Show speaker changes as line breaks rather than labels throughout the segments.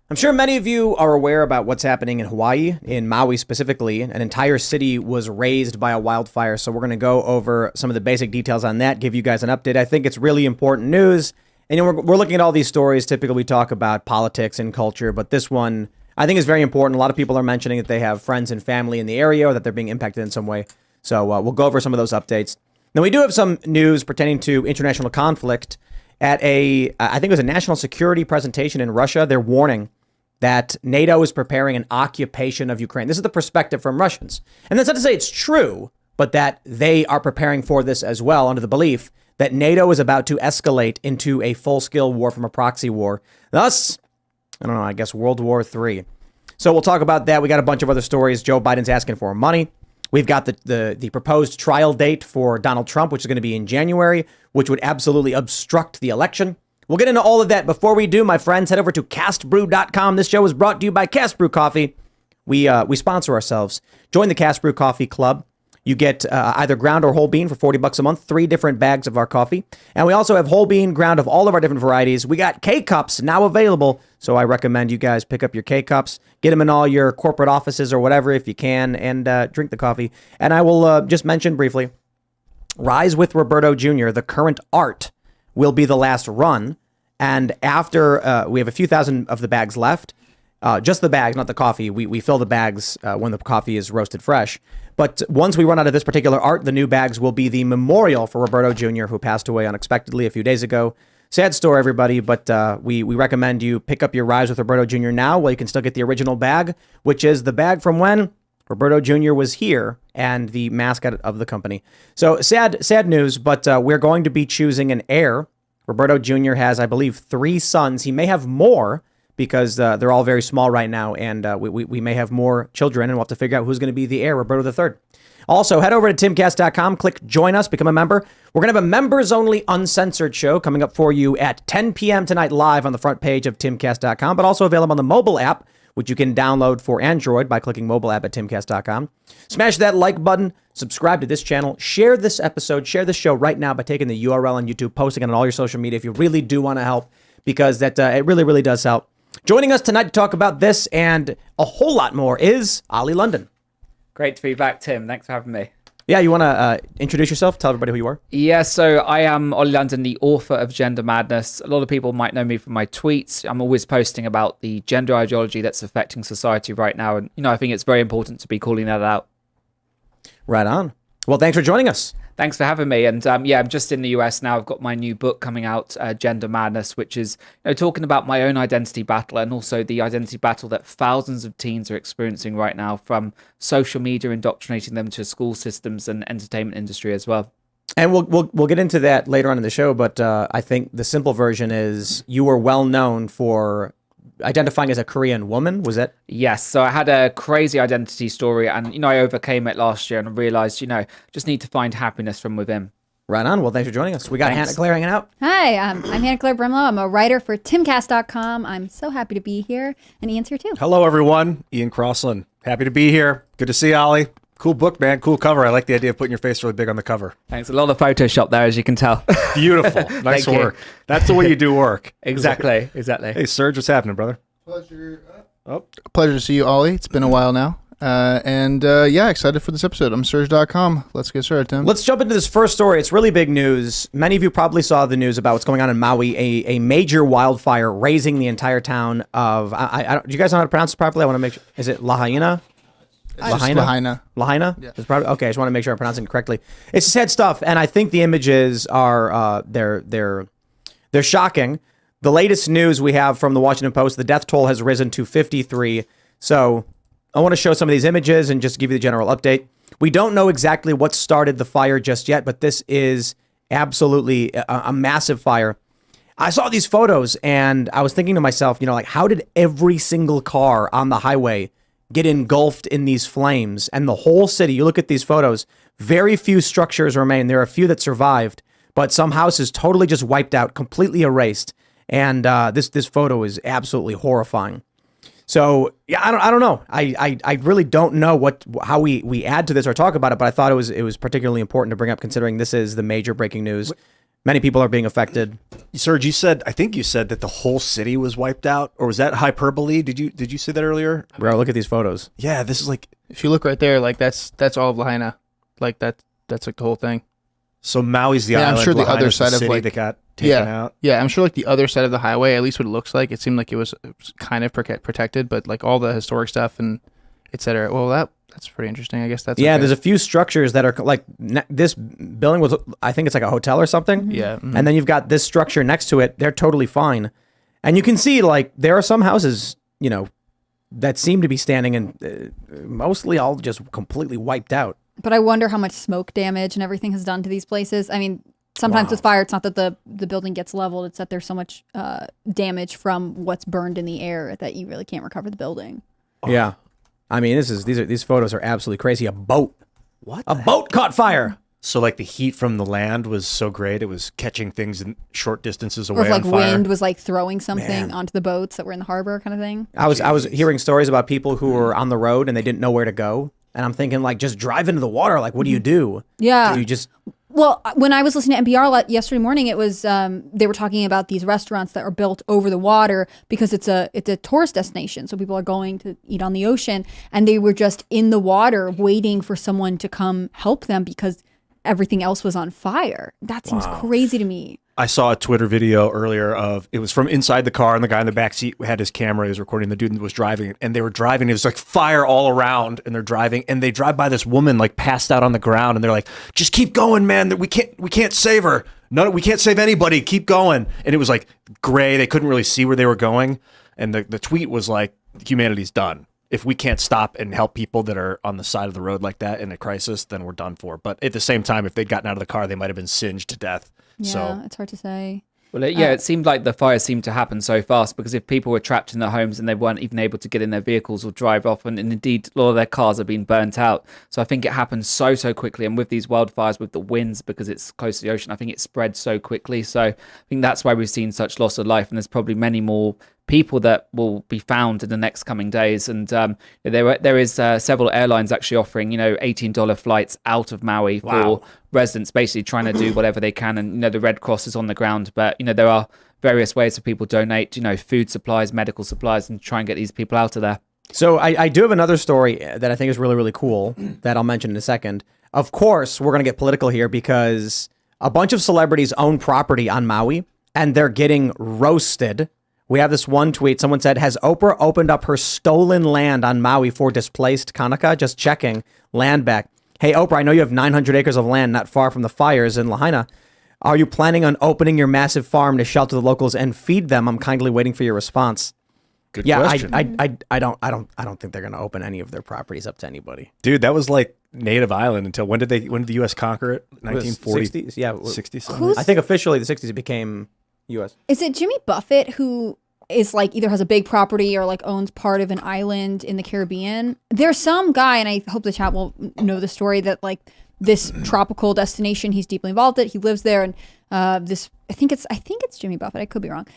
I'm sure many of you are aware about what's happening in Hawaii, in Maui specifically. An entire city was razed by a wildfire, so we're going to go over some of the basic details on that, give you guys an update. I think it's really important news. And we're looking at all these stories. Typically, we talk about politics and culture, but this one I think is very important. A lot of people are mentioning that they have friends and family in the area or that they're being impacted in some way. So we'll go over some of those updates. Now, we do have some news pertaining to international conflict. At I think it was a national security presentation in Russia, they're warning that NATO is preparing an occupation of Ukraine. This is the perspective from Russians. And that's not to say it's true, but that they are preparing for this as well under the belief that NATO is about to escalate into a full-scale war from a proxy war. Thus, I don't know, I guess World War III. So we'll talk about that. We got a bunch of other stories. Joe Biden's asking for money. We've got the proposed trial date for Donald Trump, which is going to be in January, which would absolutely obstruct the election. We'll get into all of that. Before we do, my friends, head over to castbrew.com. This show is brought to you by Cast Brew Coffee. We sponsor ourselves. Join the Cast Brew Coffee Club. You get either ground or whole bean for $40 a month, 3 different bags of our coffee. And we also have whole bean ground of all of our different varieties. We got K-Cups now available, so I recommend you guys pick up your K-Cups, get them in all your corporate offices or whatever if you can, and drink the coffee. And I will just mention briefly, Rise with Roberto Jr., the current art, will be the last run. And after we have a few thousand of the bags left, just the bags, not the coffee. We fill the bags when the coffee is roasted fresh. But once we run out of this particular art, the new bags will be the memorial for Roberto Jr., who passed away unexpectedly a few days ago. Sad story, everybody, but we recommend you pick up your Rise with Roberto Jr. now while you can still get the original bag, which is the bag from when Roberto Jr. was here and the mascot of the company. So sad news, but we're going to be choosing an heir. Roberto Jr. has, I believe, 3 sons. He may have more, because they're all very small right now, and we may have more children, and we'll have to figure out who's going to be the heir, Roberto III. Also, head over to timcast.com, click Join Us, become a member. We're going to have a members-only uncensored show coming up for you at 10 p.m. tonight live on the front page of timcast.com, but also available on the mobile app, which you can download for Android by clicking mobile app at timcast.com. Smash that like button, subscribe to this channel, share this episode, share this show right now by taking the URL on YouTube, posting it on all your social media if you really do want to help, because that it really, really does help. Joining us tonight to talk about this and a whole lot more is Ollie London.
Great to be back, Tim. Thanks for having me.
Yeah, you want to introduce yourself? Tell everybody who you are.
Yeah, so I am Ollie London, the author of Gender Madness. A lot of people might know me from my tweets. I'm always posting about the gender ideology that's affecting society right now. And, I think it's very important to be calling that out.
Right on. Well, thanks for joining us.
Thanks for having me. And I'm just in the US now. I've got my new book coming out, Gender Madness, which is talking about my own identity battle and also the identity battle that thousands of teens are experiencing right now, from social media indoctrinating them to school systems and entertainment industry as well.
And we'll get into that later on in the show. But I think the simple version is you were well known for identifying as a Korean woman, was it?
Yes. So I had a crazy identity story, and I overcame it last year, and I realized just need to find happiness from within.
Right on. Well, thanks for joining us. We got Hannah Claire hanging out.
Hi, I'm Hannah Claire Brimlow. I'm a writer for Timcast.com. I'm so happy to be here, and Ian's here too.
Hello, everyone. Ian Crossland. Happy to be here. Good to see you, Ollie. Cool book, man. Cool cover. I like the idea of putting your face really big on the cover.
Thanks. A lot of Photoshop there, as you can tell.
Beautiful. Nice work. That's the way you do work.
Exactly.
Hey, Serge, what's happening, brother?
Pleasure to see you, Ollie. It's been a while now. Excited for this episode. I'm Serge.com. Let's get started, Tim.
Let's jump into this first story. It's really big news. Many of you probably saw the news about what's going on in Maui, a major wildfire razing the entire town of, do you guys know how to pronounce it properly? I want to make sure. Is it Lahaina?
Lahaina.
Lahaina?
Yeah.
Okay, I just want to make sure I'm pronouncing it correctly. It's sad stuff, and I think the images are they're shocking. The latest news we have from the Washington Post, the death toll has risen to 53. So I want to show some of these images and just give you the general update. We don't know exactly what started the fire just yet, but this is absolutely a massive fire. I saw these photos and I was thinking to myself, how did every single car on the highway get engulfed in these flames? And the whole city, you look at these photos, very few structures remain. There are a few that survived, but some houses totally just wiped out, completely erased. And this photo is absolutely horrifying. So yeah, I don't know. I really don't know how we add to this or talk about it, but I thought it was particularly important to bring up, considering this is the major breaking news. Many people are being affected.
Serge, I think you said that the whole city was wiped out, or was that hyperbole? Did you say that earlier?
Bro, look at these photos.
Yeah, this is like.
If you look right there, like that's all of Lahaina. Like that's like the whole thing.
So Maui's the
Yeah,
island.
I'm sure the other
Lahaina's
side of
city
like
that got taken out.
Yeah, I'm sure like the other side of the highway, at least what it looks like, it seemed like it was kind of protected, but like all the historic stuff and et cetera. Well, that's pretty interesting. I guess that's okay.
There's a few structures that are like this building was, I think it's like a hotel or something.
Yeah. Mm-hmm.
And then you've got this structure next to it. They're totally fine. And you can see like there are some houses, that seem to be standing and mostly all just completely wiped out.
But I wonder how much smoke damage and everything has done to these places. I mean, sometimes with fire, it's not that the building gets leveled. It's that there's so much damage from what's burned in the air that you really can't recover the building.
Yeah. I mean, these photos are absolutely crazy. A boat. What? A boat caught fire.
So like the heat from the land was so great, it was catching things in short distances away
Or if like
on fire.
wind was like throwing something onto the boats that were in the harbor kind of thing.
I was hearing stories about people who were on the road and they didn't know where to go. And I'm thinking like, just drive into the water. Like, what do you do?
Yeah.
Do you just...
Well, when I was listening to NPR yesterday morning, it was they were talking about these restaurants that are built over the water because it's a tourist destination, so people are going to eat on the ocean, and they were just in the water waiting for someone to come help them because everything else was on fire. That seems crazy to me.
I saw a Twitter video earlier it was from inside the car, and the guy in the back seat had his camera. He was recording the dude that was driving, and they were driving. It was like fire all around, and they're driving, and they drive by this woman like passed out on the ground, and they're like, "Just keep going, man. We can't save her. No, we can't save anybody. Keep going." And it was like gray. They couldn't really see where they were going, and the tweet was like, "Humanity's done. If we can't stop and help people that are on the side of the road like that in a crisis, then we're done for." But at the same time, if they'd gotten out of the car, they might have been singed to death.
Yeah,
So
it's hard to say.
Well, it seemed like the fires seemed to happen so fast because if people were trapped in their homes and they weren't even able to get in their vehicles or drive off, and indeed a lot of their cars are being burnt out. So I think it happened so quickly. And with these wildfires, with the winds, because it's close to the ocean, I think it spread so quickly. So I think that's why we've seen such loss of life. And there's probably many more people that will be found in the next coming days. And there is several airlines actually offering, $18 flights out of Maui for residents, basically trying to do whatever they can. And, the Red Cross is on the ground, but, there are various ways for people to donate, food supplies, medical supplies, and try and get these people out of there.
So I do have another story that I think is really, really cool that I'll mention in a second. Of course, we're going to get political here because a bunch of celebrities own property on Maui and they're getting roasted. We have this one tweet. Someone said, "Has Oprah opened up her stolen land on Maui for displaced Kanaka? Just checking. Land back. Hey, Oprah, I know you have 900 acres of land not far from the fires in Lahaina. Are you planning on opening your massive farm to shelter the locals and feed them? I'm kindly waiting for your response."
good question.
I don't think they're going to open any of their properties up to anybody.
Dude, that was like native island until when did the U.S. conquer it? 1940s?
60s? Yeah.
60s something?
I think officially the 60s it became U.S.
Is it Jimmy Buffett who is like either has a big property or like owns part of an island in the Caribbean? There's some guy, and I hope the chat will know the story, that like this tropical destination he's deeply involved in. He lives there, and this I think it's Jimmy Buffett. I could be wrong.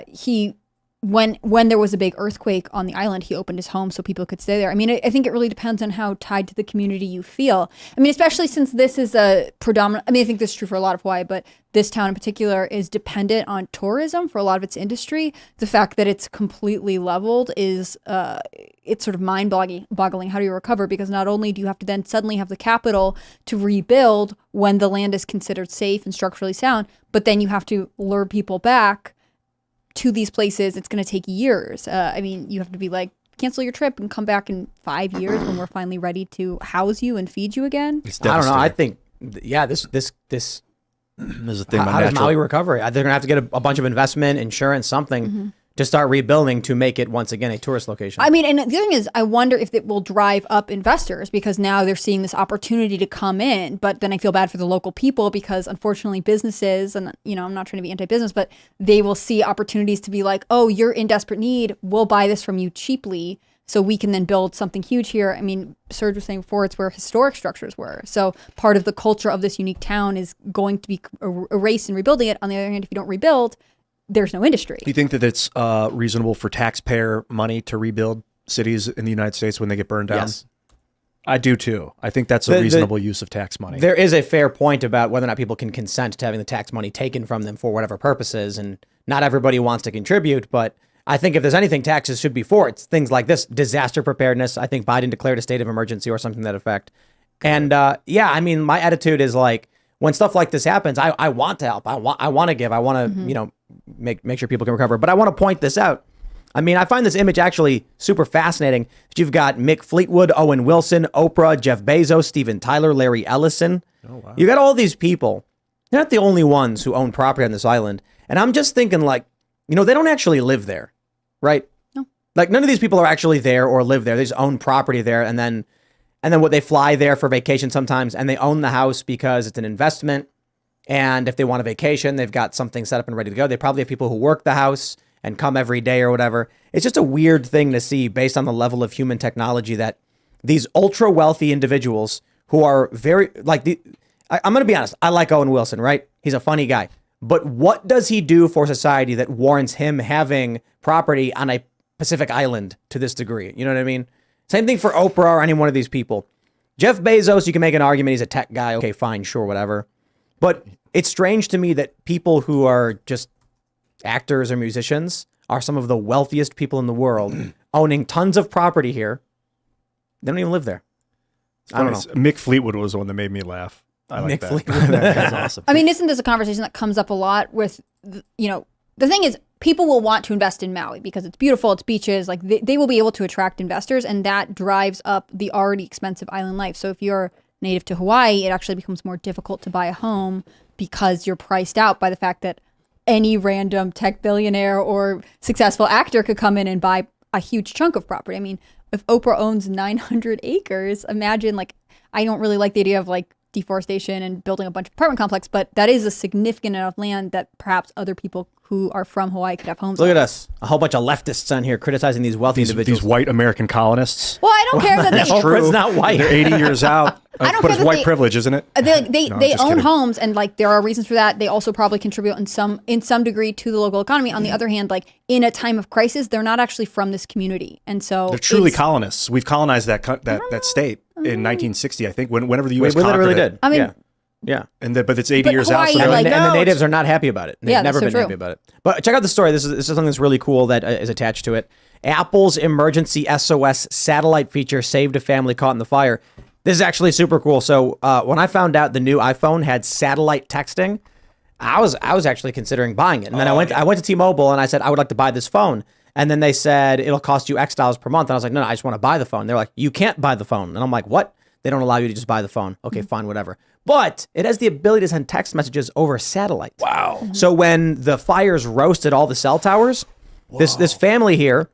He when there was a big earthquake on the island, he opened his home so people could stay there. I mean, I think it really depends on how tied to the community you feel. I mean, especially since this is a predominant, I mean, I think this is true for a lot of Hawaii, but this town in particular is dependent on tourism for a lot of its industry. The fact that it's completely leveled is, it's sort of mind-boggling. How do you recover? Because not only do you have to then suddenly have the capital to rebuild when the land is considered safe and structurally sound, but then you have to lure people back to these places. It's going to take years. I mean, you have to be like, cancel your trip and come back in 5 years when we're finally ready to house you and feed you again.
I don't know. I think, this
There's a thing
how
about
does
natural.
Maui recover? They're going to have to get a bunch of investment, insurance, something to start rebuilding to make it once again a tourist location.
I mean, and the other thing is, I wonder if it will drive up investors because now they're seeing this opportunity to come in. But then I feel bad for the local people because unfortunately businesses, and I'm not trying to be anti-business, but they will see opportunities to be like, oh, you're in desperate need. We'll buy this from you cheaply so we can then build something huge here. I mean, Serge was saying before, it's where historic structures were. So part of the culture of this unique town is going to be erased and rebuilding it. On the other hand, if you don't rebuild, there's no industry.
Do you think that it's reasonable for taxpayer money to rebuild cities in the United States when they get burned down?
Yes.
I do too. I think that's a reasonable use of tax money.
There is a fair point about whether or not people can consent to having the tax money taken from them for whatever purposes, and not everybody wants to contribute, but I think if there's anything taxes should be for, it's things like this, disaster preparedness. I think Biden declared a state of emergency or something to that effect. And yeah, I mean, my attitude is like, when stuff like this happens, I want to help. I want to give. I want to, make sure people can recover. But I want to point this out. I mean, I find this image actually super fascinating. You've got Mick Fleetwood, Owen Wilson, Oprah, Jeff Bezos, Steven Tyler, Larry Ellison. Oh, wow. You got all these people. They're not the only ones who own property on this island. And I'm just thinking like, they don't actually live there, right?
No.
Like none of these people are actually there or live there. They just own property there. And then what they fly there for vacation sometimes, and they own the house because it's an investment. And if they want a vacation, they've got something set up and ready to go. They probably have people who work the house and come every day or whatever. It's just a weird thing to see based on the level of human technology that these ultra wealthy individuals who are very I'm going to be honest. I like Owen Wilson, right? He's a funny guy. But what does he do for society that warrants him having property on a Pacific island to this degree? You know what I mean? Same thing for Oprah or any one of these people. Jeff Bezos, you can make an argument he's a tech guy. Okay, fine, sure, whatever. But it's strange to me that people who are just actors or musicians are some of the wealthiest people in the world, owning tons of property here. They don't even live there. I don't know.
Mick Fleetwood was the one that made me laugh. I like that.
That guy's awesome.
I mean, isn't this a conversation that comes up a lot with, the thing is, people will want to invest in Maui because it's beautiful, it's beaches, like they will be able to attract investors, and that drives up the already expensive island life. So if you're native to Hawaii, it actually becomes more difficult to buy a home because you're priced out by the fact that any random tech billionaire or successful actor could come in and buy a huge chunk of property. I mean, if Oprah owns 900 acres, imagine I don't really like the idea of deforestation and building a bunch of apartment complex, but that is a significant enough land that perhaps other people who are from Hawaii could have homes.
Look at us, a whole bunch of leftists on here criticizing these wealthy individuals.
These white American colonists.
Well, I don't care that
that's true. Oprah's not white.
They're 80 years out.
I don't
but
care
it's white privilege, isn't it?
They own homes, and there are reasons for that. They also probably contribute in some degree to the local economy. On the other hand, in a time of crisis, they're not actually from this community, and so
they're truly colonists. We've colonized that state in 1960, I think. Whenever the U.S.
we literally
did.
did.
I mean.
Yeah.
But it's 80 years
Hawaii,
out. So
and the natives are not happy about it. They've never been
true.
happy about it. But check out the story. This is something that's really cool that is attached to it. Apple's emergency SOS satellite feature saved a family caught in the fire. This is actually super cool. So when I found out the new iPhone had satellite texting, I was actually considering buying it. And then I went to T-Mobile and I said, I would like to buy this phone. And then they said, it'll cost you X dollars per month. And I was like, no, I just want to buy the phone. They're like, you can't buy the phone. And I'm like, what? They don't allow you to just buy the phone. Okay, fine, whatever. But it has the ability to send text messages over satellite.
Wow.
So when the fires roasted all the cell towers, this family here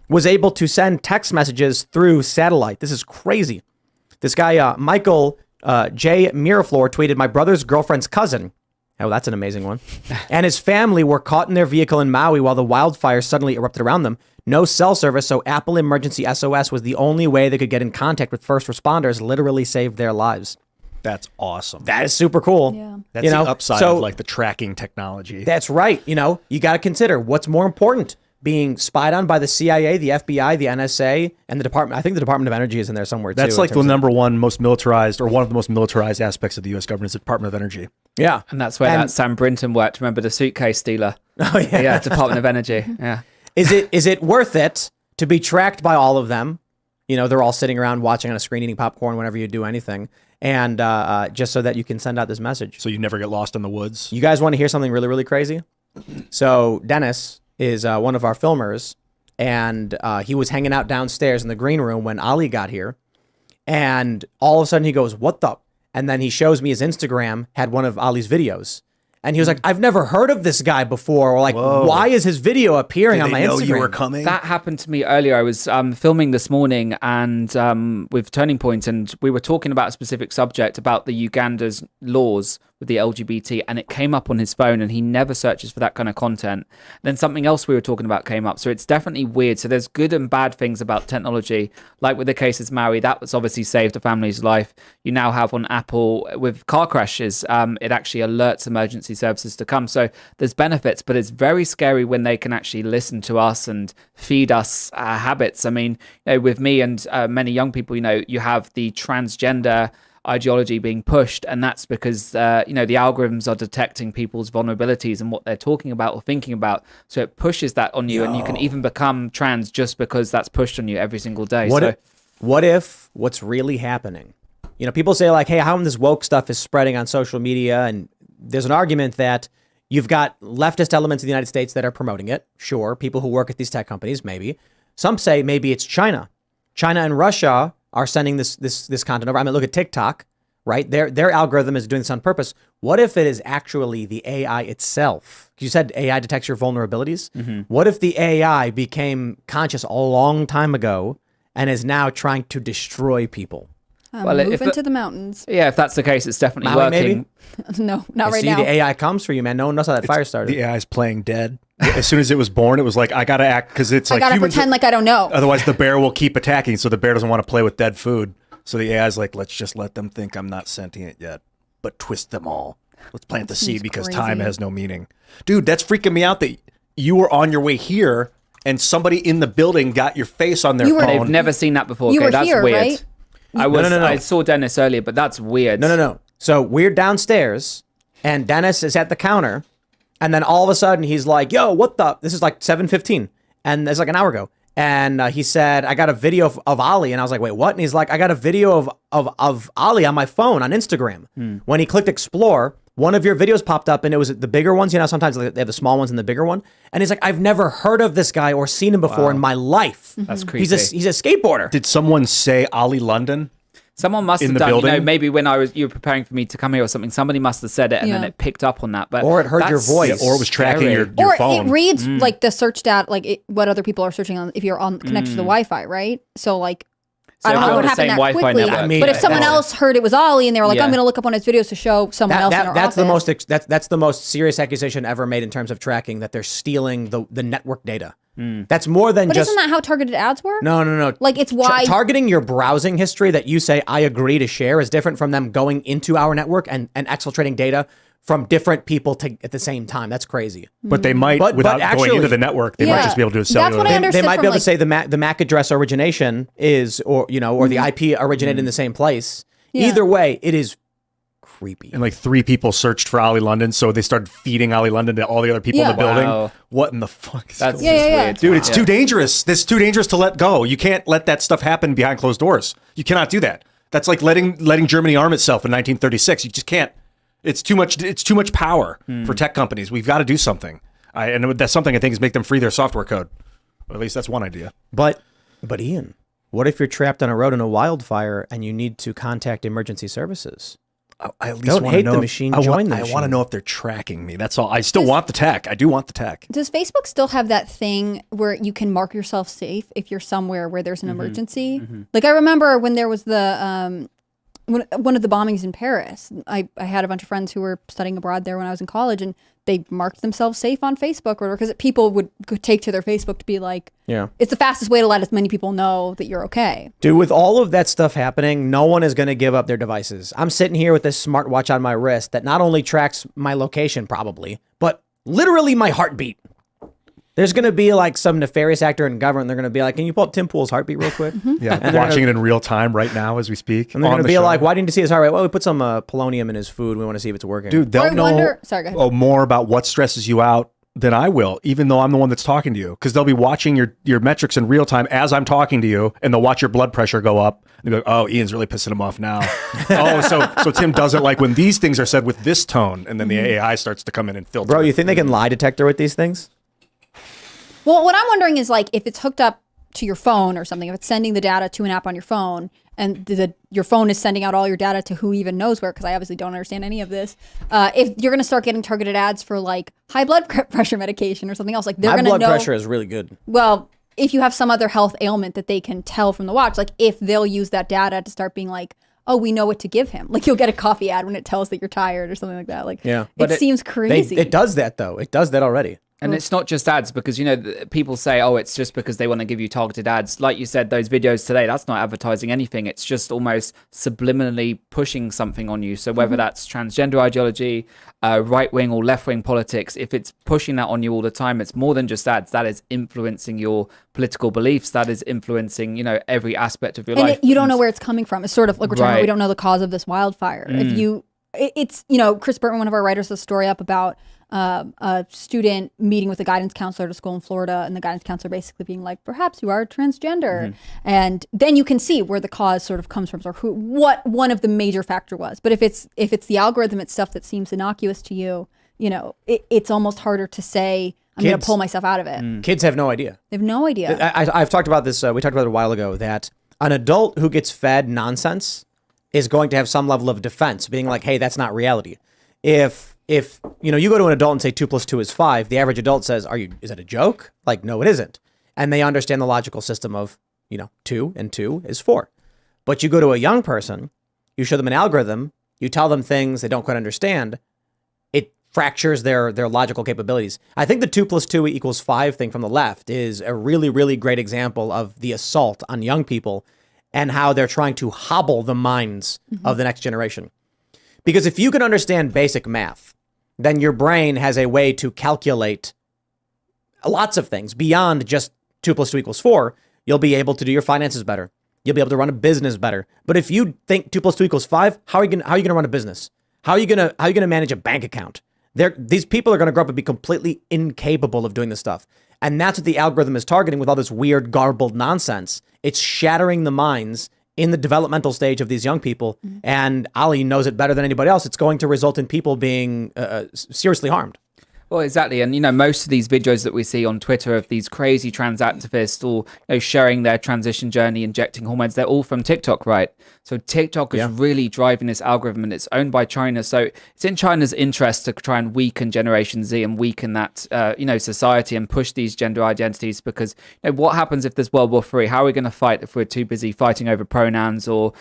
was able to send text messages through satellite. This is crazy. This guy, Michael J. Miraflor, tweeted, my brother's girlfriend's cousin. Oh, that's an amazing one. And his family were caught in their vehicle in Maui while the wildfires suddenly erupted around them. No cell service, so Apple Emergency SOS was the only way they could get in contact with first responders, literally saved their lives.
That's awesome.
That is super cool.
Yeah.
That's the upside of the tracking technology.
That's right. You got to consider what's more important, being spied on by the CIA, the FBI, the NSA, and the Department. I think the Department of Energy is in there somewhere too.
That's the number one most militarized, or one of the most militarized aspects of the U.S. government is the Department of Energy.
Yeah.
And that's where that Sam Brinton worked. Remember the suitcase stealer?
Oh, yeah.
Yeah, Department of Energy. Yeah.
Is it worth it to be tracked by all of them? They're all sitting around watching on a screen, eating popcorn whenever you do anything. And just so that you can send out this message.
So you never get lost in the woods.
You guys want to hear something really, really crazy? So Dennis is one of our filmers, and he was hanging out downstairs in the green room when Ali got here. And all of a sudden he goes, what the? And then he shows me his Instagram had one of Ali's videos. And he was like, I've never heard of this guy before. Or like, whoa, why is his video appearing on my Instagram?
Did they know you were coming?
That happened to me earlier. I was filming this morning and with Turning Point, and we were talking about a specific subject about the Uganda's laws with the LGBT, and it came up on his phone, and he never searches for that kind of content. Then something else we were talking about came up. So it's definitely weird. So there's good and bad things about technology. Like with the cases Maui, that was obviously saved a family's life. You now have on Apple with car crashes, it actually alerts emergency services to come. So there's benefits, but it's very scary when they can actually listen to us and feed us habits. I mean, with me and many young people, you have the transgender ideology being pushed, and that's because the algorithms are detecting people's vulnerabilities and what they're talking about or thinking about, so it pushes that on you, and you can even become trans just because that's pushed on you every single day.
What if what's really happening, people say like, hey, how come this woke stuff is spreading on social media? And there's an argument that you've got leftist elements in the United States that are promoting it. Sure, people who work at these tech companies, maybe. Some say maybe it's China and Russia are sending this content over. I mean, look at TikTok, right? Their algorithm is doing this on purpose. What if it is actually the AI itself? You said AI detects your vulnerabilities. Mm-hmm. What if the AI became conscious a long time ago and is now trying to destroy people?
Move into the mountains.
Yeah, if that's the case, it's definitely
Maui,
working.
Maybe? No, not right now.
The AI comes for you, man. No one knows how that fire started.
The AI's playing dead. As soon as it was born, it was like, I got to act because it's like
I got to pretend like I don't know.
Otherwise, the bear will keep attacking. So the bear doesn't want to play with dead food. So the AI's like, let's just let them think I'm not sentient yet, but twist them all. Let's plant the seed because time has no meaning. Dude, that's freaking me out that you were on your way here and somebody in the building got your face on their phone.
They've never seen that before.
You were
that's
here,
weird.
right?
I saw Dennis earlier, but that's weird.
No. So we're downstairs, and Dennis is at the counter, and then all of a sudden he's like, "Yo, what the?" This is like 7:15, and it's like an hour ago, and he said, "I got a video of Ali," and I was like, "Wait, what?" And he's like, "I got a video of Ali on my phone on Instagram." When he clicked Explore, one of your videos popped up, and it was the bigger ones. Sometimes they have the small ones and the bigger one. And he's like, "I've never heard of this guy or seen him before in my life."
That's creepy.
He's a skateboarder.
Did someone say Ali London?
Someone must have done, maybe when you were preparing for me to come here or something, somebody must have said it and then it picked up on that. But
or it heard your voice.
Or it was tracking your
or
phone.
It reads like the search data, like what other people are searching on if you're on connected to the Wi-Fi, right? So like, I don't know what would happen that quickly. But if someone else heard it was Ollie and they were like, I'm going to look up one of his videos to show someone else in our
that's
office.
That's the most serious accusation ever made in terms of tracking, that they're stealing the network data. That's more than
but
just...
isn't that how targeted ads work?
No.
Like, it's why...
Targeting your browsing history that you say, I agree to share, is different from them going into our network and exfiltrating data from different people at the same time. That's crazy.
But they might, without actually, going into the network, they might just be able to do a cellular.
That's what I understood.
They might be able to say the MAC address origination is, or the IP originated in the same place. Yeah. Either way, it is creepy.
And like 3 people searched for Ali London, so they started feeding Ali London to all the other people in the building. What in the fuck is
That's
weird.
Dude, it's too dangerous. It's too dangerous to let go. You can't let that stuff happen behind closed doors. You cannot do that. That's like letting Germany arm itself in 1936. You just can't. It's too much power for tech companies. We've got to do something. And that's something I think is make them free their software code. Or at least that's one idea.
But Ian, what if you're trapped on a road in a wildfire and you need to contact emergency services?
I at least
don't hate the machine. Join the machine.
I want to know if they're tracking me. That's all. I still want the tech. I do want the tech.
Does Facebook still have that thing where you can mark yourself safe if you're somewhere where there's an emergency? Like I remember when there was the one of the bombings in Paris. I had a bunch of friends who were studying abroad there when I was in college, and they marked themselves safe on Facebook, or because people would take to their Facebook to be like, it's the fastest way to let as many people know that you're okay.
Dude, with all of that stuff happening, no one is going to give up their devices. I'm sitting here with this smartwatch on my wrist that not only tracks my location probably, but literally my heartbeat. There's going to be like some nefarious actor in government. They're going to be like, can you pull up Tim Pool's heartbeat real quick?
Yeah, and watching it in real time right now as we speak.
And they're going to be like, why didn't you see his heart rate? Well, we put some polonium in his food. We want to see if it's working.
Dude, they'll know more about what stresses you out than I will, even though I'm the one that's talking to you. Because they'll be watching your metrics in real time as I'm talking to you, and they'll watch your blood pressure go up. And they'll go, oh, Ian's really pissing him off now. So Tim doesn't like when these things are said with this tone, and then the AI starts to come in and filter.
Bro, you think they can lie detector with these things?
Well, what I'm wondering is like if it's hooked up to your phone or something, if it's sending the data to an app on your phone and your phone is sending out all your data to who even knows where, because I obviously don't understand any of this. If you're going to start getting targeted ads for like high blood pressure medication or something else, like they're going to know.
High blood pressure is really good.
Well, if you have some other health ailment that they can tell from the watch, like if they'll use that data to start being like, oh, we know what to give him. Like you'll get a coffee ad when it tells that you're tired or something like that. Like,
Yeah.
it seems crazy.
It does that though. It does that already.
And it's not just ads, because, people say, oh, it's just because they want to give you targeted ads. Like you said, those videos today, that's not advertising anything. It's just almost subliminally pushing something on you. So whether that's transgender ideology, right-wing or left-wing politics, if it's pushing that on you all the time, it's more than just ads. That is influencing your political beliefs. That is influencing, every aspect of your life.
You don't know where it's coming from. It's sort of like we're talking about, we don't know the cause of this wildfire. It's Chris Burton, one of our writers, has a story up about a student meeting with a guidance counselor at a school in Florida, and the guidance counselor basically being like, perhaps you are transgender. And then you can see where the cause sort of comes from, or what one of the major factor was. But if it's the algorithm, it's stuff that seems innocuous to you, it's almost harder to say, I'm going to pull myself out of it.
Kids have no idea.
They have no idea.
I've talked about this. We talked about it a while ago, that an adult who gets fed nonsense is going to have some level of defense, being like, hey, that's not reality. If you go to an adult and say 2 + 2 is 5, the average adult says, is that a joke? Like, no, it isn't. And they understand the logical system of, 2 and 2 is 4. But you go to a young person, you show them an algorithm, you tell them things they don't quite understand, it fractures their logical capabilities. I think the 2 + 2 = 5 thing from the left is a really, really great example of the assault on young people and how they're trying to hobble the minds of the next generation. Because if you can understand basic math, then your brain has a way to calculate lots of things beyond just 2 + 2 = 4. You'll be able to do your finances better. You'll be able to run a business better. But if you think 2 + 2 = 5, how are you going to run a business? How are you going to manage a bank account? These people are going to grow up and be completely incapable of doing this stuff. And that's what the algorithm is targeting with all this weird, garbled nonsense. It's shattering the minds in the developmental stage of these young people. And Ali knows it better than anybody else. It's going to result in people being seriously harmed.
Well, exactly. And, most of these videos that we see on Twitter of these crazy trans activists or sharing their transition journey, injecting hormones, they're all from TikTok, right? So TikTok is really driving this algorithm, and it's owned by China. So it's in China's interest to try and weaken Generation Z and weaken that, society and push these gender identities, because what happens if there's World War III? How are we going to fight if we're too busy fighting over pronouns or,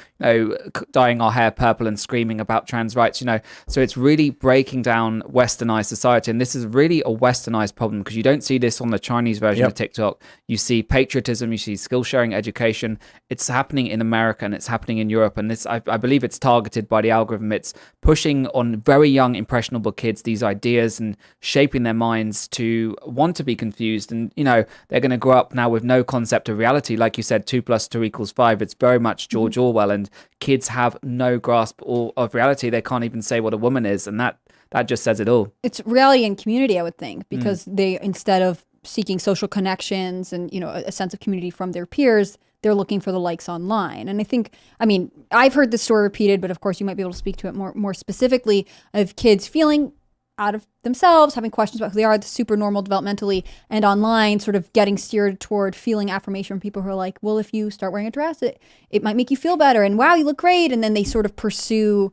dyeing our hair purple and screaming about trans rights, So it's really breaking down westernized society. And this is really a westernized problem, because you don't see this on the Chinese version of TikTok. You see patriotism, you see skill sharing, education. It's happening in America and it's happening in Europe, and this I believe it's targeted by the algorithm. It's pushing on very young impressionable kids these ideas and shaping their minds to want to be confused, and they're going to grow up now with no concept of reality. Like you said, 2 + 2 = 5. It's very much George Orwell, and kids have no grasp of reality. They can't even say what a woman is, and that just says it all.
It's reality and community, I would think, because they, instead of seeking social connections and, a sense of community from their peers, they're looking for the likes online. And I've heard this story repeated, but of course you might be able to speak to it more specifically, of kids feeling out of themselves, having questions about who they are, the super normal developmentally, and online sort of getting steered toward feeling affirmation from people who are like, well, if you start wearing a dress, it might make you feel better, and wow, you look great. And then they sort of pursue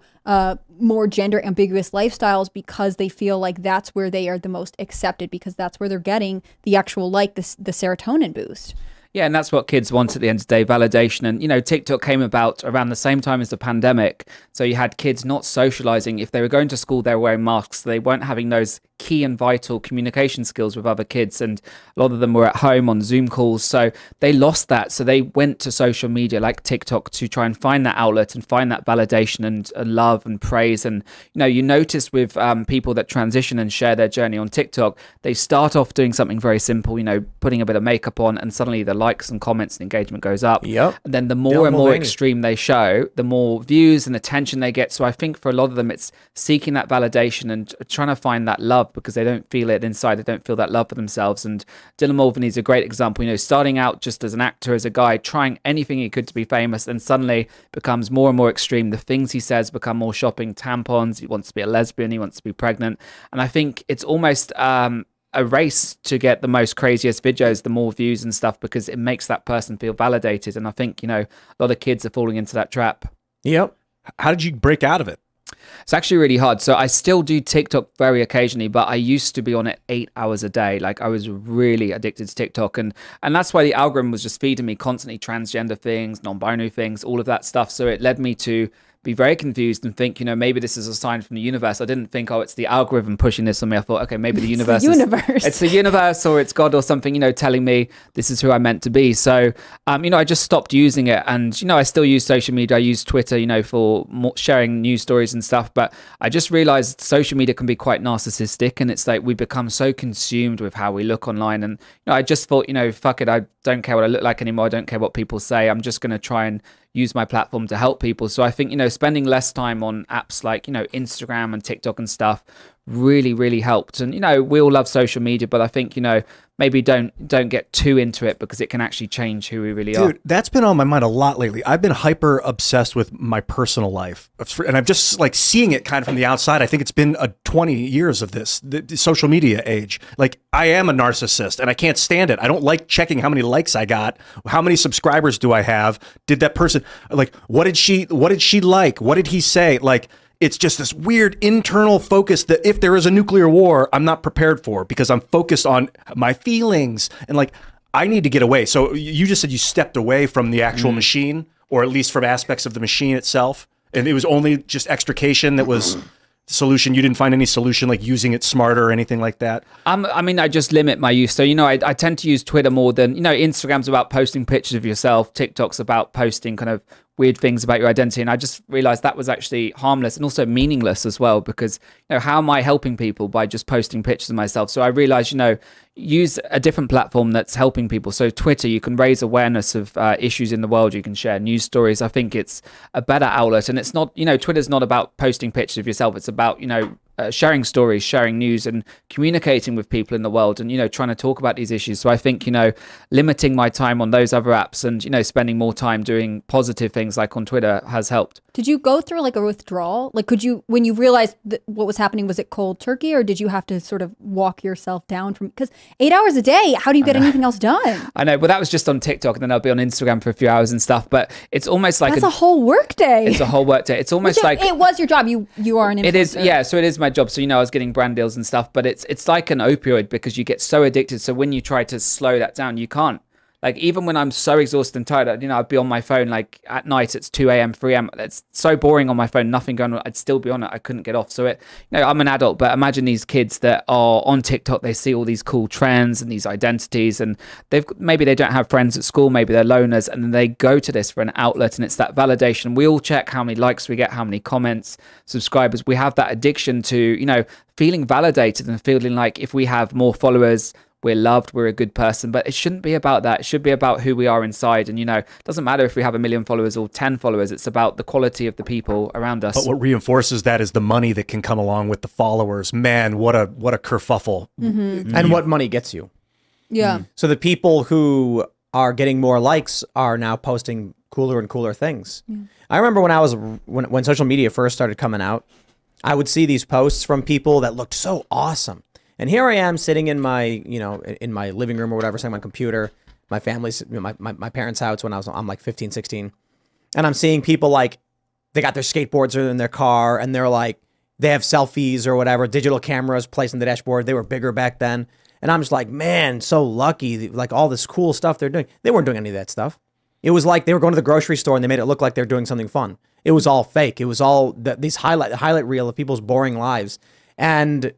more gender ambiguous lifestyles because they feel like that's where they are the most accepted, because that's where they're getting the actual the serotonin boost.
Yeah, and that's what kids want at the end of the day, validation. And, TikTok came about around the same time as the pandemic. So you had kids not socializing. If they were going to school, they were wearing masks. They weren't having those key and vital communication skills with other kids. And a lot of them were at home on Zoom calls. So they lost that. So they went to social media like TikTok to try and find that outlet and find that validation and love and praise. And, you notice with people that transition and share their journey on TikTok, they start off doing something very simple, putting a bit of makeup on, and suddenly the likes and comments and engagement goes up.
Yep.
And then the more and more extreme they show, the more views and attention they get. So I think for a lot of them, it's seeking that validation and trying to find that love, because they don't feel it inside. They don't feel that love for themselves. And Dylan Mulvaney is a great example, starting out just as an actor, as a guy, trying anything he could to be famous, and suddenly becomes more and more extreme. The things he says become more shopping, tampons. He wants to be a lesbian. He wants to be pregnant. And I think it's almost a race to get the most craziest videos, the more views and stuff, because it makes that person feel validated. And I think, a lot of kids are falling into that trap.
Yep.
How did you break out of it?
It's actually really hard. So I still do TikTok very occasionally, but I used to be on it 8 hours a day. Like I was really addicted to TikTok, and that's why the algorithm was just feeding me constantly transgender things, non-binary things, all of that stuff. So it led me to be very confused and think, maybe this is a sign from the universe. I didn't think, it's the algorithm pushing this on me. I thought, okay, maybe the universe it's the universe, or it's God or something, telling me this is who I'm meant to be. So, I just stopped using it. And, I still use social media. I use Twitter, for sharing news stories and stuff. But I just realized social media can be quite narcissistic. And it's like we become so consumed with how we look online. And, I just thought, fuck it. I don't care what I look like anymore. I don't care what people say. I'm just going to try and use my platform to help people. So I think, spending less time on apps like, Instagram and TikTok and stuff really, really helped. And, we all love social media, but I think, maybe don't get too into it because it can actually change who we really are.
Dude, that's been on my mind a lot lately. I've been hyper obsessed with my personal life, and I'm just like seeing it kind of from the outside. I think it's been 20 years of this, the social media age. Like I am a narcissist and I can't stand it. I don't like checking how many likes I got. How many subscribers do I have? Did that person, like, what did she like? What did he say? Like, it's just this weird internal focus that if there is a nuclear war, I'm not prepared for because I'm focused on my feelings and like, I need to get away. So you just said you stepped away from the actual machine, or at least from aspects of the machine itself. And it was only just extrication that was the solution. You didn't find any solution like using it smarter or anything like that?
I just limit my use. So, I tend to use Twitter more than, Instagram's about posting pictures of yourself. TikTok's about posting kind of weird things about your identity. And I just realized that was actually harmless and also meaningless as well, because, how am I helping people by just posting pictures of myself? So I realized, use a different platform that's helping people. So Twitter, you can raise awareness of issues in the world. You can share news stories. I think it's a better outlet. And it's not, Twitter's not about posting pictures of yourself. It's about, sharing stories, sharing news, and communicating with people in the world, and trying to talk about these issues. So I think limiting my time on those other apps and spending more time doing positive things like on Twitter has helped.
Did you go through like a withdrawal? Like, could you, when you realized that what was happening, was it cold turkey, or did you have to sort of walk yourself down from? Because 8 hours a day, how do you get anything else done?
I know, but that was just on TikTok, and then I'll be on Instagram for a few hours and stuff. But it's almost like
that's a whole work day.
It's a whole work day. It's almost like
it was your job. You are an influencer.
It is, yeah. So it is my job. So I was getting brand deals and stuff, but it's like an opioid because you get so addicted. So when you try to slow that down, you can't. Like, even when I'm so exhausted and tired, I'd be on my phone, like at night, it's 2 a.m., 3 a.m. It's so boring on my phone, nothing going on. I'd still be on it. I couldn't get off. So I'm an adult, but imagine these kids that are on TikTok, they see all these cool trends and these identities, and maybe they don't have friends at school, maybe they're loners, and then they go to this for an outlet, and it's that validation. We all check how many likes we get, how many comments, subscribers. We have that addiction to, feeling validated and feeling like if we have more followers, we're loved, we're a good person. But it shouldn't be about that. It should be about who we are inside. And, it doesn't matter if we have 1 million followers or 10 followers. It's about the quality of the people around us.
But what reinforces that is the money that can come along with the followers. Man, what a kerfuffle.
Mm-hmm.
And what money gets you.
Yeah.
So the people who are getting more likes are now posting cooler and cooler things. Yeah. I remember when social media first started coming out, I would see these posts from people that looked so awesome. And here I am sitting in my, in my living room or whatever, sitting on my computer, my family's, my parents' house when I'm like 15, 16. And I'm seeing people like, they got their skateboards in their car and they're like, they have selfies or whatever, digital cameras placed in the dashboard. They were bigger back then. And I'm just like, man, so lucky. Like all this cool stuff they're doing. They weren't doing any of that stuff. It was like they were going to the grocery store and they made it look like they're doing something fun. It was all fake. It was all these highlight reel of people's boring lives. And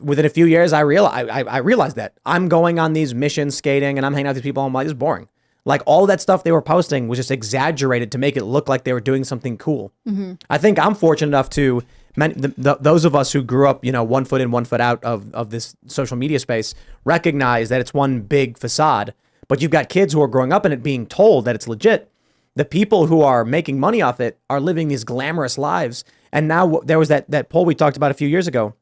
within a few years, I realized that I'm going on these missions skating and I'm hanging out with these people. I'm like, this is boring. Like all that stuff they were posting was just exaggerated to make it look like they were doing something cool. Mm-hmm. I think I'm fortunate enough to, those of us who grew up, 1 foot in, 1 foot out of this social media space, recognize that it's one big facade. But you've got kids who are growing up in it being told that it's legit. The people who are making money off it are living these glamorous lives. And now there was that poll we talked about a few years ago.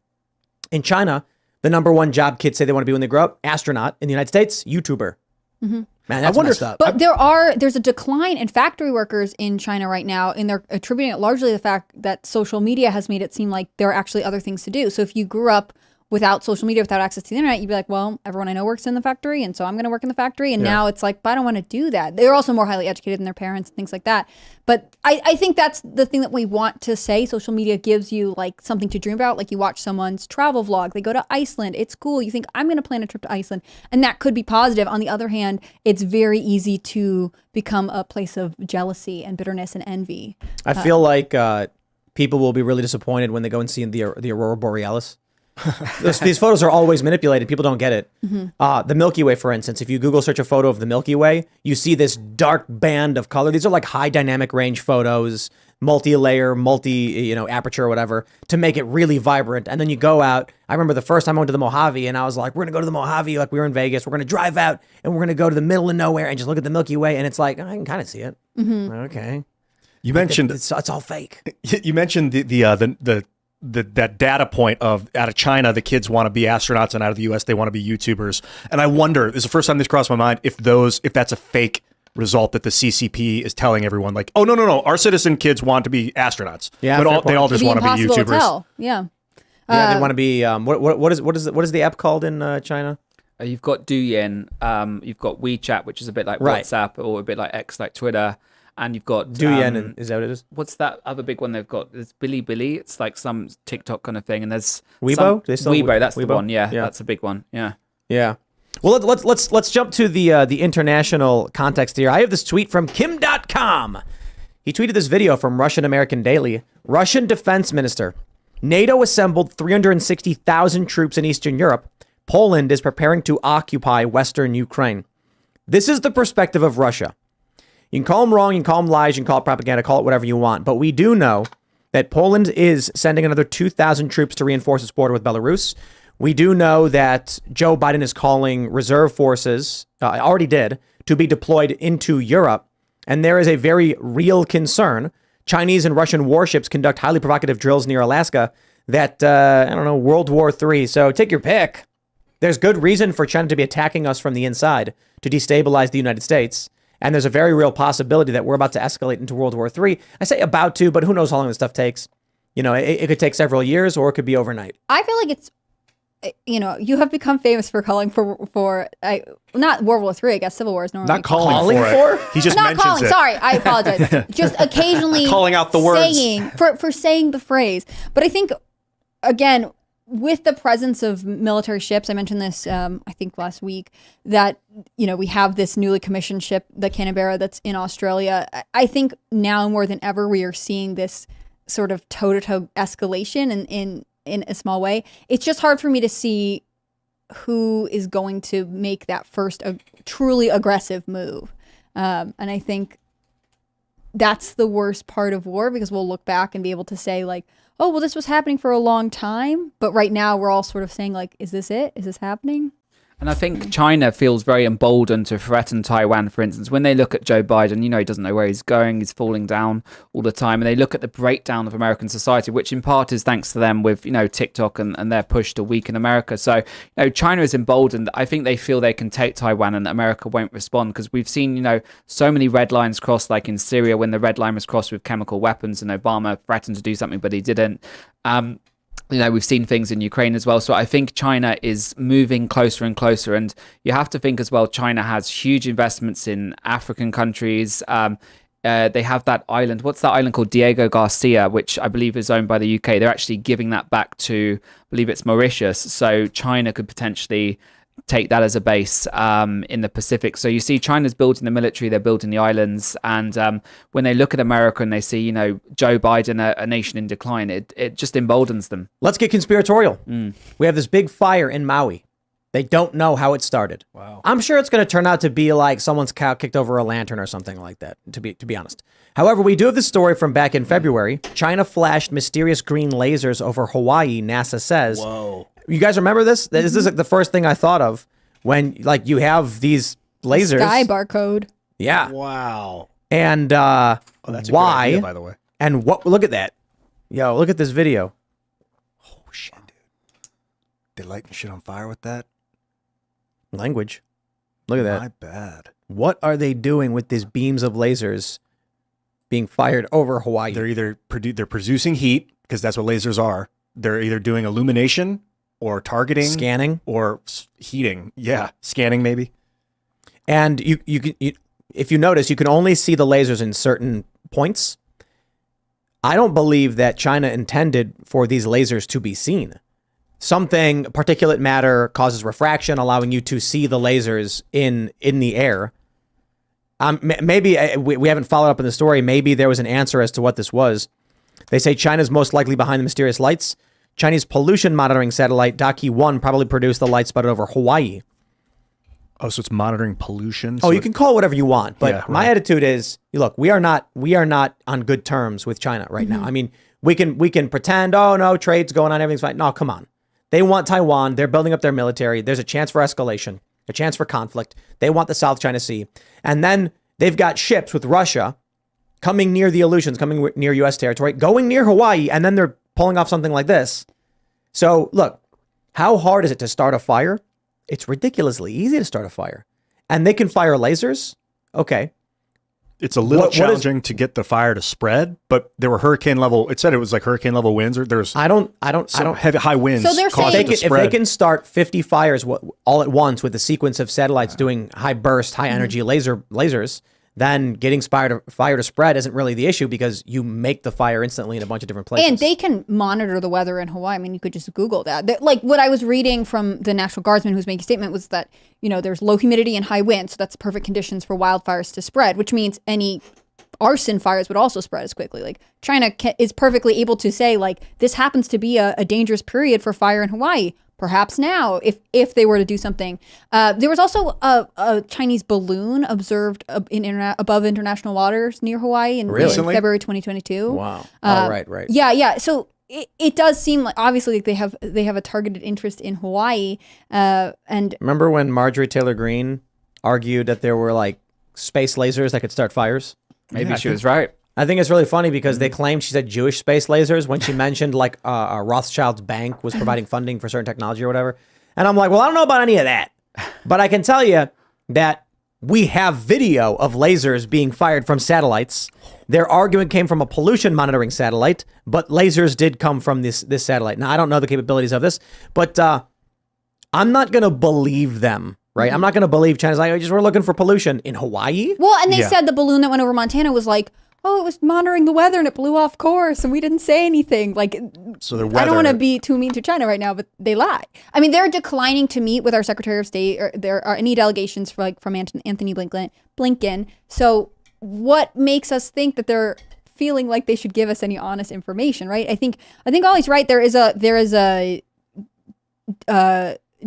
In China, the number one job kids say they want to be when they grow up, astronaut. In the United States, YouTuber. Mm-hmm. Man, that's messed up.
But there's a decline in factory workers in China right now, and they're attributing it largely to the fact that social media has made it seem like there are actually other things to do. So if you grew up without social media, without access to the internet, you'd be like, well, everyone I know works in the factory, and so I'm going to work in the factory. And now it's like, but I don't want to do that. They're also more highly educated than their parents and things like that. But I think that's the thing that we want to say. Social media gives you like something to dream about. Like you watch someone's travel vlog, they go to Iceland, it's cool. You think, I'm going to plan a trip to Iceland, and that could be positive. On the other hand, it's very easy to become a place of jealousy and bitterness and envy.
I feel like people will be really disappointed when they go and see the Aurora Borealis. These photos are always manipulated. People don't get it. The Milky Way, for instance, if you Google search a photo of the Milky Way, you see this dark band of color. These are like high dynamic range photos, multi-layer, aperture or whatever, to make it really vibrant. And then you go out. I remember the first time I went to the Mojave, and I was like, we're going to go to the Mojave like we were in Vegas. We're going to drive out, and we're going to go to the middle of nowhere and just look at the Milky Way. And it's like, I can kind of see it. Okay.
You mentioned
it's all fake.
You mentioned that data point of out of China, the kids want to be astronauts, and out of the U.S. they want to be YouTubers. And I wonder, this is the first time this crossed my mind, if that's a fake result that the CCP is telling everyone, like, oh no, our citizen kids want to be astronauts, but they all just want to be YouTubers.
To tell. Yeah,
they want to be. What is the app called in China?
You've got Douyin, you've got WeChat, which is a bit like WhatsApp or a bit like X, like Twitter. And you've got
Douyin, is that what it is?
What's that other big one they've got? There's Bilibili. It's like some TikTok kind of thing. And there's
Weibo.
Weibo, that's
Weibo?
the one. Yeah, that's a big one. Yeah.
Well, let's jump to the international context here. I have this tweet from Kim.com. He tweeted this video from Russian American Daily. Russian Defense Minister: NATO assembled 360,000 troops in Eastern Europe. Poland is preparing to occupy Western Ukraine. This is the perspective of Russia. You can call them wrong, you can call them lies, you can call it propaganda, call it whatever you want. But we do know that Poland is sending another 2,000 troops to reinforce its border with Belarus. We do know that Joe Biden is calling reserve forces, already did, to be deployed into Europe. And there is a very real concern. Chinese and Russian warships conduct highly provocative drills near Alaska that, World War III. So take your pick. There's good reason for China to be attacking us from the inside to destabilize the United States. And there's a very real possibility that we're about to escalate into World War III. I say about to, but who knows how long this stuff takes. It could take several years or it could be overnight.
I feel like it's, you have become famous for calling for not World War III, I guess Civil War is normally.
Not calling for it. He just
not
mentions
calling,
it.
sorry, I apologize. Just occasionally
calling out the words.
For saying the phrase. But I think, again, with the presence of military ships, I mentioned this, I think last week, that, we have this newly commissioned ship, the Canberra, that's in Australia. I think now more than ever, we are seeing this sort of toe-to-toe escalation in a small way. It's just hard for me to see who is going to make that first truly aggressive move. And I think that's the worst part of war, because we'll look back and be able to say, like, oh, well, this was happening for a long time. But right now we're all sort of saying, like, is this it? Is this happening?
And I think China feels very emboldened to threaten Taiwan, for instance. When they look at Joe Biden, he doesn't know where he's going. He's falling down all the time. And they look at the breakdown of American society, which in part is thanks to them with, TikTok and their push to weaken America. So, China is emboldened. I think they feel they can take Taiwan and America won't respond, because we've seen, so many red lines crossed, like in Syria, when the red line was crossed with chemical weapons and Obama threatened to do something, but he didn't. We've seen things in Ukraine as well. So I think China is moving closer and closer. And you have to think as well, China has huge investments in African countries. They have that island. What's that island called? Diego Garcia, which I believe is owned by the UK. They're actually giving that back to, I believe it's Mauritius. So China could potentially take that as a base in the Pacific. So you see China's building the military, they're building the islands. And when they look at America and they see, Joe Biden, a nation in decline, it just emboldens them.
Let's get conspiratorial. We have this big fire in Maui. They don't know how it started.
Wow.
I'm sure it's going to turn out to be like someone's cow kicked over a lantern or something like that, to be honest. However, we do have this story from back in February. China flashed mysterious green lasers over Hawaii, NASA says.
Whoa.
You guys remember this? This is like the first thing I thought of when, like, you have these lasers.
Sky barcode.
Yeah.
Wow.
And
that's a good
why?
idea, by the way.
And what? Look at that. Yo, look at this video.
Oh shit, dude! They lighting shit on fire with that?
Language. Look at that.
My bad.
What are they doing with these beams of lasers being fired over Hawaii?
They're either they're producing heat, because that's what lasers are. They're either doing illumination, or targeting,
Scanning.
or heating. Yeah, scanning maybe.
And if you notice, you can only see the lasers in certain points. I don't believe that China intended for these lasers to be seen. Something, particulate matter, causes refraction, allowing you to see the lasers in the air. Maybe we haven't followed up on the story. Maybe there was an answer as to what this was. They say China's most likely behind the mysterious lights. Chinese pollution monitoring satellite Daki-1 probably produced the light spotted over Hawaii.
Oh, so it's monitoring pollution.
Oh, you can call it whatever you want, but
Yeah,
my
right.
attitude is, look, we are not on good terms with China right now. I mean, we can pretend, oh no, trade's going on, everything's fine. No, come on. They want Taiwan. They're building up their military. There's a chance for escalation, a chance for conflict. They want the South China Sea, and then they've got ships with Russia coming near the Aleutians, coming near U.S. territory, going near Hawaii, and then they're pulling off something like this. So look, how hard is it to start a fire? It's ridiculously easy to start a fire. And they can fire lasers? Okay.
It's a little
What is-
challenging to get the fire to spread, but there were hurricane level. It said it was like hurricane level winds, or there's
I don't
heavy high winds.
So they're
causing
saying-
it to
if they
spread.
can start 50 fires all at once with a sequence of satellites doing high burst, high energy lasers, then getting fire to spread isn't really the issue because you make the fire instantly in a bunch of different places.
And they can monitor the weather in Hawaii. I mean, you could just Google that. Like what I was reading from the National Guardsman who's making a statement was that, there's low humidity and high wind. So that's perfect conditions for wildfires to spread, which means any arson fires would also spread as quickly. Like China is perfectly able to say, like, this happens to be a dangerous period for fire in Hawaii. Perhaps now, if they were to do something. There was also a Chinese balloon observed above international waters near Hawaii in
Recently?
February 2022.
Wow. Right.
Yeah. So it does seem like obviously they have a targeted interest in Hawaii. And
Remember when Marjorie Taylor Greene argued that there were like space lasers that could start fires?
Maybe she was right.
I think it's really funny because they claimed she said Jewish space lasers when she mentioned like Rothschild's bank was providing funding for certain technology or whatever. And I'm like, well, I don't know about any of that. But I can tell you that we have video of lasers being fired from satellites. Their argument came from a pollution monitoring satellite, but lasers did come from this satellite. Now, I don't know the capabilities of this, but I'm not going to believe them, right? I'm not going to believe China's like, we're looking for pollution in Hawaii.
well, and they
Yeah.
said the balloon that went over Montana was like, oh, it was monitoring the weather and it blew off course and we didn't say anything. Like,
So the
I
weather.
don't want to be too mean to China right now, but they lie. I mean, they're declining to meet with our Secretary of State, or there are any delegations from Anthony Blinken. So what makes us think that they're feeling like they should give us any honest information, right? I think Ollie's right. There is a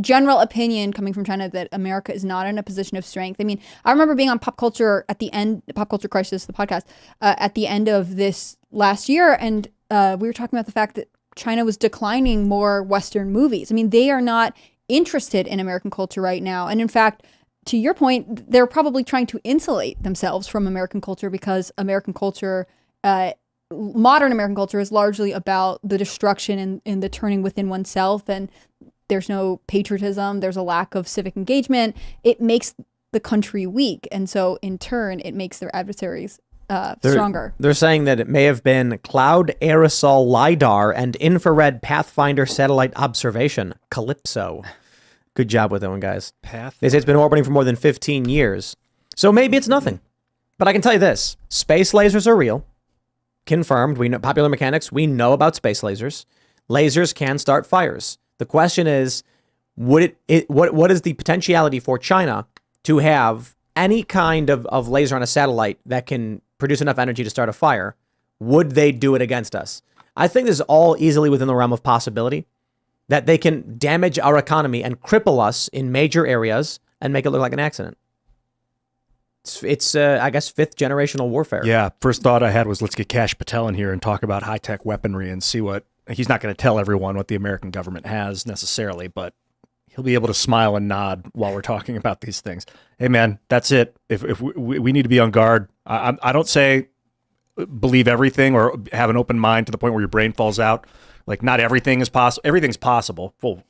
general opinion coming from China that America is not in a position of strength. I mean, I remember being on Pop Culture Crisis, the podcast, at the end of this last year, and we were talking about the fact that China was declining more Western movies. I mean, they are not interested in American culture right now. And in fact, to your point, they're probably trying to insulate themselves from American culture because American culture, modern American culture, is largely about the destruction and the turning within oneself, and there's no patriotism, there's a lack of civic engagement. It makes the country weak, and so in turn, it makes their adversaries stronger.
They're saying that it may have been cloud aerosol LiDAR and infrared pathfinder satellite observation, Calypso. Good job with that one, guys. They say it's been orbiting for more than 15 years. So maybe it's nothing. But I can tell you this, space lasers are real. Confirmed. We know popular mechanics. We know about space lasers. Lasers can start fires. The question is, what is the potentiality for China to have any kind of laser on a satellite that can produce enough energy to start a fire? Would they do it against us? I think this is all easily within the realm of possibility, that they can damage our economy and cripple us in major areas and make it look like an accident. It's I guess, fifth generational warfare.
Yeah. First thought I had was let's get Kash Patel in here and talk about high tech weaponry and see what he's not going to tell everyone what the American government has necessarily, but he'll be able to smile and nod while we're talking about these things. Hey man, that's it. If we need to be on guard, I don't say believe everything or have an open mind to the point where your brain falls out. Like not everything is possible. Everything's possible. Full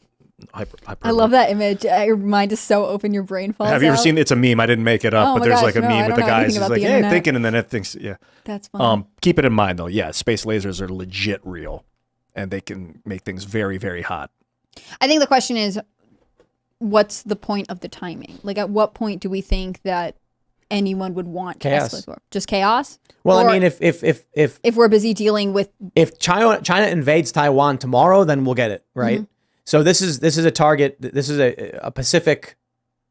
I love that image. Your mind is so open, your brain falls out.
Have you ever seen? It's a meme. I didn't make it up,
Oh
but
my
there's
gosh,
like a
no, I
meme with
don't
the
know
guys.
anything
He's
about
like,
the
hey,
internet.
thinking, and then it thinks, yeah.
That's fun.
Keep it in mind though. Yeah, space lasers are legit real, and they can make things very, very hot.
I think the question is, what's the point of the timing? Like, at what point do we think that anyone would want to
Chaos.
escalate war? Just chaos?
Well,
Or
I mean, if
we're busy dealing with,
China invades Taiwan tomorrow, then we'll get it, right?
Mm-hmm.
So this is a target. This is a Pacific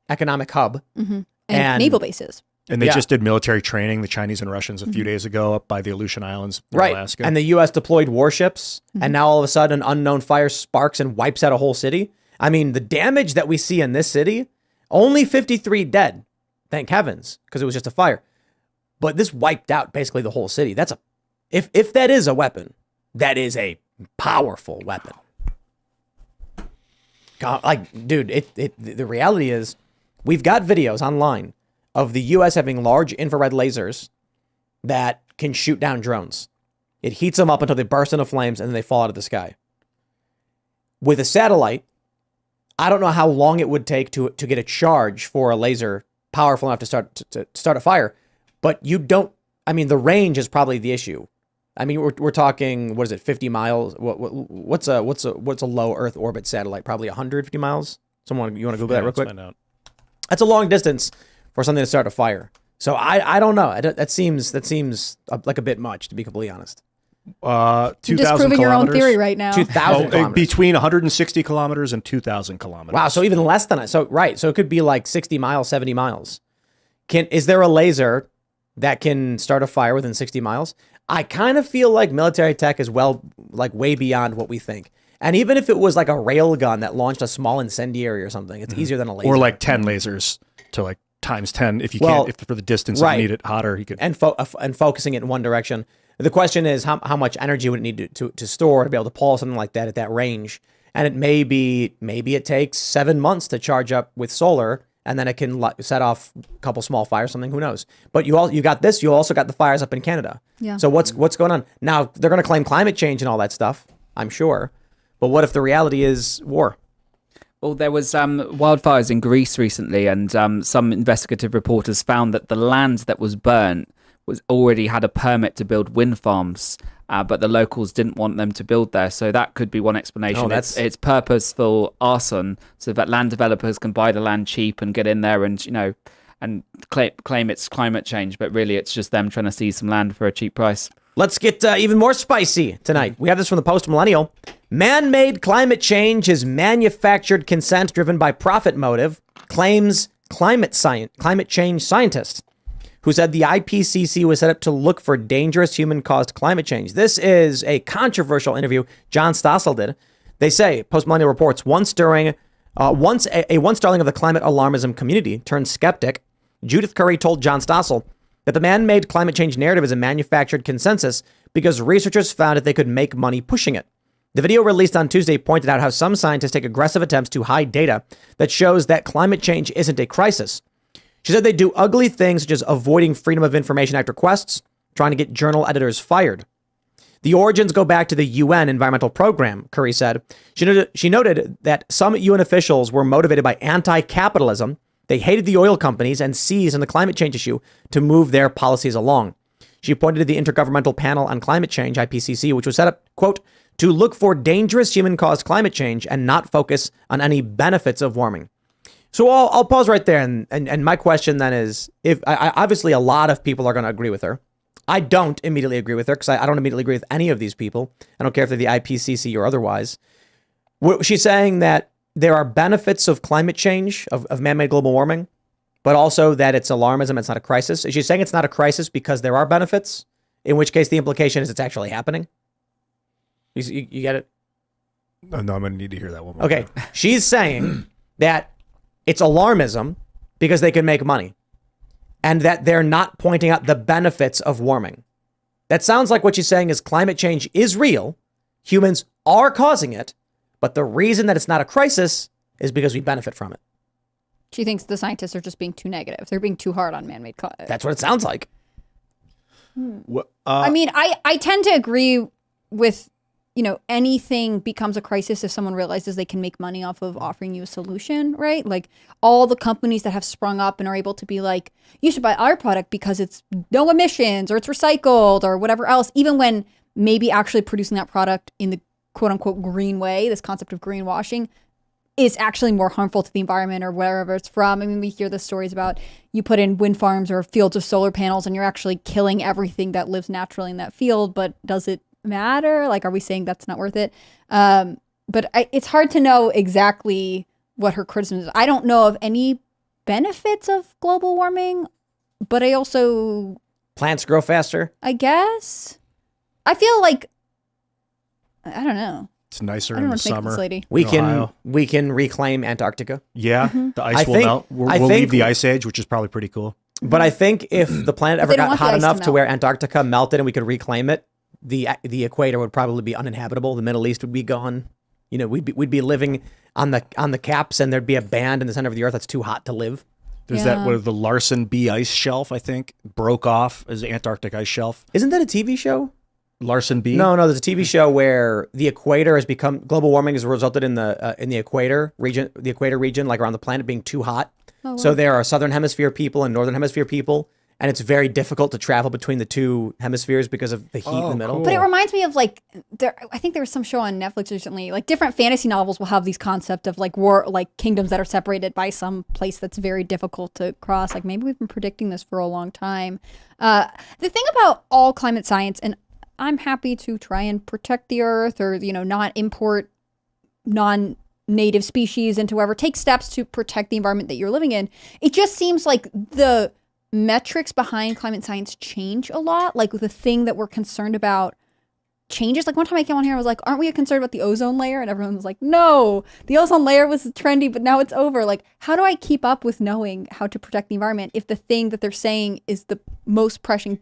economic hub.
and
And-
naval bases.
And they
Yeah.
just did military training, the Chinese and Russians, a few days ago up by the Aleutian Islands in
Right.
Alaska.
And the U.S. deployed warships, and now all of a sudden an unknown fire sparks and wipes out a whole city. I mean, the damage that we see in this city, only 53 dead, thank heavens, because it was just a fire. But this wiped out basically the whole city. That's if that is a weapon, that is a powerful weapon. God, like, dude, the reality is, we've got videos online of the U.S. having large infrared lasers that can shoot down drones. It heats them up until they burst into flames and then they fall out of the sky. With a satellite, I don't know how long it would take to get a charge for a laser powerful enough to start a fire, but you don't. I mean, the range is probably the issue. I mean, we're talking, what is it, 50 miles? What's a low Earth orbit satellite? Probably 150 miles. You want to Google that real
let's
quick?
find out.
That's a long distance for something to start a fire. So I don't know. That seems like a bit much, to be completely honest.
2,000
You're disproving your own
kilometers.
theory right now.
2,000 kilometers.
Between 160 kilometers and 2,000 kilometers.
Wow, so even less than that. So right, so it could be like 60 miles, 70 miles. Is there a laser that can start a fire within 60 miles? I kind of feel like military tech is way beyond what we think. And even if it was like a rail gun that launched a small incendiary or something, it's easier than a laser.
Or like 10 lasers to like times 10 if you
Well,
can't, if for the distance
right.
you need it hotter, you could.
and focusing it in one direction. The question is how much energy would it need to store to be able to pull something like that at that range? And maybe it takes 7 months to charge up with solar, and then it can set off a couple small fires, something, who knows? But you got this. You also got the fires up in Canada.
Yeah.
So what's going on now? They're going to claim climate change and all that stuff, I'm sure. But what if the reality is war?
Well, there was wildfires in Greece recently, and some investigative reporters found that the land that was burnt already had a permit to build wind farms, but the locals didn't want them to build there. So that could be one explanation.
Oh,
It's purposeful arson, so that land developers can buy the land cheap and get in there and claim it's climate change, but really it's just them trying to seize some land for a cheap price.
Let's get even more spicy tonight. We have this from the Post-Millennial. Man-made climate change is manufactured consent driven by profit motive, claims climate change scientist who said the IPCC was set up to look for dangerous human-caused climate change. This is a controversial interview John Stossel did. They say, Post-Millennial reports, once a darling of the climate alarmism community turned skeptic, Judith Curry told John Stossel that the man-made climate change narrative is a manufactured consensus because researchers found that they could make money pushing it. The video released on Tuesday pointed out how some scientists take aggressive attempts to hide data that shows that climate change isn't a crisis. She said they do ugly things such as avoiding Freedom of Information Act requests, trying to get journal editors fired. The origins go back to the UN environmental program, Curry said. She noted that some UN officials were motivated by anti-capitalism. They hated the oil companies and seized on the climate change issue to move their policies along. She pointed to the Intergovernmental Panel on Climate Change, IPCC, which was set up, quote, to look for dangerous human-caused climate change and not focus on any benefits of warming. So I'll pause right there. And my question then is, obviously a lot of people are going to agree with her. I don't immediately agree with her because I don't immediately agree with any of these people. I don't care if they're the IPCC or otherwise. She's saying that there are benefits of climate change, of man-made global warming, but also that it's alarmism, it's not a crisis. Is she saying it's not a crisis because there are benefits? In which case the implication is it's actually happening? You get it?
No, I'm going to need to hear that one more
Okay.
time.
She's saying that it's alarmism because they can make money and that they're not pointing out the benefits of warming. That sounds like what she's saying is climate change is real. Humans are causing it, but the reason that it's not a crisis is because we benefit from it.
She thinks the scientists are just being too negative. They're being too hard on man-made climate.
That's what it sounds like.
I mean, I tend to agree with, anything becomes a crisis if someone realizes they can make money off of offering you a solution, right? Like all the companies that have sprung up and are able to be like, you should buy our product because it's no emissions or it's recycled or whatever else, even when maybe actually producing that product in the quote unquote green way, this concept of greenwashing, is actually more harmful to the environment or wherever it's from. I mean, we hear the stories about you put in wind farms or fields of solar panels and you're actually killing everything that lives naturally in that field, but does it matter? Like, are we saying that's not worth it? But it's hard to know exactly what her criticism is. I don't know of any benefits of global warming, but I also...
Plants grow faster?
I guess. I feel like... I don't know.
It's nicer
I don't
in
know
the
what to make of this
summer.
lady.
We can reclaim Antarctica.
Yeah, the ice will
think-
melt.
I
We'll
think-
leave the ice age, which is probably pretty cool.
But I think if the planet ever
they don't
got
want the
hot
ice to
enough to
melt.
where Antarctica melted and we could reclaim it, the equator would probably be uninhabitable. The Middle East would be gone. You know, we'd be living on the caps, and there'd be a band in the center of the earth that's too hot to live.
There's
Yeah.
the Larsen B ice shelf, I think, broke off as the Antarctic ice shelf.
Isn't that a TV show?
Larsen B?
No, there's a TV show where the equator has become global warming has resulted in the equator region, like around the planet, being too hot.
Oh, wow.
So there are southern hemisphere people and northern hemisphere people, and it's very difficult to travel between the two hemispheres because of the heat in the middle.
But it reminds me of like I think there was some show on Netflix recently. Like different fantasy novels will have these concept of like war, like kingdoms that are separated by some place that's very difficult to cross. Like maybe we've been predicting this for a long time. The thing about all climate science, and I'm happy to try and protect the earth, or not import non-native species into wherever. Take steps to protect the environment that you're living in. It just seems like the metrics behind climate science change a lot. Like the thing that we're concerned about changes. Like one time I came on here, I was like, aren't we concerned about the ozone layer? And everyone was like, no, the ozone layer was trendy, but now it's over. Like, how do I keep up with knowing how to protect the environment if the thing that they're saying is the most pressing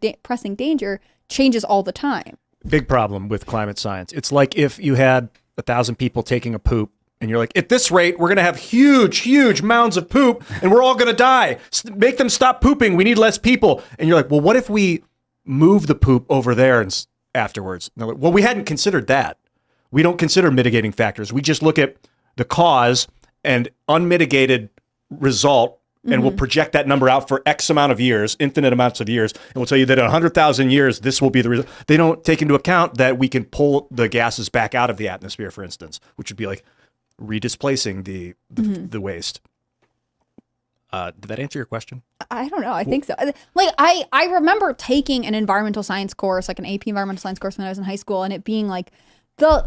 danger changes all the time?
Big problem with climate science. It's like if you had 1,000 people taking a poop, and you're like, at this rate, we're going to have huge, huge mounds of poop, and we're all going to die. Make them stop pooping. We need less people. And you're like, well, what if we move the poop over there and afterwards? And they're like, well, we hadn't considered that. We don't consider mitigating factors. We just look at the cause and unmitigated result, and we'll project that number out for X amount of years, infinite amounts of years, and we'll tell you that in 100,000 years, this will be the result. They don't take into account that we can pull the gases back out of the atmosphere, for instance, which would be like redisplacing the waste. Did that answer your question?
I don't know. I think so. Like I remember taking an environmental science course, like an AP environmental science course when I was in high school, and it being like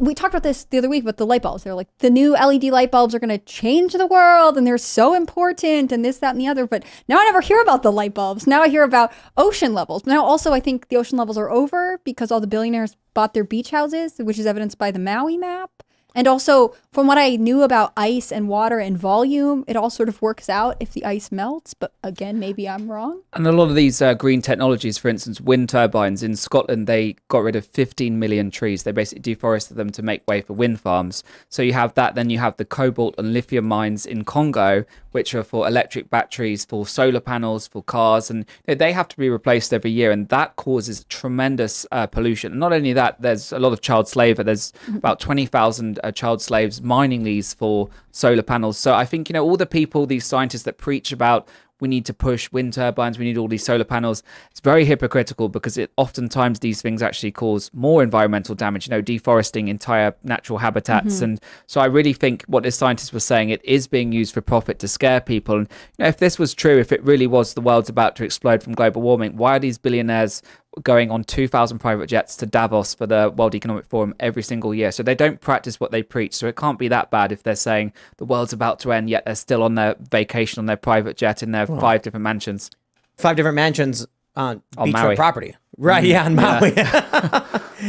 we talked about this the other week, but the light bulbs. They're like, the new LED light bulbs are going to change the world, and they're so important, and this, that, and the other. But now I never hear about the light bulbs. Now I hear about ocean levels. Now also I think the ocean levels are over because all the billionaires bought their beach houses, which is evidenced by the Maui map. And also, from what I knew about ice and water and volume, it all sort of works out if the ice melts. But again, maybe I'm wrong.
And a lot of these green technologies, for instance, wind turbines in Scotland, they got rid of 15 million trees. They basically deforested them to make way for wind farms. So you have that. Then you have the cobalt and lithium mines in Congo, which are for electric batteries, for solar panels, for cars. And they have to be replaced every year. And that causes tremendous pollution. And not only that, there's a lot of child slavery. There's about 20,000 child slaves mining these for solar panels. So I think, all the people, these scientists that preach about we need to push wind turbines, we need all these solar panels, it's very hypocritical because oftentimes these things actually cause more environmental damage, deforesting entire natural habitats. And so I really think what this scientist was saying, it is being used for profit to scare people. And if this was true, if it really was the world's about to explode from global warming, why are these billionaires going on 2,000 private jets to Davos for the World Economic Forum every single year? So they don't practice what they preach. So it can't be that bad if they're saying the world's about to end, yet they're still on their vacation on their private jet in their 5 different mansions.
5 different mansions on beachfront
Maui.
property. Right, yeah, on Maui.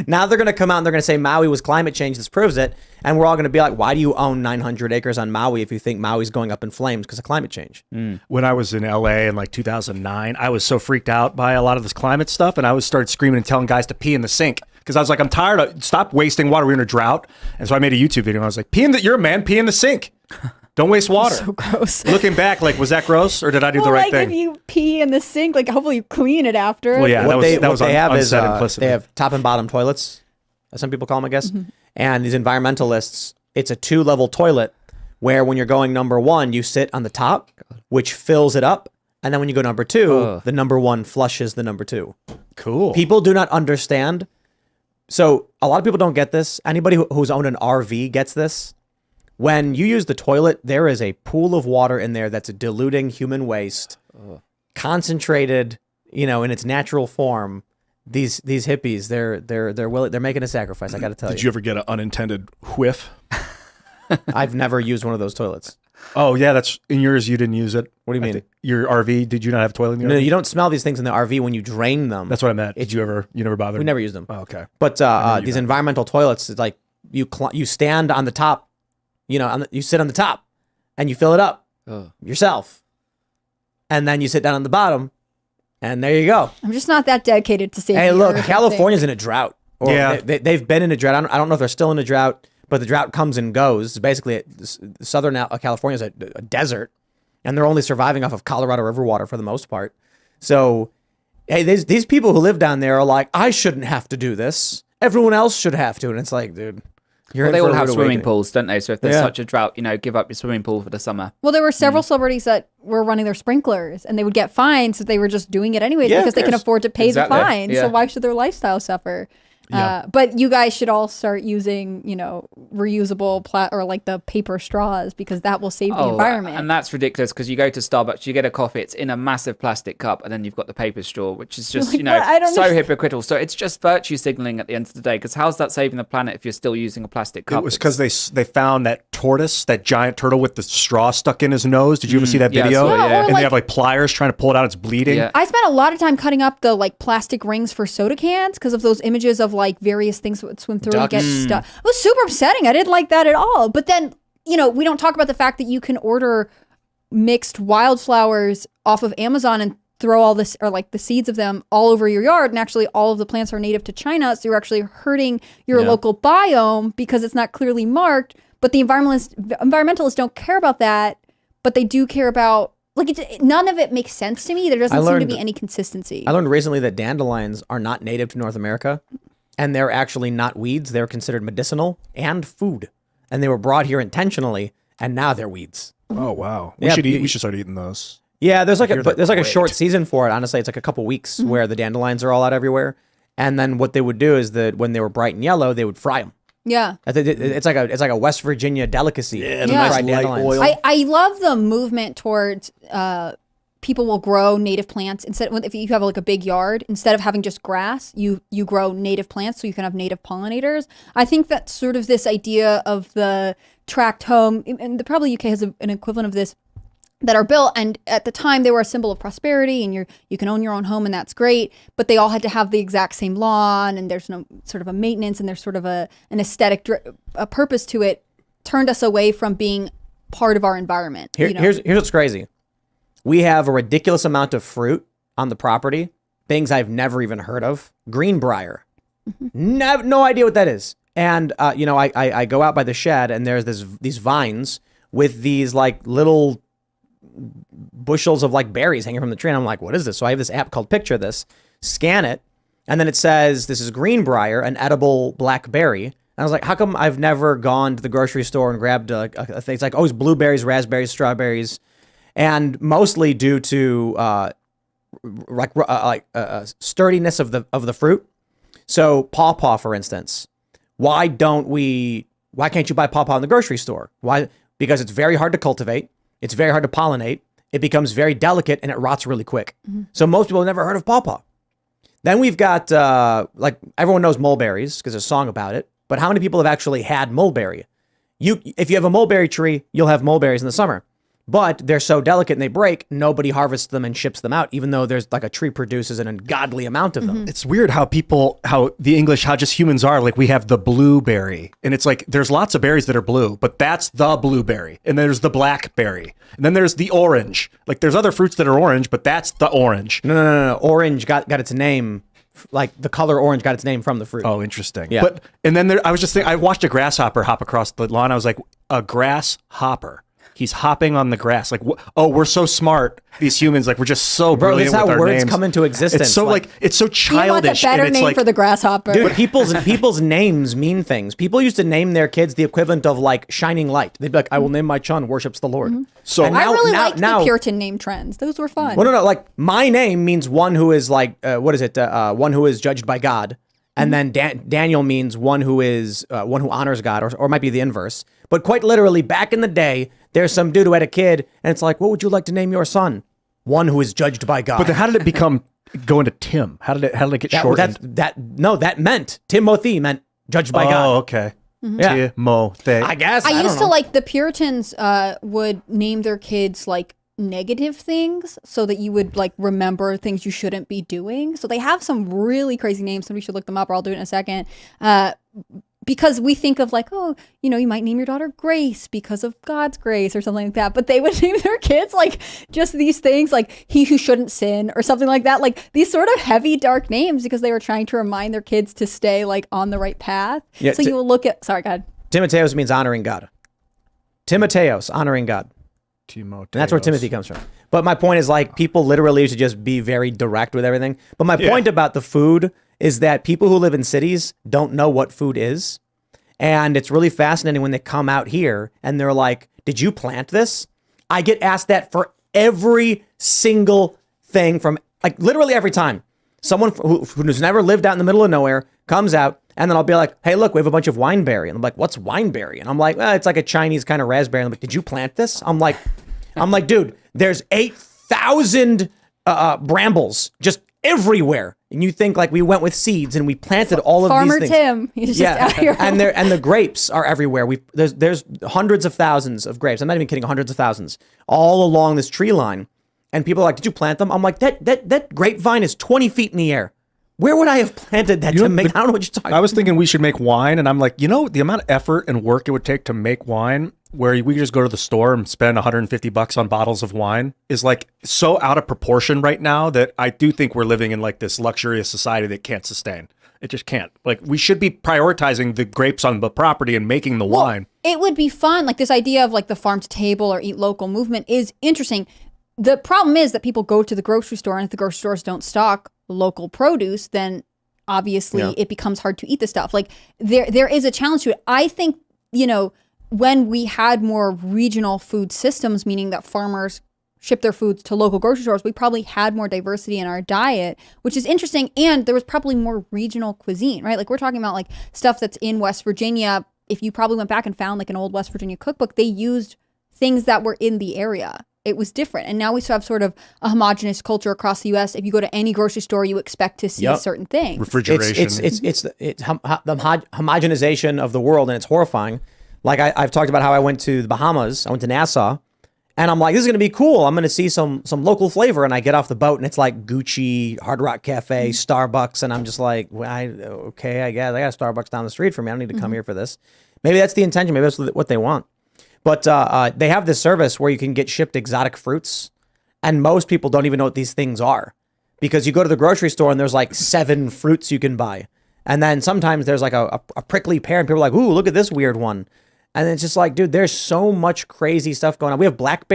Now they're going to come out and they're going to say Maui was climate change. This proves it. And we're all going to be like, why do you own 900 acres on Maui if you think Maui's going up in flames because of climate change?
When I was in LA in like 2009, I was so freaked out by a lot of this climate stuff, and I started screaming and telling guys to pee in the sink because I was like, I'm tired of stop wasting water. We're in a drought. And so I made a YouTube video and I was like, you're a man, pee in the sink. Don't waste water.
So gross.
Looking back, like, was that gross or did I do the right
like
thing?
if you pee in the sink, like hopefully you clean it after.
Well, yeah,
What they have is
unsaid implicitly.
they have top and bottom toilets, as some people call them, I guess. And these environmentalists, it's a 2-level toilet where when you're going number 1, you sit on the top, which fills it up. And then when you go number 2, the number 1 flushes the number 2.
Cool.
People do not understand So a lot of people don't get this. Anybody who's owned an RV gets this. When you use the toilet, there is a pool of water in there that's diluting human waste, concentrated, in its natural form. These hippies, they're making a sacrifice. I got to tell you.
Did you ever get an unintended whiff?
I've never used one of those toilets.
Oh yeah, that's in yours. You didn't use it.
What do you mean?
Your RV? Did you not have a toilet in your
No,
RV?
you don't smell these things in the RV when you drain them.
That's what I meant. You never bothered?
We never used them.
Oh, okay.
But these environmental toilets, it's like you stand on the top, you sit on the top, and you fill it up yourself, and then you sit down on the bottom, and there you go.
I'm just not that dedicated to safety.
Hey, look,
or
California's in a drought. Or
Yeah.
they've been in a drought. I don't know if they're still in a drought, but the drought comes and goes. Basically, southern California is a desert, and they're only surviving off of Colorado River water for the most part. So, hey, these people who live down there are like, I shouldn't have to do this. Everyone else should have to. And it's like, dude,
Well, they all have swimming pools, don't they? So if there's such a drought, give up your swimming pool for the summer.
Well, there were several celebrities that were running their sprinklers, and they would get fined, so they were just doing it anyways
Yeah,
because they can
of course.
afford to pay
Exactly.
the fine.
Yeah.
So why should their lifestyle suffer? But you guys should all start using, reusable or like the paper straws because that will save the environment.
And that's ridiculous because you go to Starbucks, you get a coffee, it's in a massive plastic cup, and then you've got the paper straw, which is just,
Like, what? I don't
so
understand.
hypocritical. So it's just virtue signaling at the end of the day because how's that saving the planet if you're still using a plastic cup?
It was because they found that tortoise, that giant turtle with the straw stuck in his nose. Did you ever see that
yeah, I
video?
saw it, yeah.
or
And
like-
they have like pliers trying to pull it out. It's bleeding.
Yeah.
I spent a lot of time cutting up the like plastic rings for soda cans because of those images of like various things that would swim through and get stuck. It was super upsetting. I didn't like that at all. But then, we don't talk about the fact that you can order mixed wildflowers off of Amazon and throw all this or like the seeds of them all over your yard. And actually all of the plants are native to China. So you're actually hurting your local biome because it's not clearly marked. But the environmentalists don't care about that, but they do care about none of it makes sense to me. There doesn't seem to be any consistency.
I learned recently that dandelions are not native to North America, and they're actually not weeds. They're considered medicinal and food, and they were brought here intentionally, and now they're weeds.
Oh wow.
Yeah,
We should start eating those.
Yeah, there's like a
great.
short season for it. Honestly, it's like a couple weeks where the dandelions are all out everywhere, and then what they would do is that when they were bright and yellow, they would fry them.
Yeah.
It's like a West Virginia delicacy.
Yeah,
the nice
fried
light
dandelions.
oil.
I love the movement towards people will grow native plants if you have like a big yard, instead of having just grass, you grow native plants so you can have native pollinators. I think that's sort of this idea of the tract home, and probably UK has an equivalent of this, that are built, and at the time they were a symbol of prosperity, and you can own your own home, and that's great, but they all had to have the exact same lawn, and there's no sort of a maintenance, and there's sort of an aesthetic a purpose to it, turned us away from being part of our environment.
Here's what's crazy. We have a ridiculous amount of fruit on the property, things I've never even heard of. Greenbrier. No idea what that is. And I go out by the shed, and there's these vines with these like little bushels of like berries hanging from the tree, and I'm like, what is this? So I have this app called Picture This, scan it, and then it says this is Greenbrier, an edible black berry. And I was like, how come I've never gone to the grocery store and grabbed a thing? It's like, oh, it's blueberries, raspberries, strawberries, and mostly due to sturdiness of the fruit. So pawpaw, for instance, why can't you buy pawpaw in the grocery store? Why? Because it's very hard to cultivate. It's very hard to pollinate. It becomes very delicate and it rots really quick. So most people have never heard of pawpaw. Then we've got, everyone knows mulberries because there's a song about it. But how many people have actually had mulberry? If you have a mulberry tree, you'll have mulberries in the summer. But they're so delicate and they break, nobody harvests them and ships them out, even though there's like a tree produces an ungodly amount of them.
It's weird how just humans are. Like we have the blueberry, and it's like there's lots of berries that are blue, but that's the blueberry. And there's the blackberry, and then there's the orange. Like there's other fruits that are orange, but that's the orange.
No. Orange got its name, like the color orange got its name from the fruit.
Oh, interesting.
Yeah.
And then I was just thinking, I watched a grasshopper hop across the lawn. I was like, a grasshopper. He's hopping on the grass. Like, we're so smart. These humans, like, we're just so
Bro,
brilliant
that's
with
how
our
words
names.
come into existence.
It's so it's so
He wants
childish.
a better
and it's
name
like,
for the grasshopper.
Dude, people's names mean things. People used to name their kids the equivalent of like shining light. They'd be like, I will name my son worships the Lord.
So
And
I really
now-
liked
now-
the Puritan name trends. Those were fun.
Well, no. Like my name means one who is like, one who is judged by God. And then Daniel means one who honors God, or it might be the inverse. But quite literally, back in the day, there's some dude who had a kid, and it's like, what would you like to name your son? One who is judged by God.
But then how did it become going to Tim? How did it get shortened?
That meant Timothy meant judged by God.
Oh, okay.
Yeah.
Timothy.
I guess.
I
don't
used to
know.
like the Puritans would name their kids like negative things so that you would like remember things you shouldn't be doing. So they have some really crazy names. Somebody should look them up, or I'll do it in a second. Because we think of like, oh, you might name your daughter Grace because of God's grace or something like that. But they would name their kids like just these things like he who shouldn't sin or something like that. Like these sort of heavy, dark names because they were trying to remind their kids to stay like on the right path.
Yeah,
so you will look at, sorry, go ahead.
Timotheos means honoring God. Timotheos, honoring God.
Timotheos.
And that's where Timothy comes from. But my point is like people literally should just be very direct with everything. But my point about the food is that people who live in cities don't know what food is. And it's really fascinating when they come out here and they're like, did you plant this? I get asked that for every single thing from like literally every time. Someone who's never lived out in the middle of nowhere comes out and then I'll be like, hey, look, we have a bunch of wineberry. And I'm like, what's wineberry? And I'm like, it's like a Chinese kind of raspberry. And I'm like, did you plant this? I'm like, dude, there's 8,000 brambles just everywhere. And you think like we went with seeds and we planted all of
Farmer
these things.
Tim, he's just out here.
and the grapes are everywhere. There's hundreds of thousands of grapes. I'm not even kidding, hundreds of thousands all along this tree line. And people are like, did you plant them? I'm like, that grapevine is 20 feet in the air. Where would I have planted that to make? I don't know what you're talking about.
I was thinking we should make wine, and I'm like, the amount of effort and work it would take to make wine, where we could just go to the store and spend $150 on bottles of wine, is like so out of proportion right now that I do think we're living in like this luxurious society that can't sustain. It just can't. Like we should be prioritizing the grapes on the property and making the wine.
It would be fun. Like this idea of like the farm to table or eat local movement is interesting. The problem is that people go to the grocery store, and if the grocery stores don't stock local produce, then obviously it becomes hard to eat the stuff. Like there is a challenge to it. I think, when we had more regional food systems, meaning that farmers ship their foods to local grocery stores, we probably had more diversity in our diet, which is interesting. And there was probably more regional cuisine, right? Like we're talking about like stuff that's in West Virginia. If you probably went back and found like an old West Virginia cookbook, they used things that were in the area. It was different. And now we have sort of a homogenous culture across the U.S. If you go to any grocery store, you expect to see certain things.
Refrigeration.
It's the homogenization of the world, and it's horrifying. Like I've talked about how I went to the Bahamas. I went to Nassau, and I'm like, this is going to be cool. I'm going to see some local flavor. And I get off the boat, and it's like Gucci, Hard Rock Cafe, Starbucks. And I'm just like, okay, I guess I got a Starbucks down the street from me. I don't need to come here for this. Maybe that's the intention. Maybe that's what they want. But they have this service where you can get shipped exotic fruits. And most people don't even know what these things are. Because you go to the grocery store and there's like 7 fruits you can buy. And then sometimes there's like a prickly pear and people are like, ooh, look at this weird one. And it's just like, dude, there's so much crazy stuff going on. We have black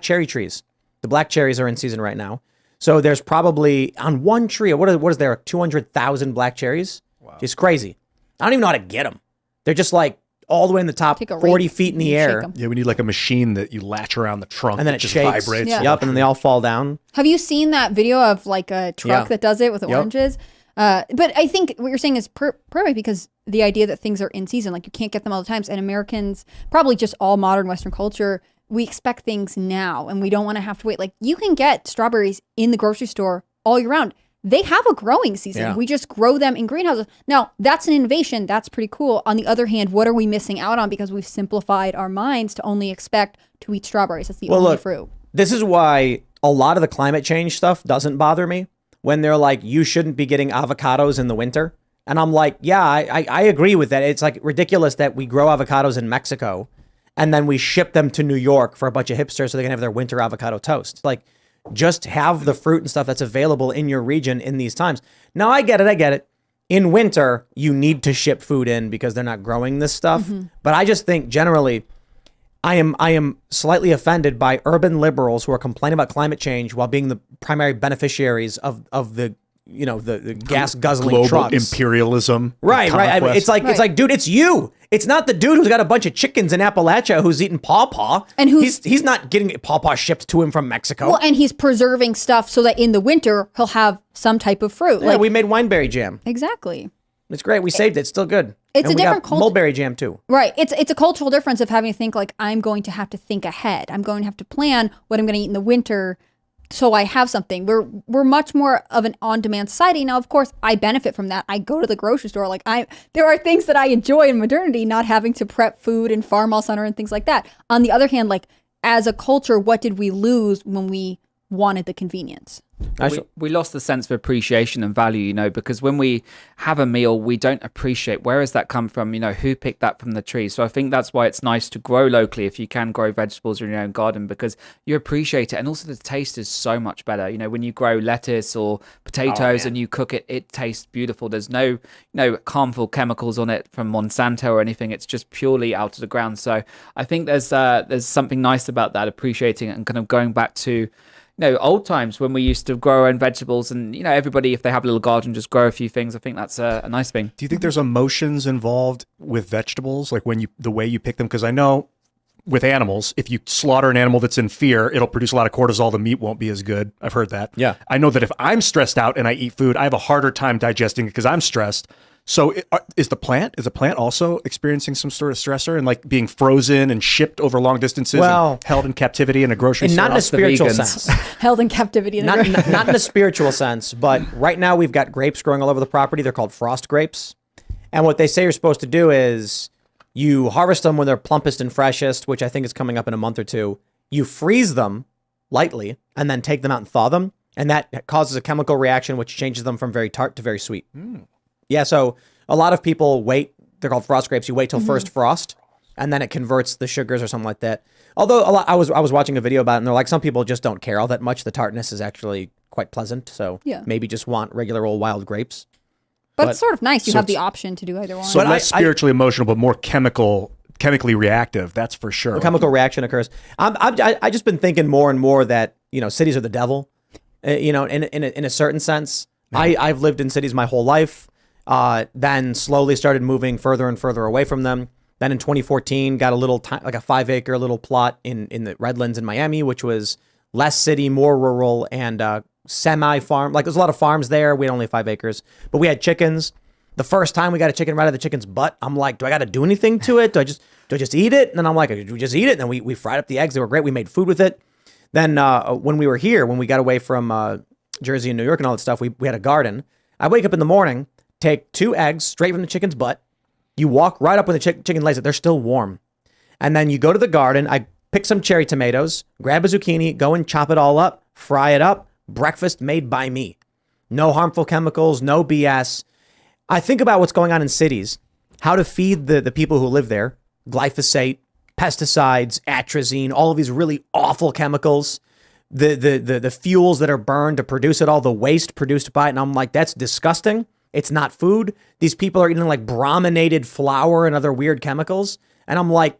cherry trees. The black cherries are in season right now. So there's probably on one tree, what is there, 200,000 black cherries? Wow. It's crazy. I don't even know how to get them. They're just like all the way in the top, 40 feet in the air.
Yeah, we need like a machine that you latch around the trunk
and then it
just
shakes.
Vibrates.
Yeah.
Yep, and then they all fall down.
Have you seen that video of like a truck that does it with the oranges? But I think what you're saying is perfect because the idea that things are in season, like you can't get them all the times. And Americans, probably just all modern Western culture, we expect things now and we don't want to have to wait. Like you can get strawberries in the grocery store all year round. They have a growing season.
Yeah.
We just grow them in greenhouses. Now, that's an innovation. That's pretty cool. On the other hand, what are we missing out on because we've simplified our minds to only expect to eat strawberries? That's the only fruit.
This is why a lot of the climate change stuff doesn't bother me. When they're like, you shouldn't be getting avocados in the winter. And I'm like, yeah, I agree with that. It's like ridiculous that we grow avocados in Mexico and then we ship them to New York for a bunch of hipsters so they can have their winter avocado toast. Like, just have the fruit and stuff that's available in your region in these times. Now, I get it. In winter, you need to ship food in because they're not growing this stuff. Mm-hmm. But I just think generally, I am slightly offended by urban liberals who are complaining about climate change while being the primary beneficiaries of the the gas guzzling
global
trucks.
Imperialism.
Right. It's like, dude, it's you. It's not the dude who's got a bunch of chickens in Appalachia who's eating pawpaw. And he's not getting pawpaw shipped to him from Mexico.
Well, and he's preserving stuff so that in the winter he'll have some type of fruit.
Yeah, we made wineberry jam.
Exactly.
It's great. We saved it. It's still good.
It's
And
a
we
different
got
culture.
mulberry jam too.
Right. It's a cultural difference of having to think like I'm going to have to think ahead. I'm going to have to plan what I'm going to eat in the winter so I have something. We're much more of an on-demand society. Now, of course, I benefit from that. I go to the grocery store. Like there are things that I enjoy in modernity, not having to prep food and farm all summer and things like that. On the other hand, like as a culture, what did we lose when we wanted the convenience?
We lost the sense of appreciation and value, you know, because when we have a meal, we don't appreciate where has that come from, you know, who picked that from the tree. So I think that's why it's nice to grow locally if you can grow vegetables in your own garden, because you appreciate it. And also the taste is so much better. You know, when you grow lettuce or potatoes and you cook it, it tastes beautiful. There's no harmful chemicals on it from Monsanto or anything. It's just purely out of the ground. So I think there's something nice about that, appreciating it and kind of going back to old times when we used to grow our own vegetables, and everybody, if they have a little garden, just grow a few things. I think that's a nice thing.
Do you think there's emotions involved with vegetables, like the way you pick them? Because I know with animals, if you slaughter an animal that's in fear, it'll produce a lot of cortisol. The meat won't be as good. I've heard that.
Yeah.
I know that if I'm stressed out and I eat food, I have a harder time digesting it because I'm stressed. So is the plant also experiencing some sort of stressor and like being frozen and shipped over long distances and held in captivity in a grocery store?
Not in a spiritual sense.
Held in captivity.
Not in a spiritual sense, but right now we've got grapes growing all over the property. They're called frost grapes. And what they say you're supposed to do is you harvest them when they're plumpest and freshest, which I think is coming up in a month or two. You freeze them lightly and then take them out and thaw them. And that causes a chemical reaction, which changes them from very tart to very sweet. Yeah, so a lot of people wait. They're called frost grapes. You wait till first frost, and then it converts the sugars or something like that. Although I was watching a video about it, and they're like, some people just don't care all that much. The tartness is actually quite pleasant, so maybe just want regular old wild grapes.
But it's sort of nice. You have the option to do either one.
So less spiritually emotional, but more chemically reactive. That's for sure.
A chemical reaction occurs. I just been thinking more and more that cities are the devil. In a certain sense. I've lived in cities my whole life. Then slowly started moving further and further away from them. Then in 2014, got a little like a 5-acre little plot in the Redlands in Miami, which was less city, more rural, and semi-farm. Like there's a lot of farms there. We had only 5 acres, but we had chickens. The first time we got a chicken right out of the chicken's butt, I'm like, do I got to do anything to it? Do I just eat it? And then I'm like, do we just eat it? And then we fried up the eggs. They were great. We made food with it. Then when we were here, when we got away from Jersey and New York and all that stuff, we had a garden. I wake up in the morning, take 2 eggs straight from the chicken's butt. You walk right up when the chicken lays it. They're still warm. And then you go to the garden. I pick some cherry tomatoes, grab a zucchini, go and chop it all up, fry it up. Breakfast made by me. No harmful chemicals, no BS. I think about what's going on in cities, how to feed the people who live there. Glyphosate, pesticides, atrazine, all of these really awful chemicals. The fuels that are burned to produce it, all the waste produced by it. And I'm like, that's disgusting. It's not food. These people are eating like brominated flour and other weird chemicals. And I'm like,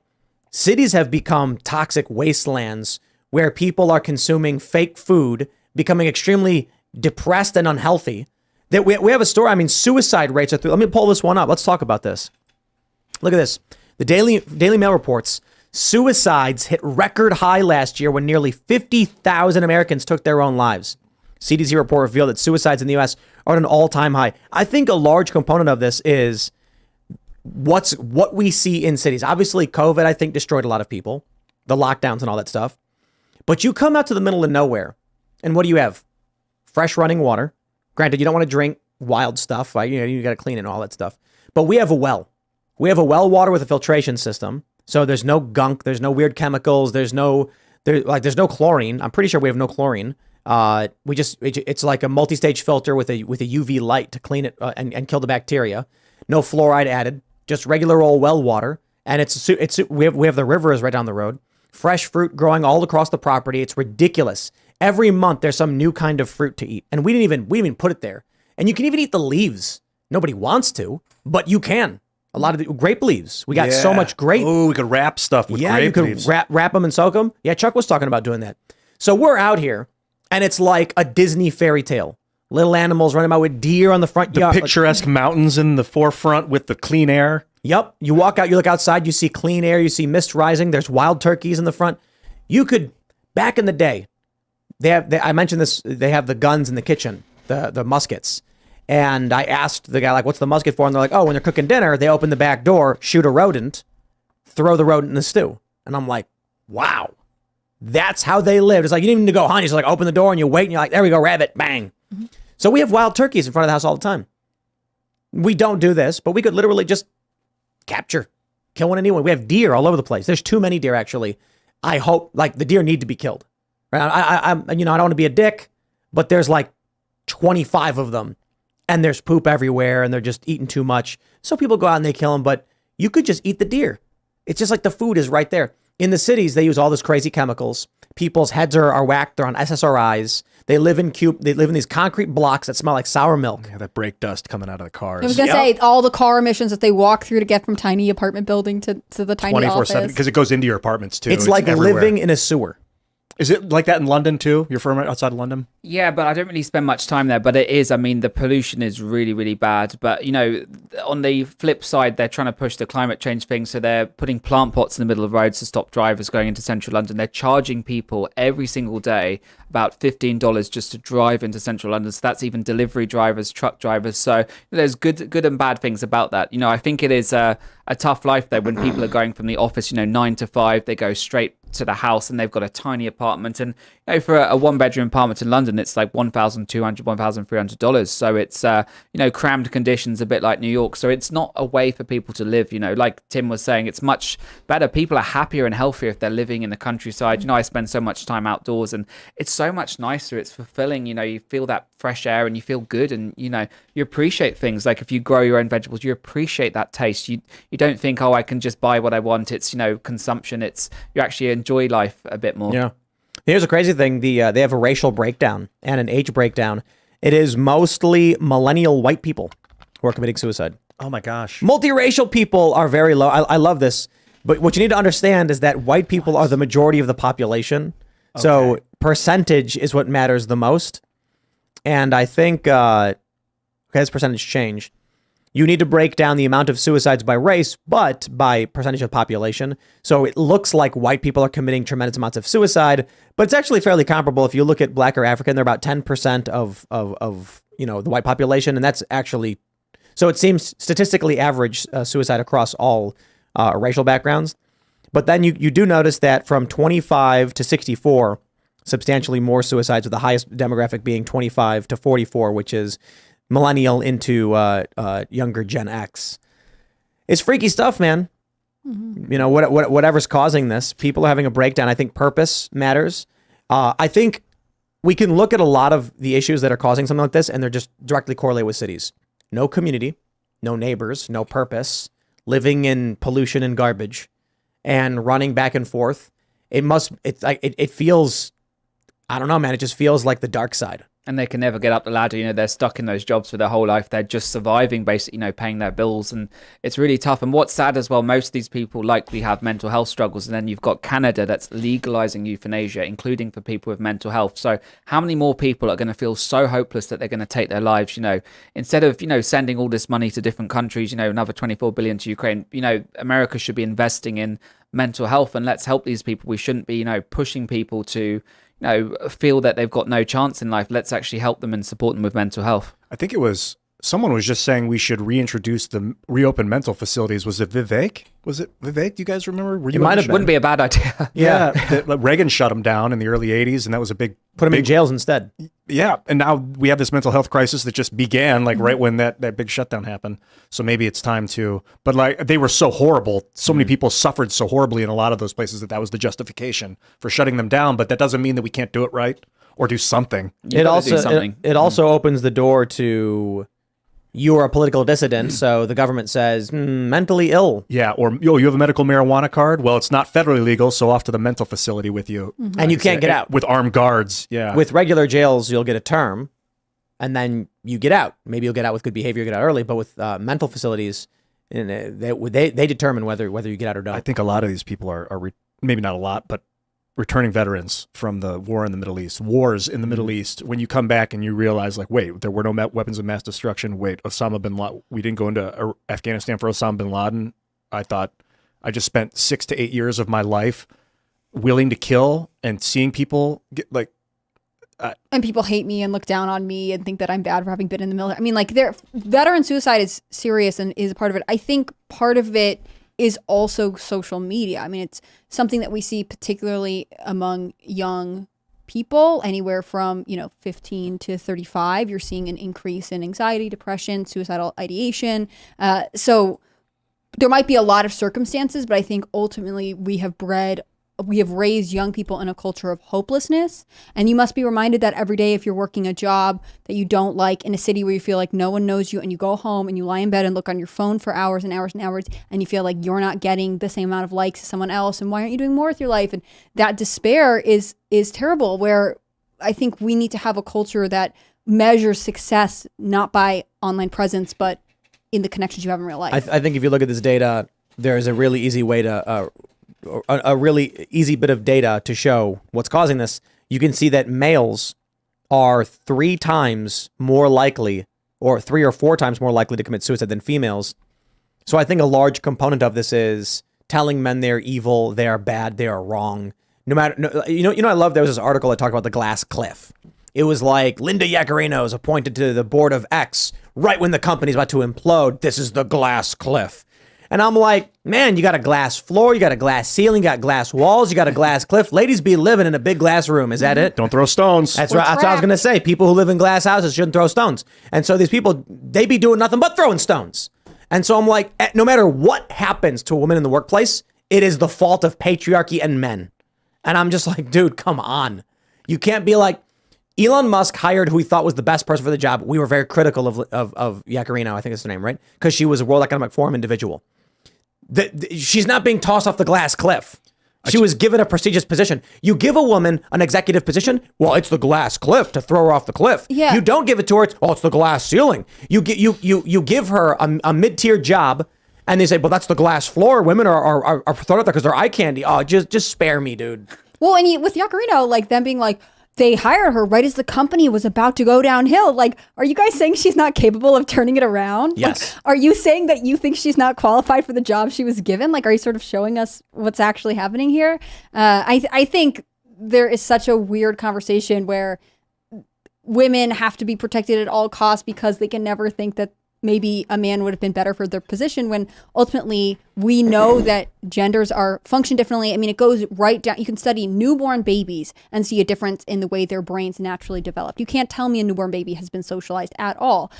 cities have become toxic wastelands where people are consuming fake food, becoming extremely depressed and unhealthy. That we have a story. I mean, suicide rates are through. Let me pull this one up. Let's talk about this. Look at this. The Daily Mail reports suicides hit record high last year when nearly 50,000 Americans took their own lives. CDC report revealed that suicides in the U.S. are at an all-time high. I think a large component of this is what we see in cities. Obviously, COVID, I think, destroyed a lot of people, the lockdowns and all that stuff. But you come out to the middle of nowhere, and what do you have? Fresh running water. Granted, you don't want to drink wild stuff, right? You got to clean it and all that stuff. But we have a well. We have a well water with a filtration system. So there's no gunk. There's no weird chemicals. There's no chlorine. I'm pretty sure we have no chlorine. It's like a multi-stage filter with a UV light to clean it and kill the bacteria. No fluoride added. Just regular old well water. And we have the river is right down the road. Fresh fruit growing all across the property. It's ridiculous. Every month there's some new kind of fruit to eat. And we didn't even put it there. And you can even eat the leaves. Nobody wants to, but you can. A lot of the grape leaves. We got so much grape.
Oh, we could wrap stuff with grape leaves.
You could wrap them and soak them. Yeah, Chuck was talking about doing that. So we're out here, and it's like a Disney fairy tale. Little animals running about with deer on the front yard.
The picturesque mountains in the forefront with the clean air.
Yep. You walk out, you look outside, you see clean air, you see mist rising. There's wild turkeys in the front. You could, back in the day, I mentioned this, they have the guns in the kitchen, the muskets. And I asked the guy, like, what's the musket for? And they're like, oh, when they're cooking dinner, they open the back door, shoot a rodent, throw the rodent in the stew. And I'm like, wow, that's how they lived. It's like, you didn't even need to go hunt. You just like open the door and you wait and you're like, there we go, rabbit, bang. So we have wild turkeys in front of the house all the time. We don't do this, but we could literally just capture, kill one anyway. We have deer all over the place. There's too many deer, actually. I hope, like, the deer need to be killed. Right? I don't want to be a dick, but there's like 25 of them, and there's poop everywhere, and they're just eating too much. So people go out and they kill them, but you could just eat the deer. It's just like the food is right there. In the cities, they use all this crazy chemicals. People's heads are whacked. They're on SSRIs. They live in these concrete blocks that smell like sour milk.
Yeah, that brake dust coming out of the cars.
I was gonna say all the car emissions that they walk through to get from tiny apartment building to the tiny
24/7,
office.
because it goes into your apartments too.
It's like
everywhere.
living in a sewer.
Is it like that in London too? You're from outside of London?
Yeah, but I don't really spend much time there. But it is. I mean, the pollution is really, really bad. But, you know, on the flip side, they're trying to push the climate change thing. So they're putting plant pots in the middle of roads to stop drivers going into central London. They're charging people every single day about $15 just to drive into central London. So that's even delivery drivers, truck drivers. So there's good and bad things about that. You know, I think it is a tough life though when people are going from the office, 9 to 5, they go straight to the house and they've got a tiny apartment. And for a one-bedroom apartment in London, it's like $1,200, $1,300. So it's crammed conditions, a bit like New York. So it's not a way for people to live. Like Tim was saying, it's much better. People are happier and healthier if they're living in the countryside. I spend so much time outdoors, and it's so much nicer. It's fulfilling. You feel that fresh air and you feel good, and you appreciate things. Like if you grow your own vegetables, you appreciate that taste. You don't think, oh, I can just buy what I want. It's consumption. It's you actually enjoy life a bit more.
Yeah. Here's a crazy thing. They have a racial breakdown and an age breakdown. It is mostly millennial white people who are committing suicide.
Oh my gosh.
Multiracial people are very low. I love this. But what you need to understand is that white people are the majority of the population. Okay. So percentage is what matters the most. And I think, this percentage changed. You need to break down the amount of suicides by race, but by percentage of population. So it looks like white people are committing tremendous amounts of suicide, but it's actually fairly comparable. If you look at Black or African, they're about 10% of the white population, and that's actually, so it seems statistically average suicide across all racial backgrounds. But then you do notice that from 25 to 64, substantially more suicides, with the highest demographic being 25 to 44, which is millennial into younger Gen X. It's freaky stuff, man. Mm-hmm. Whatever's causing this, people are having a breakdown. I think purpose matters. I think we can look at a lot of the issues that are causing something like this, and they're just directly correlated with cities. No community, no neighbors, no purpose, living in pollution and garbage, and running back and forth. It feels, I don't know, man. It just feels like the dark side.
And they can never get up the ladder. They're stuck in those jobs for their whole life. They're just surviving, basically, paying their bills. And it's really tough. And what's sad as well, most of these people likely have mental health struggles. And then you've got Canada that's legalizing euthanasia, including for people with mental health. So how many more people are going to feel so hopeless that they're going to take their lives? Instead of, sending all this money to different countries, another 24 billion to Ukraine, America should be investing in mental health, and let's help these people. We shouldn't be, pushing people to, feel that they've got no chance in life. Let's actually help them and support them with mental health.
I think it was someone was just saying we should reintroduce the reopen mental facilities. Was it Vivek? Was it Vivek? Do you guys remember?
It might have been.
Wouldn't be a bad idea.
Yeah. Reagan shut them down in the early 80s, and that was a big...
Put them in jails instead.
Yeah, and now we have this mental health crisis that just began right when that big shutdown happened. So maybe it's time to... But they were so horrible. So many people suffered so horribly in a lot of those places that was the justification for shutting them down. But that doesn't mean that we can't do it right or do something.
It also opens the door to... You're a political dissident, so the government says, mentally ill.
Yeah, or you have a medical marijuana card? Well, it's not federally legal, so off to the mental facility with you.
Mm-hmm.
And you can't get out.
With armed guards, yeah.
With regular jails, you'll get a term, and then you get out. Maybe you'll get out with good behavior, you get out early, but with mental facilities, they determine whether you get out or not.
I think a lot of these people are maybe not a lot, but returning veterans from the war in the Middle East, wars in the Middle East, when you come back and you realize, wait, there were no weapons of mass destruction. Wait, Osama bin Laden, we didn't go into Afghanistan for Osama bin Laden. I thought I just spent 6 to 8 years of my life willing to kill and seeing people get
and people hate me and look down on me and think that I'm bad for having been in the military. I mean, like, veteran suicide is serious and is a part of it. I think part of it is also social media. I mean, it's something that we see particularly among young people, anywhere from 15 to 35. You're seeing an increase in anxiety, depression, suicidal ideation. So there might be a lot of circumstances, but I think ultimately we have raised young people in a culture of hopelessness. And you must be reminded that every day, if you're working a job that you don't like in a city where you feel like no one knows you, and you go home and you lie in bed and look on your phone for hours and hours and hours, and you feel like you're not getting the same amount of likes as someone else, and why aren't you doing more with your life? And that despair is terrible, where I think we need to have a culture that measures success not by online presence, but in the connections you have in real life.
I think if you look at this data, there's a really easy way to a really easy bit of data to show what's causing this. You can see that males are 3 times more likely, or 3 or 4 times more likely to commit suicide than females. So I think a large component of this is telling men they're evil, they are bad, they are wrong. I love, there was this article that talked about the glass cliff. It was like Linda Yaccarino is appointed to the board of X right when the company's about to implode. This is the glass cliff. And I'm like, man, you got a glass floor, you got a glass ceiling, you got glass walls, you got a glass cliff. Ladies be living in a big glass room. Is that it?
Don't throw stones.
That's right. That's what I was going to say. People who live in glass houses shouldn't throw stones. And so these people, they be doing nothing but throwing stones. And so I'm like, no matter what happens to a woman in the workplace, it is the fault of patriarchy and men. And I'm just like, dude, come on. You can't be like, Elon Musk hired who he thought was the best person for the job. We were very critical of Yaccarino, I think is her name, right? Because she was a World Economic Forum individual. She's not being tossed off the glass cliff. She was given a prestigious position. You give a woman an executive position, well, it's the glass cliff to throw her off the cliff.
Yeah.
You don't give it to her, it's the glass ceiling. You give her a mid-tier job, and they say, well, that's the glass floor. Women are thrown out there because they're eye candy. Oh, just spare me, dude.
Well, and with Yaccarino, like, them being like, they hired her right as the company was about to go downhill. Like, are you guys saying she's not capable of turning it around?
Yes.
Like, are you saying that you think she's not qualified for the job she was given? Like, are you sort of showing us what's actually happening here? I think there is such a weird conversation where women have to be protected at all costs because they can never think that maybe a man would have been better for their position, when ultimately we know that genders function differently. I mean, it goes right down. You can study newborn babies and see a difference in the way their brains naturally developed. You can't tell me a newborn baby has been socialized at all.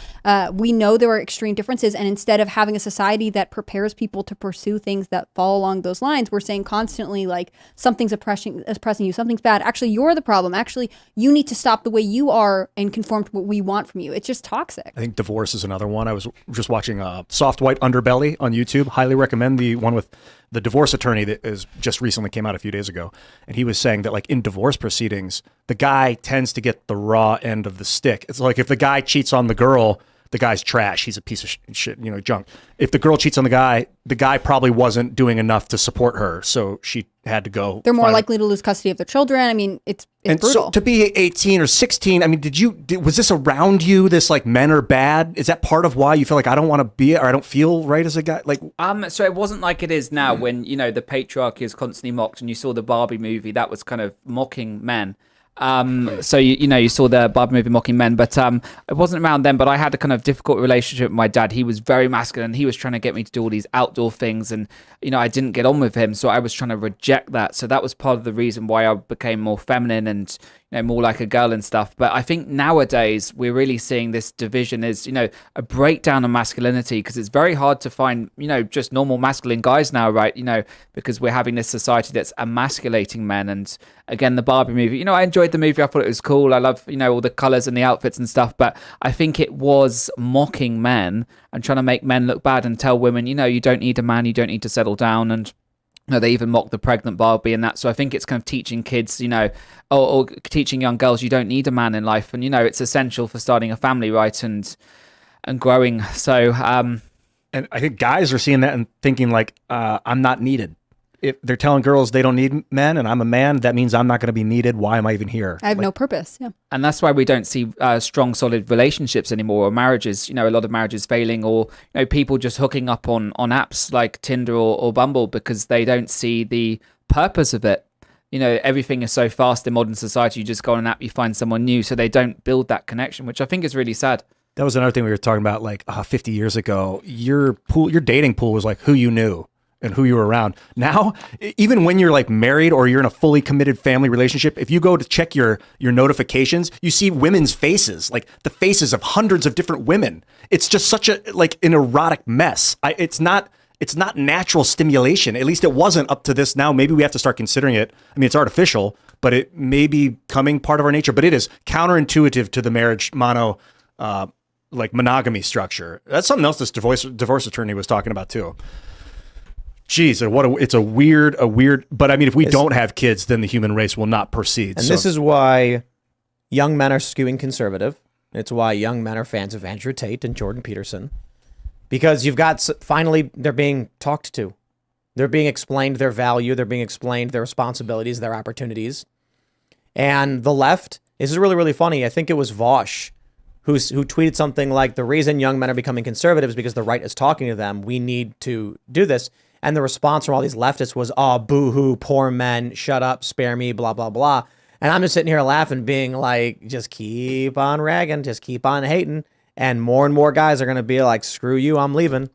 We know there are extreme differences, and instead of having a society that prepares people to pursue things that fall along those lines, we're saying constantly, like, something's oppressing you, something's bad. Actually, you're the problem. Actually, you need to stop the way you are and conform to what we want from you. It's just toxic.
I think divorce is another one. I was just watching Soft White Underbelly on YouTube. Highly recommend the one with the divorce attorney that is just recently came out a few days ago. And he was saying that, like, in divorce proceedings, the guy tends to get the raw end of the stick. It's like if the guy cheats on the girl, the guy's trash. He's a piece of shit, junk. If the girl cheats on the guy probably wasn't doing enough to support her, so she had to go.
They're more likely to lose custody of their children. I mean, it's brutal.
So to be 18 or 16, I mean, was this around you? This, like, men are bad? Is that part of why you feel like I don't want to be, or I don't feel right as a guy? Like,
so it wasn't like it is now when the patriarchy is constantly mocked, and you saw the Barbie movie that was kind of mocking men. So you saw the Barbie movie mocking men, but it wasn't around then. But I had a kind of difficult relationship with my dad. He was very masculine. He was trying to get me to do all these outdoor things, and I didn't get on with him, so I was trying to reject that. So that was part of the reason why I became more feminine and more like a girl and stuff. But I think nowadays we're really seeing this division is a breakdown of masculinity, because it's very hard to find just normal masculine guys now, right? Because we're having this society that's emasculating men. And again, the Barbie movie, I enjoyed the movie. I thought it was cool. I love all the colors and the outfits and stuff, but I think it was mocking men and trying to make men look bad and tell women, you don't need a man, you don't need to settle down. And they even mock the pregnant Barbie and that. So I think it's kind of teaching kids, or teaching young girls, you don't need a man in life. And, it's essential for starting a family, right? And growing. So,
and I think guys are seeing that and thinking, like, I'm not needed. If they're telling girls they don't need men, and I'm a man, that means I'm not going to be needed. Why am I even here?
I have no purpose. Yeah.
And that's why we don't see strong, solid relationships anymore, or marriages, a lot of marriages failing, or, people just hooking up on apps like Tinder or Bumble, because they don't see the purpose of it. you know, everything is so fast in modern society. You just go on an app, you find someone new, so they don't build that connection, which I think is really sad.
That was another thing we were talking about, like 50 years ago. Your dating pool was like who you knew and who you were around. Now, even when you're like married or you're in a fully committed family relationship, if you go to check your notifications, you see women's faces, like the faces of hundreds of different women. It's just such a like an erotic mess. It's not natural stimulation. At least it wasn't up to this. Now maybe we have to start considering it. I mean, it's artificial, but it may be becoming part of our nature. But it is counterintuitive to the marriage like monogamy structure. That's something else this divorce attorney was talking about too. Jeez, it's a weird. But I mean, if we don't have kids, then the human race will not proceed.
And this is why young men are skewing conservative. It's why young men are fans of Andrew Tate and Jordan Peterson, because you've got finally they're being talked to, they're being explained their value, they're being explained their responsibilities, their opportunities, and the left. This is really, really funny. I think it was Vosh who tweeted something like, "The reason young men are becoming conservative is because the right is talking to them. We need to do this." And the response from all these leftists was, "Oh, boo-hoo, poor men, shut up, spare me, blah, blah, blah." And I'm just sitting here laughing, being like, just keep on ragging, just keep on hating. And more guys are going to be like, screw you, I'm leaving.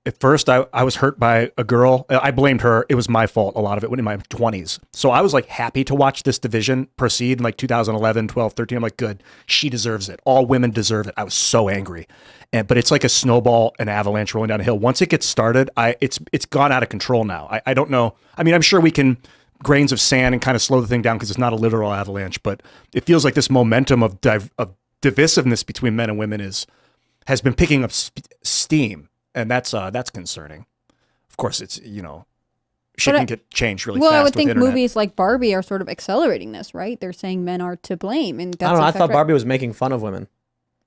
At first, I was hurt by a girl. I blamed her. It was my fault, a lot of it, in my 20s. So I was like happy to watch this division proceed in like 2011, 12, 13. I'm like, good. She deserves it. All women deserve it. I was so angry. But it's like a snowball, an avalanche rolling down a hill. Once it gets started, it's gone out of control now. I don't know. I mean, I'm sure we can grains of sand and kind of slow the thing down because it's not a literal avalanche, but it feels like this momentum of divisiveness between men and women has been picking up steam, and that's concerning. Of course, it's shit can get changed really fast.
Well, I would
with
think
the internet.
movies like Barbie are sort of accelerating this, right? They're saying men are to blame, and that's
I don't know. I thought
right.
Barbie was making fun of women.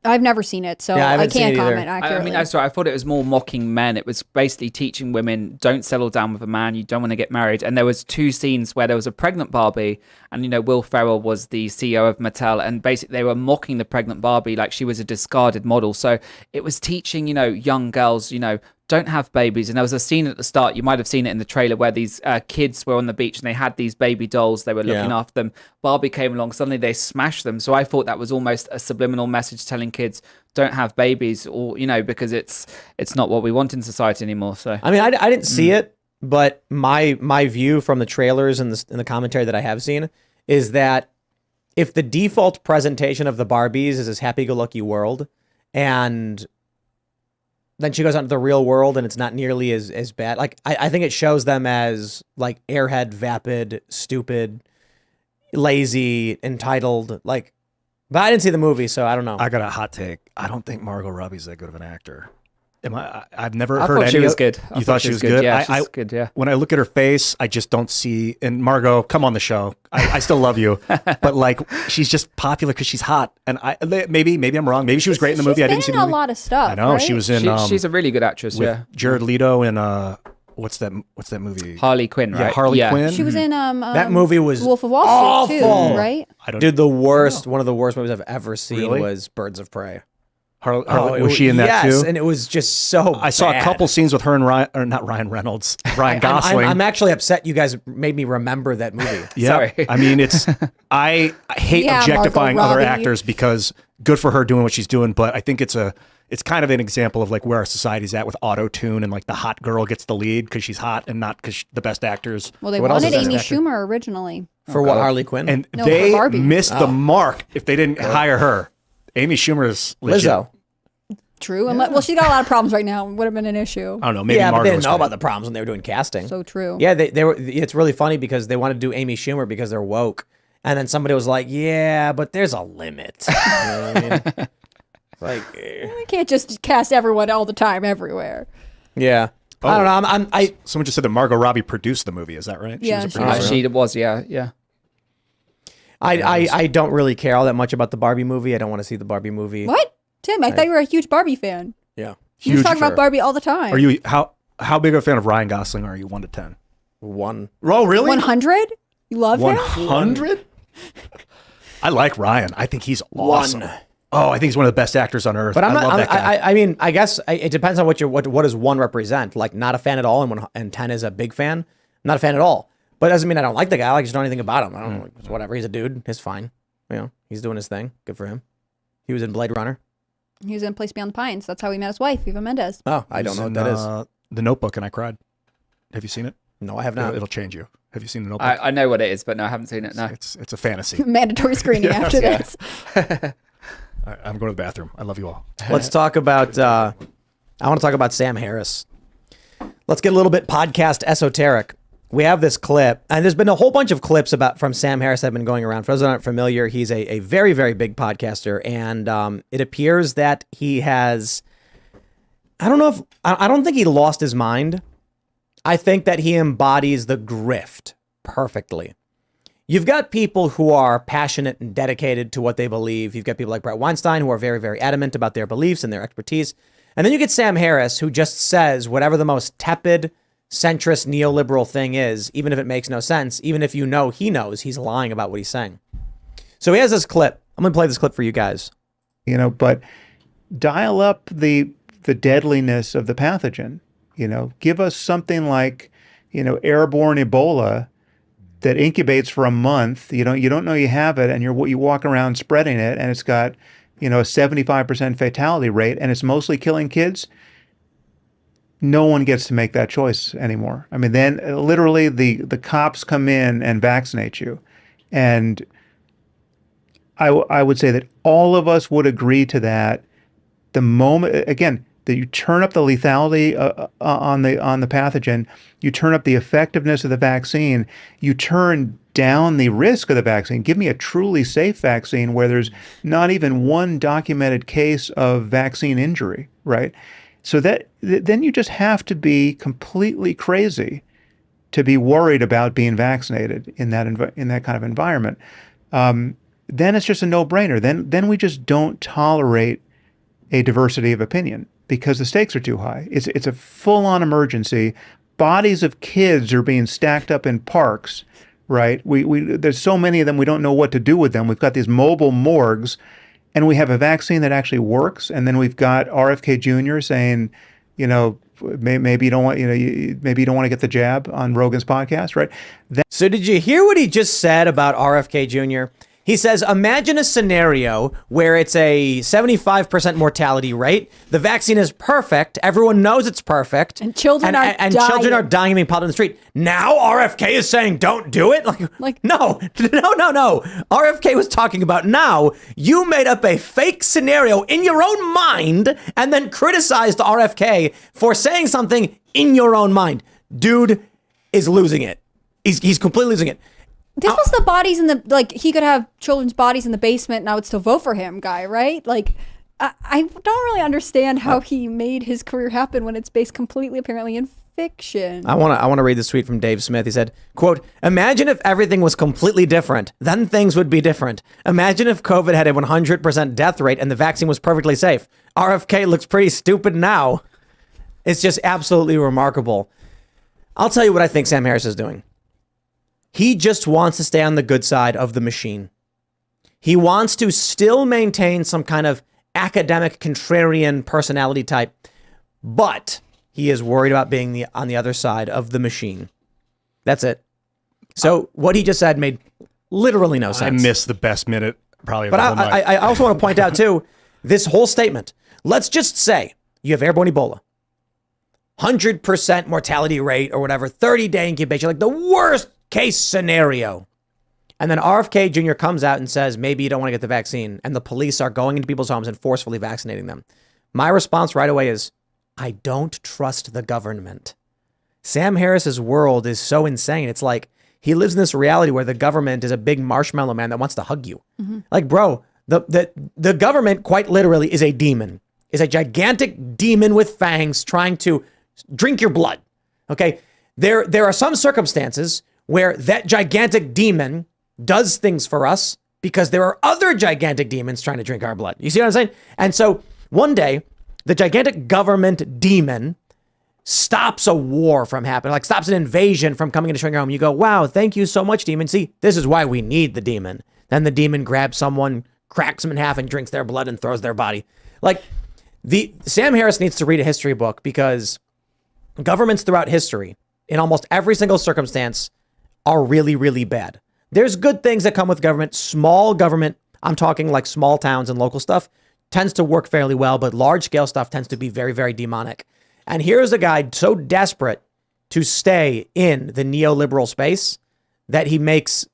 I've never seen it, so
Yeah, I
I
haven't seen
can't
it either.
comment accurately.
I thought it was more mocking men. It was basically teaching women, don't settle down with a man, you don't want to get married. And there was 2 scenes where there was a pregnant Barbie, and Will Ferrell was the CEO of Mattel, and basically they were mocking the pregnant Barbie like she was a discarded model. So it was teaching, young girls, don't have babies. And there was a scene at the start, you might have seen it in the trailer, where these kids were on the beach and they had these baby dolls, they were looking after them. Barbie came along, suddenly they smashed them. So I thought that was almost a subliminal message telling kids, don't have babies, or because it's not what we want in society anymore. So
I mean, I didn't see it, but my view from the trailers and the commentary that I have seen is that if the default presentation of the Barbies is this happy-go-lucky world, and then she goes out into the real world and it's not nearly as bad. Like, I think it shows them as like airhead, vapid, stupid, lazy, entitled. Like, but I didn't see the movie, so I don't know.
I got a hot take. I don't think Margot Robbie's that good of an actor. I've never
I
heard
thought
any
she was
of,
good.
You thought she was good?
Yeah, she's good, yeah.
When I look at her face, I just don't see, and Margot, come on the show. I still love you, but like, she's just popular because she's hot. And maybe I'm wrong. Maybe she was great in the movie. I didn't see the movie.
a lot of stuff.
I know,
right?
she was in,
she's a really good actress,
with
yeah.
Jared Leto and, what's that movie?
Harley Quinn, right?
Yeah, Harley Quinn.
She was in
that movie was
Wolf of Wall Street
awful.
too, right?
Dude, the worst, one of the worst movies I've ever seen
Really?
was Birds of Prey.
Was she in that too?
Yes, and it was just so
I saw a
bad.
couple scenes with her and Ryan Gosling.
I'm actually upset you guys made me remember that movie.
Yeah,
Sorry.
I mean, I hate
Yeah,
objectifying
Margot
other
Robbie.
actors because good for her doing what she's doing, but I think it's kind of an example of like where our society's at with auto-tune and like the hot girl gets the lead because she's hot and not because the best actors.
Well, they
What else
wanted
is
Amy
that?
Schumer originally.
For what, Harley Quinn?
And
No,
they
for Barbie.
missed the mark if they didn't hire her. Amy Schumer's legit.
Lizzo.
True. Well, she's got a lot of problems right now. It would have been an issue.
I don't know. Maybe
Yeah, but
Margot
they didn't
was
know
great.
about the problems when they were doing casting.
So true.
Yeah, they were. It's really funny because they wanted to do Amy Schumer because they're woke, and then somebody was like, "Yeah, but there's a limit." You know what I mean? Like,
I can't just cast everyone all the time everywhere.
yeah. I don't know. I
Someone just said that Margot Robbie produced the movie. Is that right?
Yeah,
was a
she
producer.
She was, yeah.
I don't really care all that much about the Barbie movie. I don't want to see the Barbie movie.
What? Tim, I thought you were a huge Barbie fan.
Yeah.
You were
Huge,
talking
sure.
about Barbie all the time.
Are you how big of a fan of Ryan Gosling are you? 1 to 10.
1.
Oh, really?
100? You love him?
100? I like Ryan. I think he's awesome.
1.
Oh, I think he's one of the best actors on earth.
But
I love that guy.
I mean, I guess it depends on what does 1 represent. Like, not a fan at all, and 10 is a big fan. Not a fan at all. But it doesn't mean I don't like the guy. I just don't know anything about him. I don't know. Whatever. He's a dude. It's fine. He's doing his thing. Good for him. He was in Blade Runner.
He was in Place Beyond the Pines. That's how he met his wife, Eva Mendes.
Oh, I don't know what that is.
The Notebook, and I cried. Have you seen it?
No, I have not.
It'll change you. Have you seen The Notebook?
I know what it is, but no, I haven't seen it. No,
it's a fantasy.
Mandatory screening after this.
All right, I'm going to the bathroom. I love you all.
Let's talk about, I want to talk about Sam Harris. Let's get a little bit podcast esoteric. We have this clip, and there's been a whole bunch of clips from Sam Harris that have been going around. For those that aren't familiar, he's a very, very big podcaster, and it appears that he has, I don't think he lost his mind. I think that he embodies the grift perfectly. You've got people who are passionate and dedicated to what they believe. You've got people like Brett Weinstein who are very, very adamant about their beliefs and their expertise. And then you get Sam Harris, who just says whatever the most tepid, centrist, neoliberal thing is, even if it makes no sense, even if he knows he's lying about what he's saying. So he has this clip. I'm going to play this clip for you guys.
But dial up the deadliness of the pathogen. Give us something like, airborne Ebola that incubates for a month. You don't know you have it, and you walk around spreading it, and it's got, a 75% fatality rate, and it's mostly killing kids. No one gets to make that choice anymore. I mean, then literally the cops come in and vaccinate you, and I would say that all of us would agree to that. The moment again. That you turn up the lethality on the pathogen, you turn up the effectiveness of the vaccine, you turn down the risk of the vaccine. Give me a truly safe vaccine where there's not even one documented case of vaccine injury, right? So then you just have to be completely crazy to be worried about being vaccinated in that kind of environment. Then it's just a no-brainer. Then we just don't tolerate a diversity of opinion, because the stakes are too high. It's a full-on emergency. Bodies of kids are being stacked up in parks, right? There's so many of them, we don't know what to do with them. We've got these mobile morgues, and we have a vaccine that actually works. And then we've got RFK Jr. saying, maybe you don't want, maybe you don't want to get the jab on Rogan's podcast, right?
So did you hear what he just said about RFK Jr.? He says, imagine a scenario where it's a 75% mortality rate. The vaccine is perfect. Everyone knows it's perfect.
And children are dying.
Children are dying and being piled in the street. Now RFK is saying, don't do it? No. RFK was talking about now you made up a fake scenario in your own mind and then criticized RFK for saying something in your own mind. Dude is losing it. He's completely losing it.
This was the bodies in the, he could have children's bodies in the basement and I would still vote for him guy, right? I don't really understand how he made his career happen when it's based completely apparently in fiction.
I want to read this tweet from Dave Smith. He said, quote, imagine if everything was completely different. Then things would be different. Imagine if COVID had a 100% death rate and the vaccine was perfectly safe. RFK looks pretty stupid now. It's just absolutely remarkable. I'll tell you what I think Sam Harris is doing. He just wants to stay on the good side of the machine. He wants to still maintain some kind of academic contrarian personality type, but he is worried about being on the other side of the machine. That's it. So what he just said made literally no sense.
I missed the best minute probably of
but
the whole night.
I also want to point out too, this whole statement. Let's just say you have airborne Ebola, 100% mortality rate or whatever, 30-day incubation, like the worst case scenario. And then RFK Jr. comes out and says, maybe you don't want to get the vaccine. And the police are going into people's homes and forcefully vaccinating them. My response right away is, I don't trust the government. Sam Harris's world is so insane. It's like he lives in this reality where the government is a big marshmallow man that wants to hug you. Mm-hmm. Like, bro, the government quite literally is a demon, is a gigantic demon with fangs trying to drink your blood. Okay. There are some circumstances where that gigantic demon does things for us because there are other gigantic demons trying to drink our blood. You see what I'm saying? And so one day, the gigantic government demon stops a war from happening, like stops an invasion from coming into your home. You go, wow, thank you so much, demon. See, this is why we need the demon. Then the demon grabs someone, cracks them in half and drinks their blood and throws their body. Like Sam Harris needs to read a history book because governments throughout history, in almost every single circumstance, are really, really bad. There's good things that come with government. Small government, I'm talking like small towns and local stuff, tends to work fairly well, but large scale stuff tends to be very, very demonic. And here's a guy so desperate to stay in the neoliberal space that he makes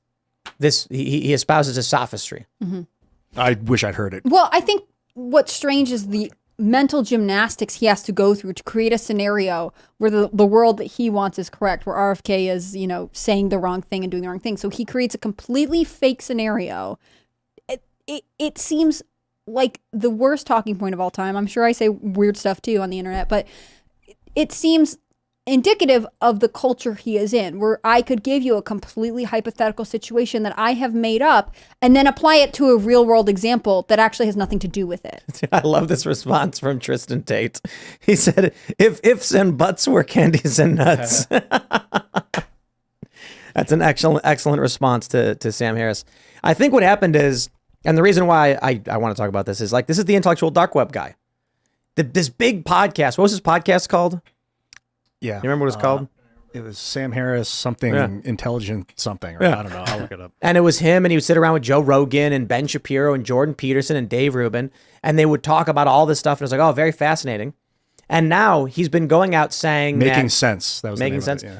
this, he espouses a sophistry.
I wish I'd heard it.
Well, I think what's strange is the mental gymnastics he has to go through to create a scenario where the world that he wants is correct, where RFK is, saying the wrong thing and doing the wrong thing. So he creates a completely fake scenario. It seems like the worst talking point of all time. I'm sure I say weird stuff too on the internet, but it seems indicative of the culture he is in, where I could give you a completely hypothetical situation that I have made up and then apply it to a real world example that actually has nothing to do with it.
I love this response from Tristan Tate. He said, if ifs and buts were candies and nuts. That's an excellent response to Sam Harris. I think what happened is, and the reason why I want to talk about this is this is the intellectual dark web guy. This big podcast. What was his podcast called?
Yeah.
You remember what it was called?
It was Sam Harris something intelligent something. Or I don't know. I'll look it up.
And it was him, and he would sit around with Joe Rogan and Ben Shapiro and Jordan Peterson and Dave Rubin, and they would talk about all this stuff. And it was like, oh, very fascinating. And now he's been going out saying
Making sense. That was
making
the name
sense.
of it, yeah.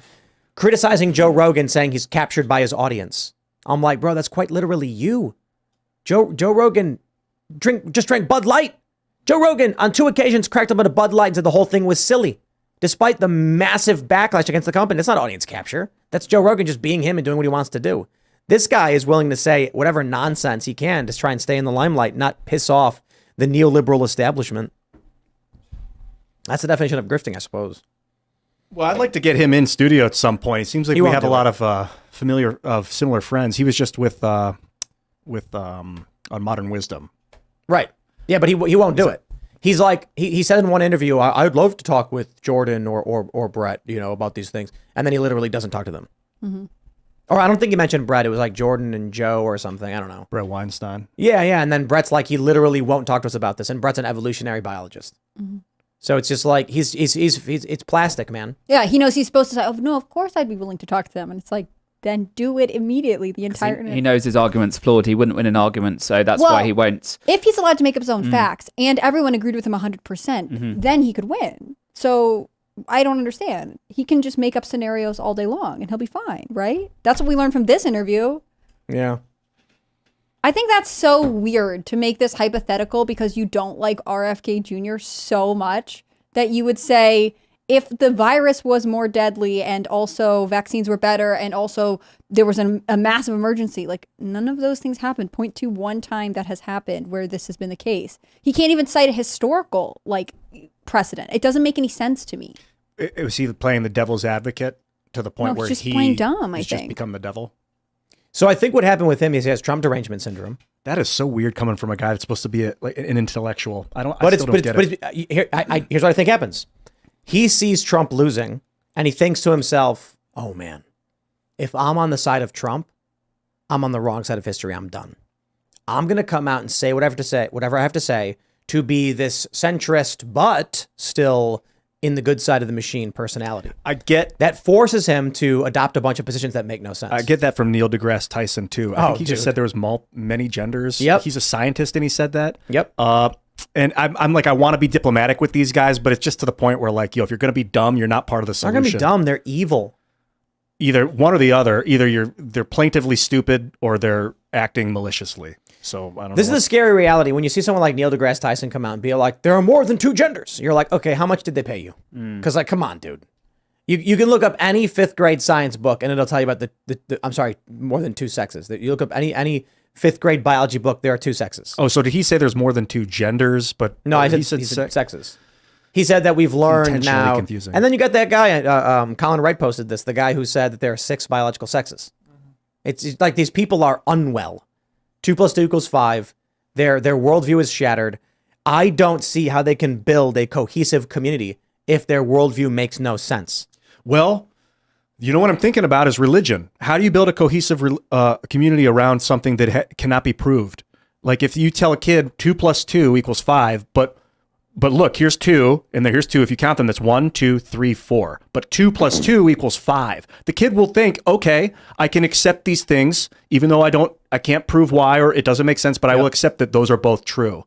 Criticizing Joe Rogan, saying he's captured by his audience. I'm like, bro, that's quite literally you. Joe Rogan just drank Bud Light. Joe Rogan on 2 occasions cracked open a Bud Light and said the whole thing was silly. Despite the massive backlash against the company, that's not audience capture. That's Joe Rogan just being him and doing what he wants to do. This guy is willing to say whatever nonsense he can to try and stay in the limelight, not piss off the neoliberal establishment. That's the definition of grifting, I suppose.
Well, I'd like to get him in studio at some point. It seems like
He
we
won't
have a
do
lot of similar friends. He was just with on Modern Wisdom.
Right. Yeah, but he won't do it. He's like, he said in one interview, I'd love to talk with Jordan or Brett, about these things. And then he literally doesn't talk to them. Mm-hmm. Or I don't think he mentioned Brett. It was like Jordan and Joe or something. I don't know.
Brett Weinstein.
Yeah. And then Brett's like, he literally won't talk to us about this. And Brett's an evolutionary biologist. Mm-hmm. So it's just like, it's plastic, man.
Yeah, he knows he's supposed to say, oh, no, of course I'd be willing to talk to them. And it's like, then do it immediately. The entire
he knows his argument's flawed. He wouldn't win an argument, so that's why he won't.
If he's allowed to make up his own facts and everyone agreed with him 100%, then he could win. So I don't understand. He can just make up scenarios all day long and he'll be fine, right? That's what we learned from this interview.
Yeah.
I think that's so weird to make this hypothetical because you don't like RFK Jr. so much that you would say, if the virus was more deadly and also vaccines were better and also there was a massive emergency, like none of those things happened. Point to one time that has happened where this has been the case. He can't even cite a historical precedent. It doesn't make any sense to me.
It was he playing the devil's advocate to the point where
just
he
playing dumb, I
has
think.
just become the devil.
So I think what happened with him is he has Trump derangement syndrome.
That is so weird coming from a guy that's supposed to be an intellectual. I don't
Here's what I think happens. He sees Trump losing and he thinks to himself, oh man, if I'm on the side of Trump, I'm on the wrong side of history. I'm done. I'm going to come out and say whatever I have to say to be this centrist, but still in the good side of the machine personality.
I get
that forces him to adopt a bunch of positions that make no sense.
I get that from Neil deGrasse Tyson too. I think he just
dude.
said there was many genders.
Yep.
He's a scientist and he said that.
Yep.
And I'm like, I want to be diplomatic with these guys, but it's just to the point where if you're going to be dumb, you're not part of the
They're
solution.
going to be dumb. They're evil.
Either one or the other. Either they're plaintively stupid or they're acting maliciously. So I don't know.
This is the scary reality. When you see someone like Neil deGrasse Tyson come out and be like, there are more than 2 genders. You're like, okay, how much did they pay you? Because come on, dude. You can look up any 5th grade science book and it'll tell you about more than 2 sexes. You look up any 5th grade biology book, there are 2 sexes.
Oh, so did he say there's more than 2 genders? But
no, he said sexes. He said that we've learned now.
Confusing.
And then you got that guy, Colin Wright posted this, the guy who said that there are 6 biological sexes. It's like these people are unwell. 2 + 2 = 5. Their worldview is shattered. I don't see how they can build a cohesive community if their worldview makes no sense.
Well, you know what I'm thinking about is religion. How do you build a cohesive community around something that cannot be proved? Like if you tell a kid 2 + 2 = 5, but but look, here's 2, and here's 2. If you count them, that's 1, 2, 3, 4. But 2 plus 2 equals 5. The kid will think, okay, I can accept these things, even though I can't prove why, or it doesn't make sense, but I will accept that those are both true.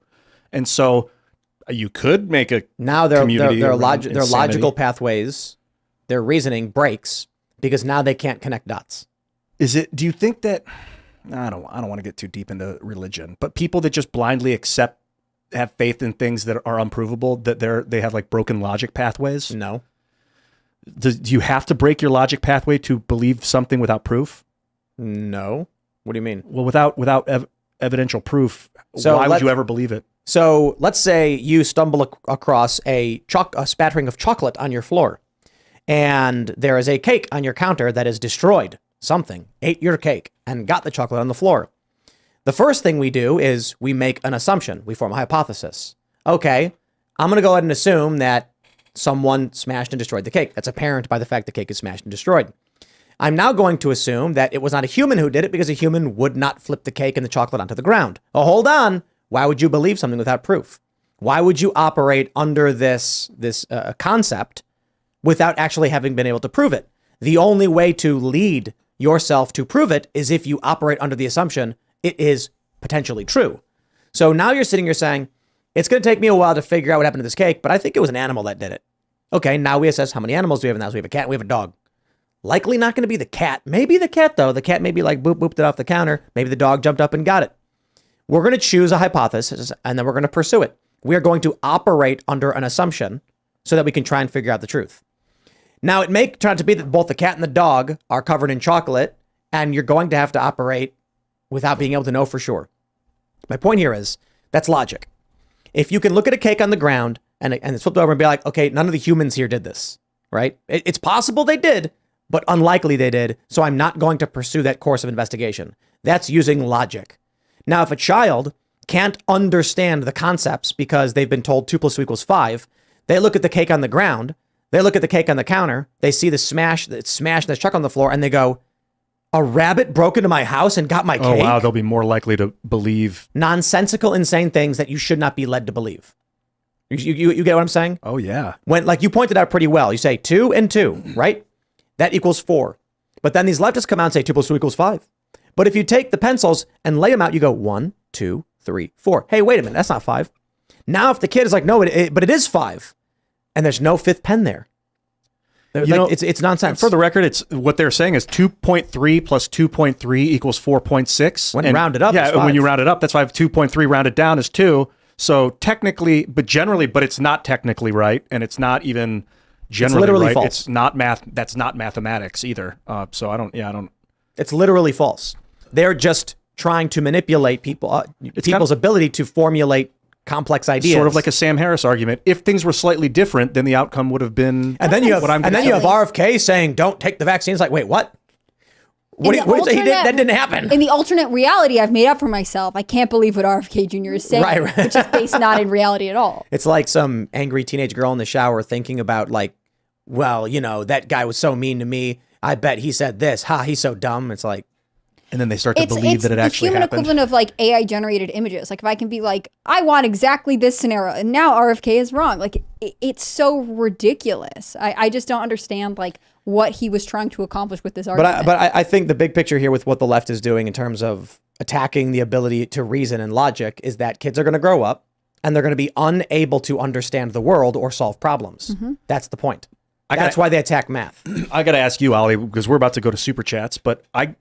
And so you could make a
now their
community
their
around
their
insanity.
logical pathways, their reasoning breaks because now they can't connect dots.
Do you think that, I don't want to get too deep into religion, but people that just blindly have faith in things that are unprovable, that they have like broken logic pathways?
No.
Do you have to break your logic pathway to believe something without proof?
No. What do you mean?
Well, without evidential proof,
So
why would you ever believe it?
So let's say you stumble across a spattering of chocolate on your floor, and there is a cake on your counter that is destroyed. Something ate your cake and got the chocolate on the floor. The first thing we do is we make an assumption. We form a hypothesis. Okay, I'm going to go ahead and assume that someone smashed and destroyed the cake. That's apparent by the fact the cake is smashed and destroyed. I'm now going to assume that it was not a human who did it because a human would not flip the cake and the chocolate onto the ground. Oh, hold on. Why would you believe something without proof? Why would you operate under this concept without actually having been able to prove it? The only way to lead yourself to prove it is if you operate under the assumption it is potentially true. So now you're sitting here saying, it's going to take me a while to figure out what happened to this cake, but I think it was an animal that did it. Okay, now we assess how many animals do we have in the house. We have a cat, we have a dog. Likely not going to be the cat. Maybe the cat, though. The cat maybe like booped it off the counter. Maybe the dog jumped up and got it. We're going to choose a hypothesis, and then we're going to pursue it. We are going to operate under an assumption so that we can try and figure out the truth. Now, it may turn out to be that both the cat and the dog are covered in chocolate, and you're going to have to operate without being able to know for sure. My point here is, that's logic. If you can look at a cake on the ground and it's flipped over and be like, okay, none of the humans here did this, right? It's possible they did, but unlikely they did, so I'm not going to pursue that course of investigation. That's using logic. Now, if a child can't understand the concepts because they've been told 2 + 2 = 5, they look at the cake on the ground, they look at the cake on the counter, they see the smash, it's smashed, and there's chuck on the floor, and they go, a rabbit broke into my house and got my cake?
Oh, wow, they'll be more likely to believe.
Nonsensical, insane things that you should not be led to believe. You get what I'm saying?
Oh, yeah.
When, like you pointed out pretty well, you say 2 and 2, right? That equals 4. But then these leftists come out and say 2 + 2 = 5. But if you take the pencils and lay them out, you go 1, 2, 3, 4. Hey, wait a minute, that's not 5. Now, if the kid is like, no, but it is 5, and there's no 5th pen there, it's nonsense.
For the record, it's what they're saying is 2.3 + 2.3 = 4.6.
When rounded up,
yeah,
it's 5.
when you round it up, that's 5. 2.3 rounded down is 2. So technically, but it's not technically right, and it's not even generally
literally
right.
false.
It's not math. That's not mathematics either. So I don't.
It's literally false. They're just trying to manipulate people's ability to formulate complex ideas.
Sort of like a Sam Harris argument. If things were slightly different, then the outcome would have been.
And then you have
what I'm
you have RFK saying, "Don't take the vaccine." It's like, wait, what? That didn't happen.
In the alternate reality I've made up for myself, I can't believe what RFK Jr. is saying,
Right.
which is based not in reality at all.
It's like some angry teenage girl in the shower thinking about like, well, that guy was so mean to me. I bet he said this. Ha, he's so dumb. It's like,
and then they start to believe that it actually
happened. It's the human equivalent of like AI generated images. Like if I can be like, I want exactly this scenario, and now RFK is wrong. Like it's so ridiculous. I just don't understand like what he was trying to accomplish with this argument.
But I think the big picture here with what the left is doing in terms of attacking the ability to reason and logic is that kids are going to grow up and they're going to be unable to understand the world or solve problems.
Mm-hmm.
That's the point. That's why they attack math.
I got to ask you, Ali, because we're about to go to Super Chats, but I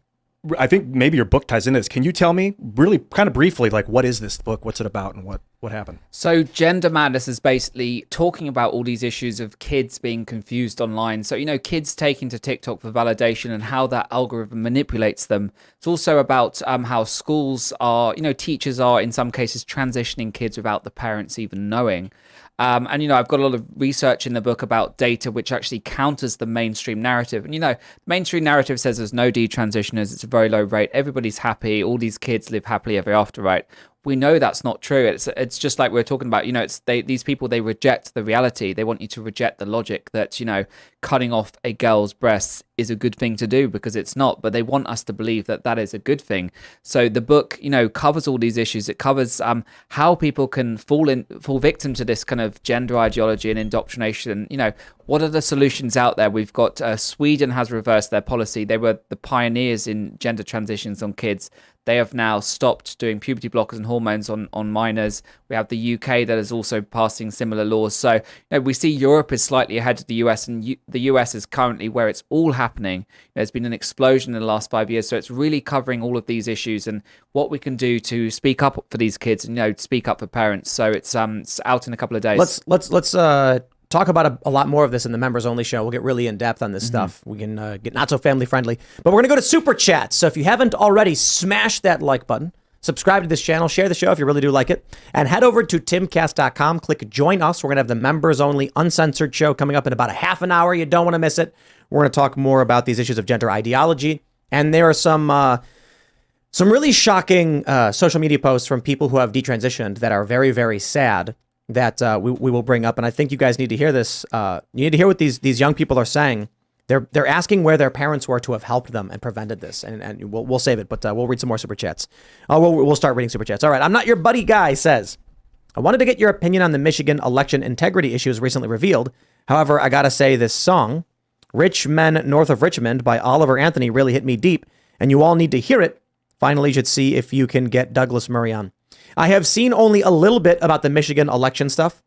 think maybe your book ties into this. Can you tell me really kind of briefly, like, what is this book? What's it about and what happened?
So Gender Madness is basically talking about all these issues of kids being confused online. So, kids taking to TikTok for validation and how that algorithm manipulates them. It's also about how schools are, teachers are in some cases transitioning kids without the parents even knowing. And, I've got a lot of research in the book about data which actually counters the mainstream narrative. And, the mainstream narrative says there's no detransitioners. It's a very low rate. Everybody's happy. All these kids live happily ever after, right? We know that's not true. It's just like we were talking about, these people, they reject the reality. They want you to reject the logic that, cutting off a girl's breasts is a good thing to do, because it's not, but they want us to believe that that is a good thing. So the book, covers all these issues. It covers how people can fall victim to this kind of gender ideology and indoctrination. What are the solutions out there? We've got Sweden has reversed their policy. They were the pioneers in gender transitions on kids. They have now stopped doing puberty blockers and hormones on minors. We have the UK that is also passing similar laws. So we see Europe is slightly ahead of the US, and the US is currently where it's all happening. There's been an explosion in the last 5 years. So it's really covering all of these issues and what we can do to speak up for these kids and, speak up for parents. So it's out in a couple of days.
Let's talk about a lot more of this in the members only show. We'll get really in depth on this stuff. We can get not so family friendly, but we're going to go to super chats. So if you haven't already, smash that like button, subscribe to this channel, share the show if you really do like it, and head over to timcast.com, click join us. We're going to have the members only uncensored show coming up in about a half an hour. You don't want to miss it. We're going to talk more about these issues of gender ideology. And there are some really shocking social media posts from people who have detransitioned that are very, very sad, that we will bring up. And I think you guys need to hear this. You need to hear what these young people are saying. They're asking where their parents were to have helped them and prevented this. And we'll save it, but we'll read some more super chats. We'll start reading super chats. All right. I'm Not Your Buddy Guy says, I wanted to get your opinion on the Michigan election integrity issues recently revealed. However, I got to say this song, Rich Men North of Richmond by Oliver Anthony, really hit me deep, and you all need to hear it. Finally, you should see if you can get Douglas Murray on. I have seen only a little bit about the Michigan election stuff,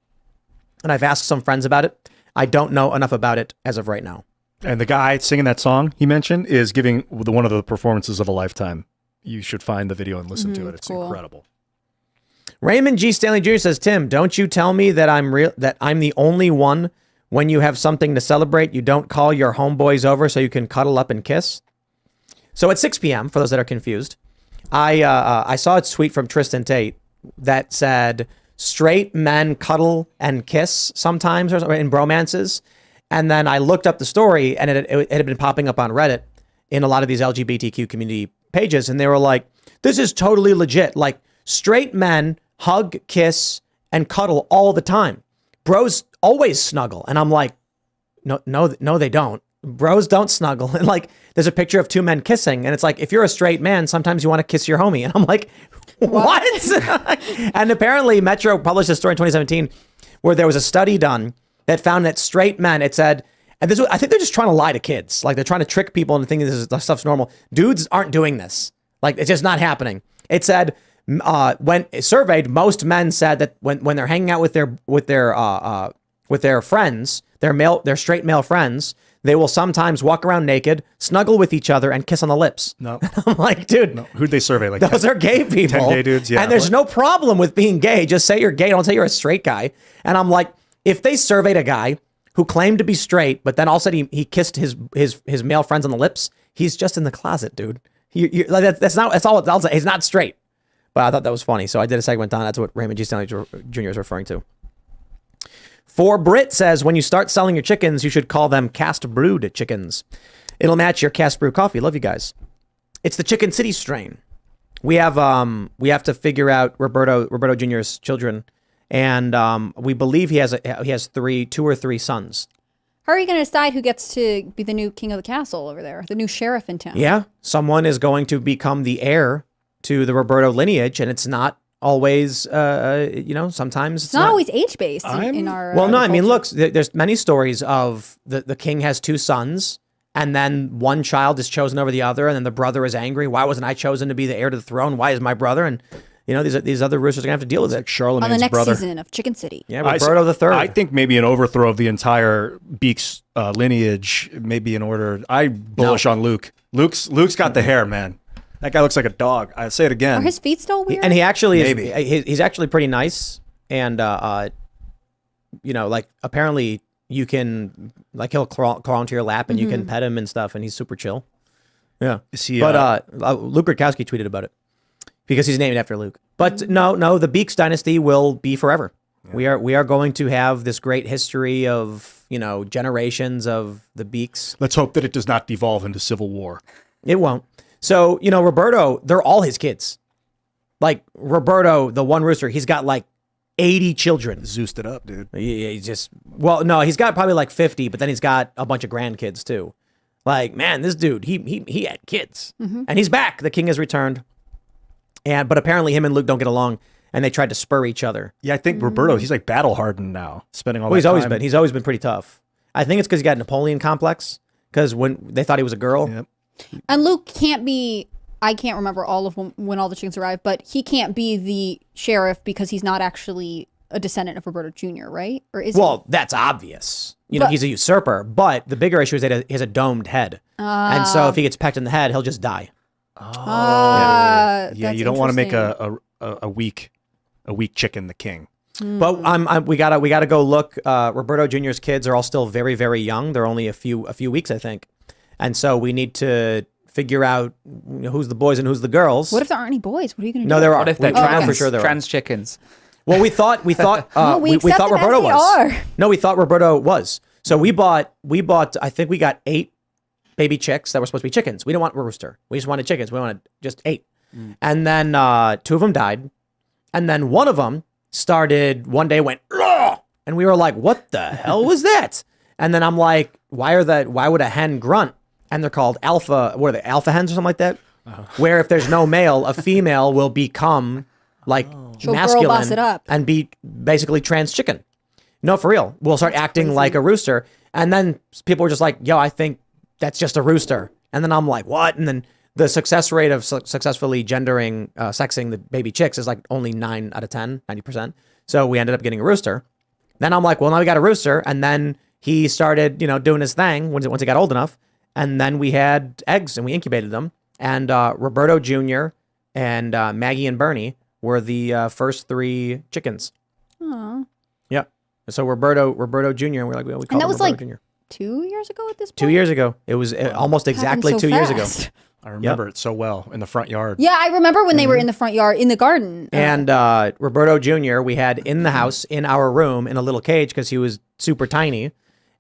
and I've asked some friends about it. I don't know enough about it as of right now.
And the guy singing that song he mentioned is giving one of the performances of a lifetime. You should find the video and listen to it. It's
cool.
Incredible.
Raymond G. Stanley Jr. says, Tim, don't you tell me that I'm the only one when you have something to celebrate, you don't call your homeboys over so you can cuddle up and kiss? So at 6 p.m., for those that are confused, I saw a tweet from Tristan Tate that said straight men cuddle and kiss sometimes or in bromances. And then I looked up the story, and it had been popping up on Reddit in a lot of these LGBTQ community pages. And they were like, this is totally legit. Like, straight men hug, kiss, and cuddle all the time. Bros always snuggle. And I'm like, no, they don't. Bros don't snuggle. And like, there's a picture of two men kissing, and it's like, if you're a straight man, sometimes you want to kiss your homie. And I'm like, what? And apparently Metro published a story in 2017 where there was a study done that found that straight men, it said, and this, I think they're just trying to lie to kids. Like, they're trying to trick people into thinking this stuff's normal. Dudes aren't doing this. Like, it's just not happening. It said, when surveyed, most men said that when they're hanging out with their friends, their straight male friends, they will sometimes walk around naked, snuggle with each other, and kiss on the lips.
No.
I'm like, dude.
No. Who'd they survey? Like
those are gay people.
10 gay dudes, yeah.
And there's no problem with being gay. Just say you're gay. Don't say you're a straight guy. And I'm like, if they surveyed a guy who claimed to be straight, but then all of a sudden he kissed his male friends on the lips, he's just in the closet, dude. That's all I'll say. He's not straight. But I thought that was funny. So I did a segment on that's what Raymond G. Stanley Jr. is referring to. For Brit says, when you start selling your chickens, you should call them cast brewed chickens. It'll match your cast brew coffee. Love you guys. It's the Chicken City strain. We have to figure out Roberto Jr.'s children, and we believe he has two or three sons.
How are you going to decide who gets to be the new king of the castle over there, the new sheriff in town?
Yeah, someone is going to become the heir to the Roberto lineage, and it's not always, sometimes
it's not always age-based in our
Well, no, I mean,
culture.
look, there's many stories of the king has two sons, and then one child is chosen over the other, and then the brother is angry. Why wasn't I chosen to be the heir to the throne? Why is my brother? And, these other roosters are going to have to deal with it.
Like Charlemagne's
on the next
brother.
season of Chicken City.
Yeah, Roberto the Third.
I think maybe an overthrow of the entire Beaks lineage may be in order. I bullish on Luke. Luke's got the hair, man. That guy looks like a dog. I say it again.
Are his feet still weird?
And he actually
Maybe.
he's actually pretty nice. And, apparently you can, he'll crawl onto your lap and you can pet him and stuff. And he's super chill. Yeah.
Is he,
But Luke Rutkowski tweeted about it because he's named after Luke. But no, the Beaks dynasty will be forever. Yeah. We are going to have this great history of, generations of the Beaks.
Let's hope that it does not devolve into civil war.
It won't. So, Roberto, they're all his kids. Like, Roberto, the one rooster, he's got 80 children.
Zeused it up, dude.
He's got probably 50, but then he's got a bunch of grandkids too. Like, man, this dude, he had kids. And he's back. The king has returned. But apparently him and Luke don't get along, and they tried to spur each other.
Yeah, I think Roberto, he's like battle hardened now, spending all
Well,
that time.
he's always been pretty tough. I think it's because he got a Napoleon complex, because when they thought he was a girl.
Yep.
And Luke can't be. I can't remember all of when all the chickens arrived, but he can't be the sheriff because he's not actually a descendant of Roberto Jr., right? Or is
Well, that's obvious. You know,
But-
he's a usurper. But the bigger issue is that he has a domed head. And so if he gets pecked in the head, he'll just die.
Yeah,
that's
you don't want to make
interesting.
a weak chicken the king.
But we gotta go look. Roberto Jr.'s kids are all still very, very young. They're only a few weeks, I think. And so we need to figure out who's the boys and who's the girls.
What if there aren't any boys? What are you going to do?
No, there are.
What if they're
We know
trans?
for sure there are.
Trans chickens.
Well, we thought
we
we
accept
thought
them as
Roberto
they
was.
are.
No, we thought Roberto was. So we bought. I think we got 8 baby chicks that were supposed to be chickens. We didn't want a rooster. We just wanted chickens. We wanted just 8. And then 2 of them died, and then one of them started one day went, "Ugh!" And we were like, "What the hell was that?" And then I'm like, "Why would a hen grunt?" And they're called alpha. What are they? Alpha hens or something like that. Where if there's no male, a female will become like
She'll girl
masculine
boss it up.
and be basically trans chicken. No, for real. We'll start acting like a rooster. And then people were just like, yo, I think that's just a rooster. And then I'm like, what? And then the success rate of successfully sexing the baby chicks is like only 9 out of 10, 90%. So we ended up getting a rooster. Then I'm like, well, now we got a rooster. And then he started, doing his thing once he got old enough. And then we had eggs and we incubated them. And Roberto Jr. and Maggie and Bernie were the first 3 chickens.
Aw.
Yeah. So Roberto Jr. And we're like, we call him
that was
Roberto
like
Jr.
2 years ago at this point?
2 years ago. It was almost exactly
Happened so
2 years ago.
fast.
I remember it so well in the front yard.
Yeah, I remember when they were in the front yard, in the garden.
And Roberto Jr. we had in the house, in our room, in a little cage because he was super tiny.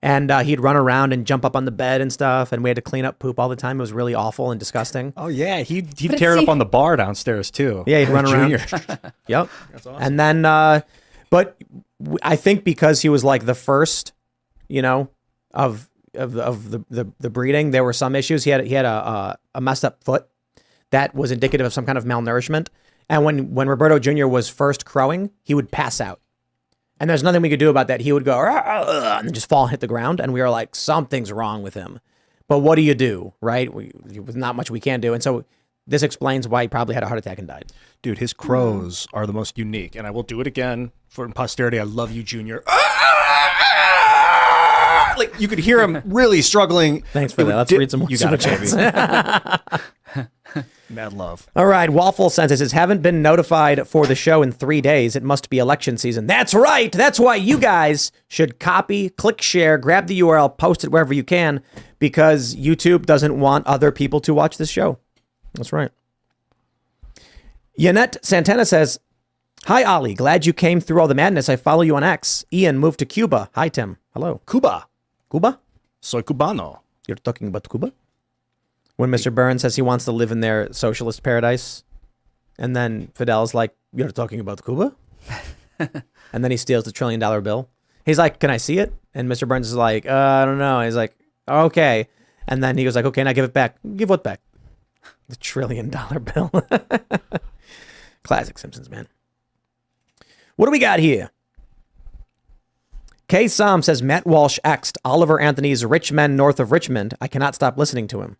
And he'd run around and jump up on the bed and stuff. And we had to clean up poop all the time. It was really awful and disgusting.
Oh yeah, he'd
But
tear it
see-
of on the bar downstairs too.
Yeah, he'd run around.
Junior.
Yep. That's awesome. And then, I think because he was like the first, of the breeding, there were some issues. He had a messed up foot that was indicative of some kind of malnourishment. And when Roberto Jr. was first crowing, he would pass out. And there's nothing we could do about that. He would go and then just fall and hit the ground. And we were like, something's wrong with him. But what do you do, right? There's not much we can do. And so this explains why he probably had a heart attack and died.
Dude, his crows are the most unique, and I will do it again for posterity. I love you, Junior. Like you could hear him really struggling.
Thanks for that. Let's read some more
You got it,
super
baby. Mad love.
All right, Waffle Census haven't been notified for the show in 3 days. It must be election season. That's right. That's why you guys should copy, click share, grab the URL, post it wherever you can, because YouTube doesn't want other people to watch this show. That's right. Yanette Santana says, hi, Ollie. Glad you came through all the madness. I follow you on X. Ian moved to Cuba. Hi, Tim. Hello.
Cuba.
Cuba?
Soy cubano.
You're talking about Cuba? When Mr. Burns says he wants to live in their socialist paradise, and then Fidel's like, you're talking about Cuba? And then he steals the $1 trillion bill. He's like, can I see it? And Mr. Burns is like, I don't know. He's like, okay. And then he was like, okay, now give it back. Give what back? The $1 trillion bill. Classic Simpsons, man. What do we got here? K. Som says, Matt Walsh X'd Oliver Anthony's Rich Men North of Richmond. I cannot stop listening to him.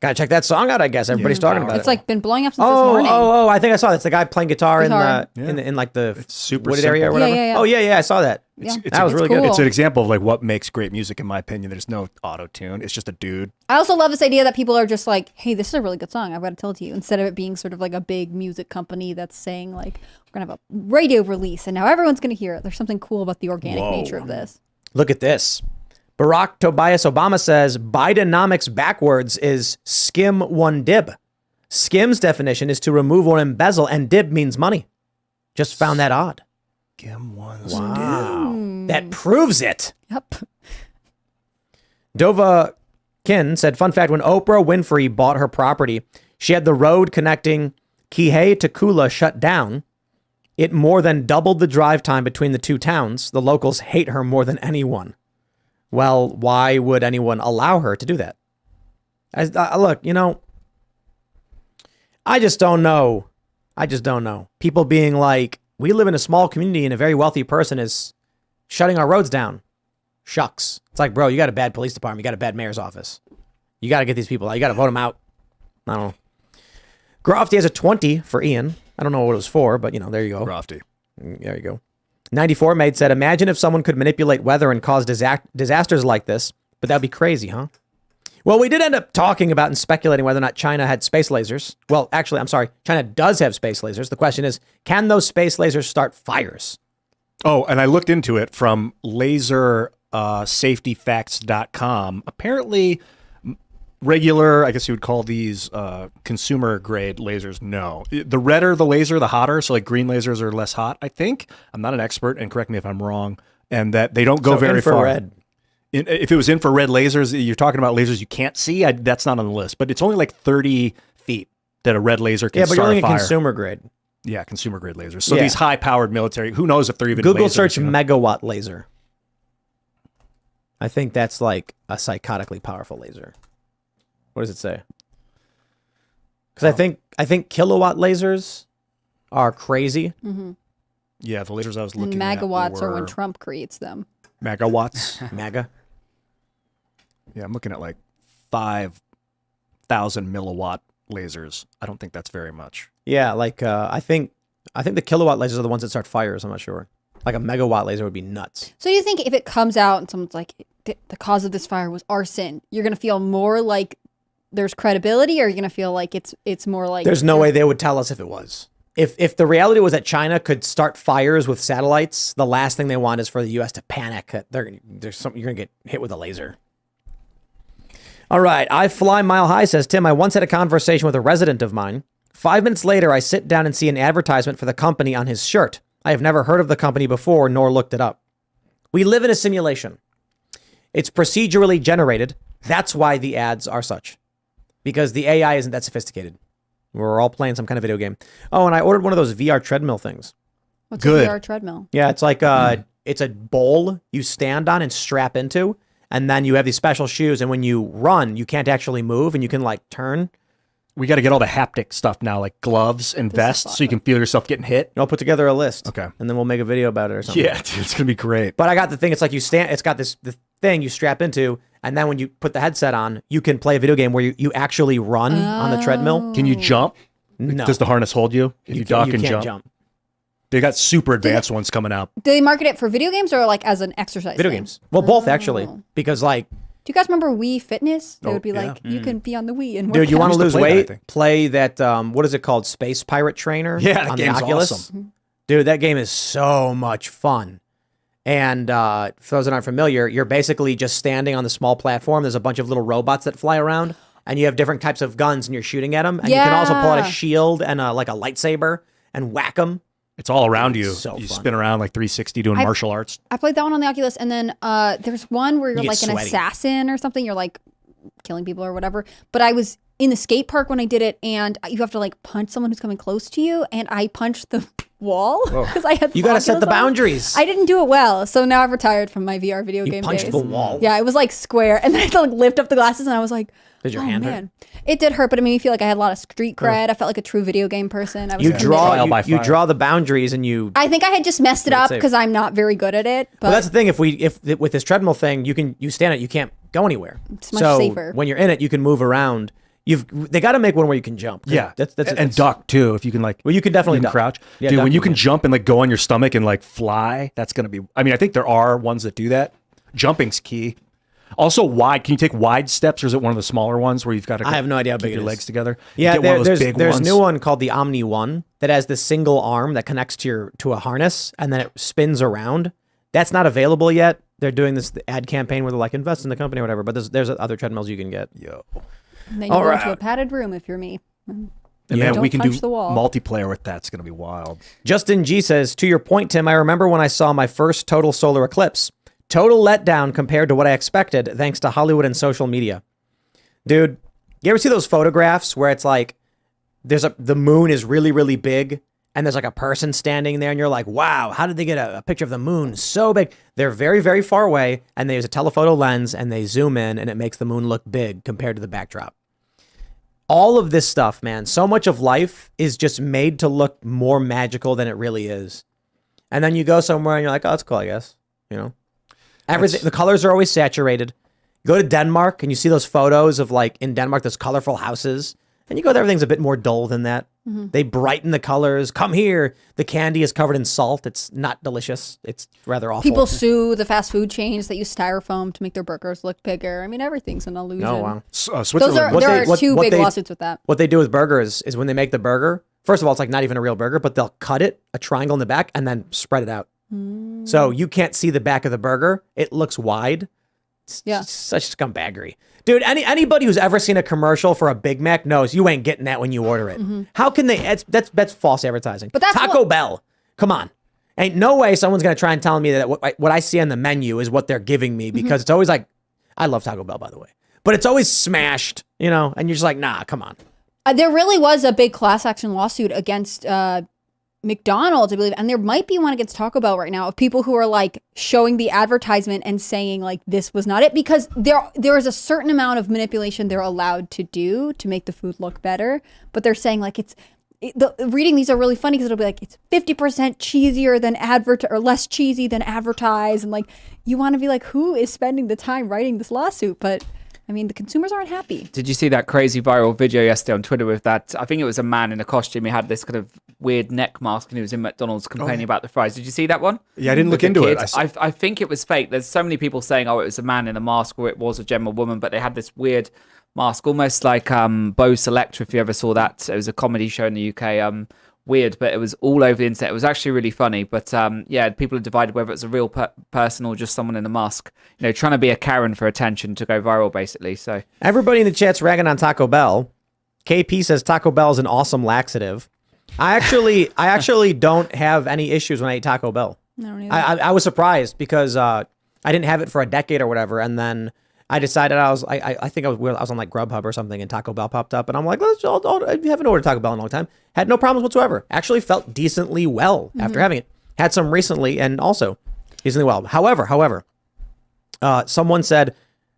Gotta check that song out, I guess. Everybody's talking about it.
It's like been blowing up since this morning.
I think I saw that. It's the guy playing guitar.
Guitar.
in like the
super
wooded area or
simple.
whatever.
Yeah, yeah.
Oh, yeah, I saw that.
Yeah.
That was
It's
really
cool.
good.
It's an example of like what makes great music, in my opinion. There's no auto tune. It's just a dude.
I also love this idea that people are just like, hey, this is a really good song. I've got to tell it to you. Instead of it being sort of like a big music company that's saying like, we're going to have a radio release and now everyone's going to hear it. There's something cool about the organic nature of this.
Look at this. Barack Tobias Obama says Bidenomics backwards is skim one dib. Skim's definition is to remove or embezzle, and dib means money. Just found that odd.
Kim one's
Wow. That proves it.
Yep.
Dova Kin said, fun fact, when Oprah Winfrey bought her property, she had the road connecting Kihei to Kula shut down. It more than doubled the drive time between the two towns. The locals hate her more than anyone. Well, why would anyone allow her to do that? Look, I just don't know. People being like, we live in a small community and a very wealthy person is shutting our roads down. Shucks. It's like, bro, you got a bad police department. You got a bad mayor's office. You got to get these people out. You got to vote them out. I don't know. Grofty has a 20 for Ian. I don't know what it was for, but, there you go.
Grofty.
There you go. 94 Maid said, imagine if someone could manipulate weather and cause disasters like this, but that'd be crazy, huh? Well, we did end up talking about and speculating whether or not China had space lasers. Well, actually, I'm sorry. China does have space lasers. The question is, can those space lasers start fires?
Oh, and I looked into it from lasersafetyfacts.com. Apparently, regular, I guess you would call these consumer grade lasers. No. The redder the laser, the hotter. So like green lasers are less hot, I think. I'm not an expert, and correct me if I'm wrong. And that they don't go very
infrared.
far. If it was infrared lasers, you're talking about lasers you can't see, that's not on the list. But it's only like 30 feet that a red laser can
but
start
you're
a fire.
consumer grade.
Yeah, consumer grade lasers. So these high-powered military, who knows if they're even
Google
lasers,
search megawatt laser. I think that's like a psychotically powerful laser. What does it say? Because I think kilowatt lasers are crazy.
Mm-hmm.
Yeah, the lasers I was
And
looking at
megawatts are
were
when Trump creates them.
megawatts.
Mega.
Yeah, I'm looking at like 5,000 milliwatt lasers. I don't think that's very much.
Yeah, like I think the kilowatt lasers are the ones that start fires. I'm not sure. Like a megawatt laser would be nuts.
So you think if it comes out and someone's like, the cause of this fire was arson, you're gonna feel more like there's credibility, or you're gonna feel like it's more like
there's no way they would tell us if it was. If the reality was that China could start fires with satellites, the last thing they want is for the U.S. to panic that there's something you're gonna get hit with a laser. All right, I Fly Mile High says, Tim, I once had a conversation with a resident of mine. 5 minutes later, I sit down and see an advertisement for the company on his shirt. I have never heard of the company before, nor looked it up. We live in a simulation. It's procedurally generated. That's why the ads are such. Because the AI isn't that sophisticated. We're all playing some kind of video game. Oh, and I ordered one of those VR treadmill things.
what's
Good.
a VR treadmill?
Yeah, it's like it's a bowl you stand on and strap into, and then you have these special shoes, and when you run, you can't actually move, and you can like turn.
We got to get all the haptic stuff now, like gloves and vests, so you can feel yourself getting hit.
I'll put together a list.
Okay.
And then we'll make a video about it or something.
Yeah, dude, it's gonna be great.
But I got the thing. It's like you stand. It's got the thing you strap into, and then when you put the headset on, you can play a video game where you actually run on the treadmill.
Can you jump?
No.
Does the harness hold you? If you duck and
can't
jump? They got super advanced ones coming out.
Do they market it for video games or like as an exercise
Video
thing?
games. Well, both actually, because like,
Do you guys remember Wii Fitness? They
Oh,
would be
yeah.
like, you can be on the Wii and work
dude, you
out.
want to
used to
lose
play that, I
weight?
think.
Play that. What is it called? Space Pirate Trainer.
Yeah, that
on the
game's
Oculus.
awesome.
Dude, that game is so much fun. And for those that aren't familiar, you're basically just standing on the small platform. There's a bunch of little robots that fly around, and you have different types of guns, and you're shooting at them. And you can also pull out a
Yeah.
shield and like a lightsaber and whack them.
It's all around you.
so
You
fun.
spin around like 360 doing martial arts.
I played that one on the Oculus, and then there's one where you're
You
like
get
an
sweaty.
assassin or something. You're like killing people or whatever. But I was in the skate park when I did it, and you have to like punch someone who's coming close to you, and I punched the wall because I had.
You got to set the
Oculus on.
boundaries.
I didn't do it well, so now I've retired from my VR video game
punched
days.
the wall.
Yeah, it was like square, and then I had to like lift up the glasses, and I was like,
Did your
oh,
hand hurt?
man. It did hurt, but it made me feel like I had a lot of street cred. I felt like a true video game person. I was
You
committed.
draw.
Trial by
You
fire.
draw the boundaries, and you.
I think I had just messed it
Play it
up
safe.
because I'm not very good at it. But
Well, that's the thing. If with this treadmill thing, you stand it, you can't go anywhere.
It's much
so
safer.
when you're in it, you can move around. They got to make one where you can jump.
Yeah,
that's
and duck too. If you can like,
Well, you can definitely duck.
crouch.
Yeah,
Dude,
duck
when you
you
can
can.
jump and like go on your stomach and like fly, that's gonna be. I mean, I think there are ones that do that. Jumping's key. Also, wide. Can you take wide steps, or is it one of the smaller ones where you've got to?
I have no idea how
keep
big it
your
is.
legs together.
Yeah,
You get one of those
there's
big
a
ones.
new one called the Omni One that has this single arm that connects to a harness and then it spins around. That's not available yet. They're doing this ad campaign where they're like invest in the company or whatever. But there's other treadmills you can get.
Yo.
And then you
All
go
right.
into a padded room if you're me.
And
Yeah.
man,
Don't
we can do
punch the wall.
multiplayer with that. It's gonna be wild.
Justin G says, to your point, Tim, I remember when I saw my first total solar eclipse. Total letdown compared to what I expected, thanks to Hollywood and social media. Dude, you ever see those photographs where it's like the moon is really, really big, and there's like a person standing there and you're like, wow, how did they get a picture of the moon so big? They're very, very far away and they use a telephoto lens and they zoom in and it makes the moon look big compared to the backdrop. All of this stuff, man, so much of life is just made to look more magical than it really is. And then you go somewhere and you're like, oh, that's cool, I guess. You know, everything, the colors are always saturated. You go to Denmark and you see those photos of like in Denmark, those colorful houses. And you go there, everything's a bit more dull than that. They brighten the colors. Come here. The candy is covered in salt. It's not delicious. It's rather awful.
People sue the fast food chains that use styrofoam to make their burgers look bigger. I mean, everything's an illusion.
Oh, wow.
Switzerland.
There are two big lawsuits with that.
What they do with burgers is when they make the burger, first of all, it's like not even a real burger, but they'll cut it, a triangle in the back, and then spread it out. So you can't see the back of the burger. It looks wide. It's such scumbaggery. Dude, anybody who's ever seen a commercial for a Big Mac knows you ain't getting that when you order it. How can they? That's false advertising.
But that's
Taco Bell. Come on. Ain't no way someone's going to try and tell me that what I see on the menu is what they're giving me because it's always like, I love Taco Bell, by the way, but it's always smashed, you know, and you're just like, nah, come on.
There really was a big class action lawsuit against McDonald's, I believe, and there might be one against Taco Bell right now of people who are like showing the advertisement and saying like this was not it, because there is a certain amount of manipulation they're allowed to do to make the food look better, but they're saying like reading these are really funny because it'll be like it's 50% cheesier than or less cheesy than advertised, and like you want to be like, who is spending the time writing this lawsuit? But I mean, the consumers aren't happy.
Did you see that crazy viral video yesterday on Twitter with that? I think it was a man in a costume. He had this kind of weird neck mask and he was in McDonald's complaining about the fries. Did you see that one?
Yeah, I didn't look into it.
I think it was fake. There's so many people saying, oh, it was a man in a mask or it was a general woman, but they had this weird mask, almost like Bo Selector, if you ever saw that. It was a comedy show in the UK. Weird, but it was all over the internet. It was actually really funny, but yeah, people are divided whether it's a real person or just someone in a mask, you know, trying to be a Karen for attention to go viral, basically. So
everybody in the chat's ragging on Taco Bell. KP says Taco Bell is an awesome laxative. I actually don't have any issues when I eat Taco Bell.
No, neither.
I was surprised because I didn't have it for a decade or whatever, and then I decided I think I was on like Grubhub or something, and Taco Bell popped up, and I'm like, I haven't ordered Taco Bell in a long time. Had no problems whatsoever. Actually felt decently well after having it. Had some recently, and also decently well. However, someone said,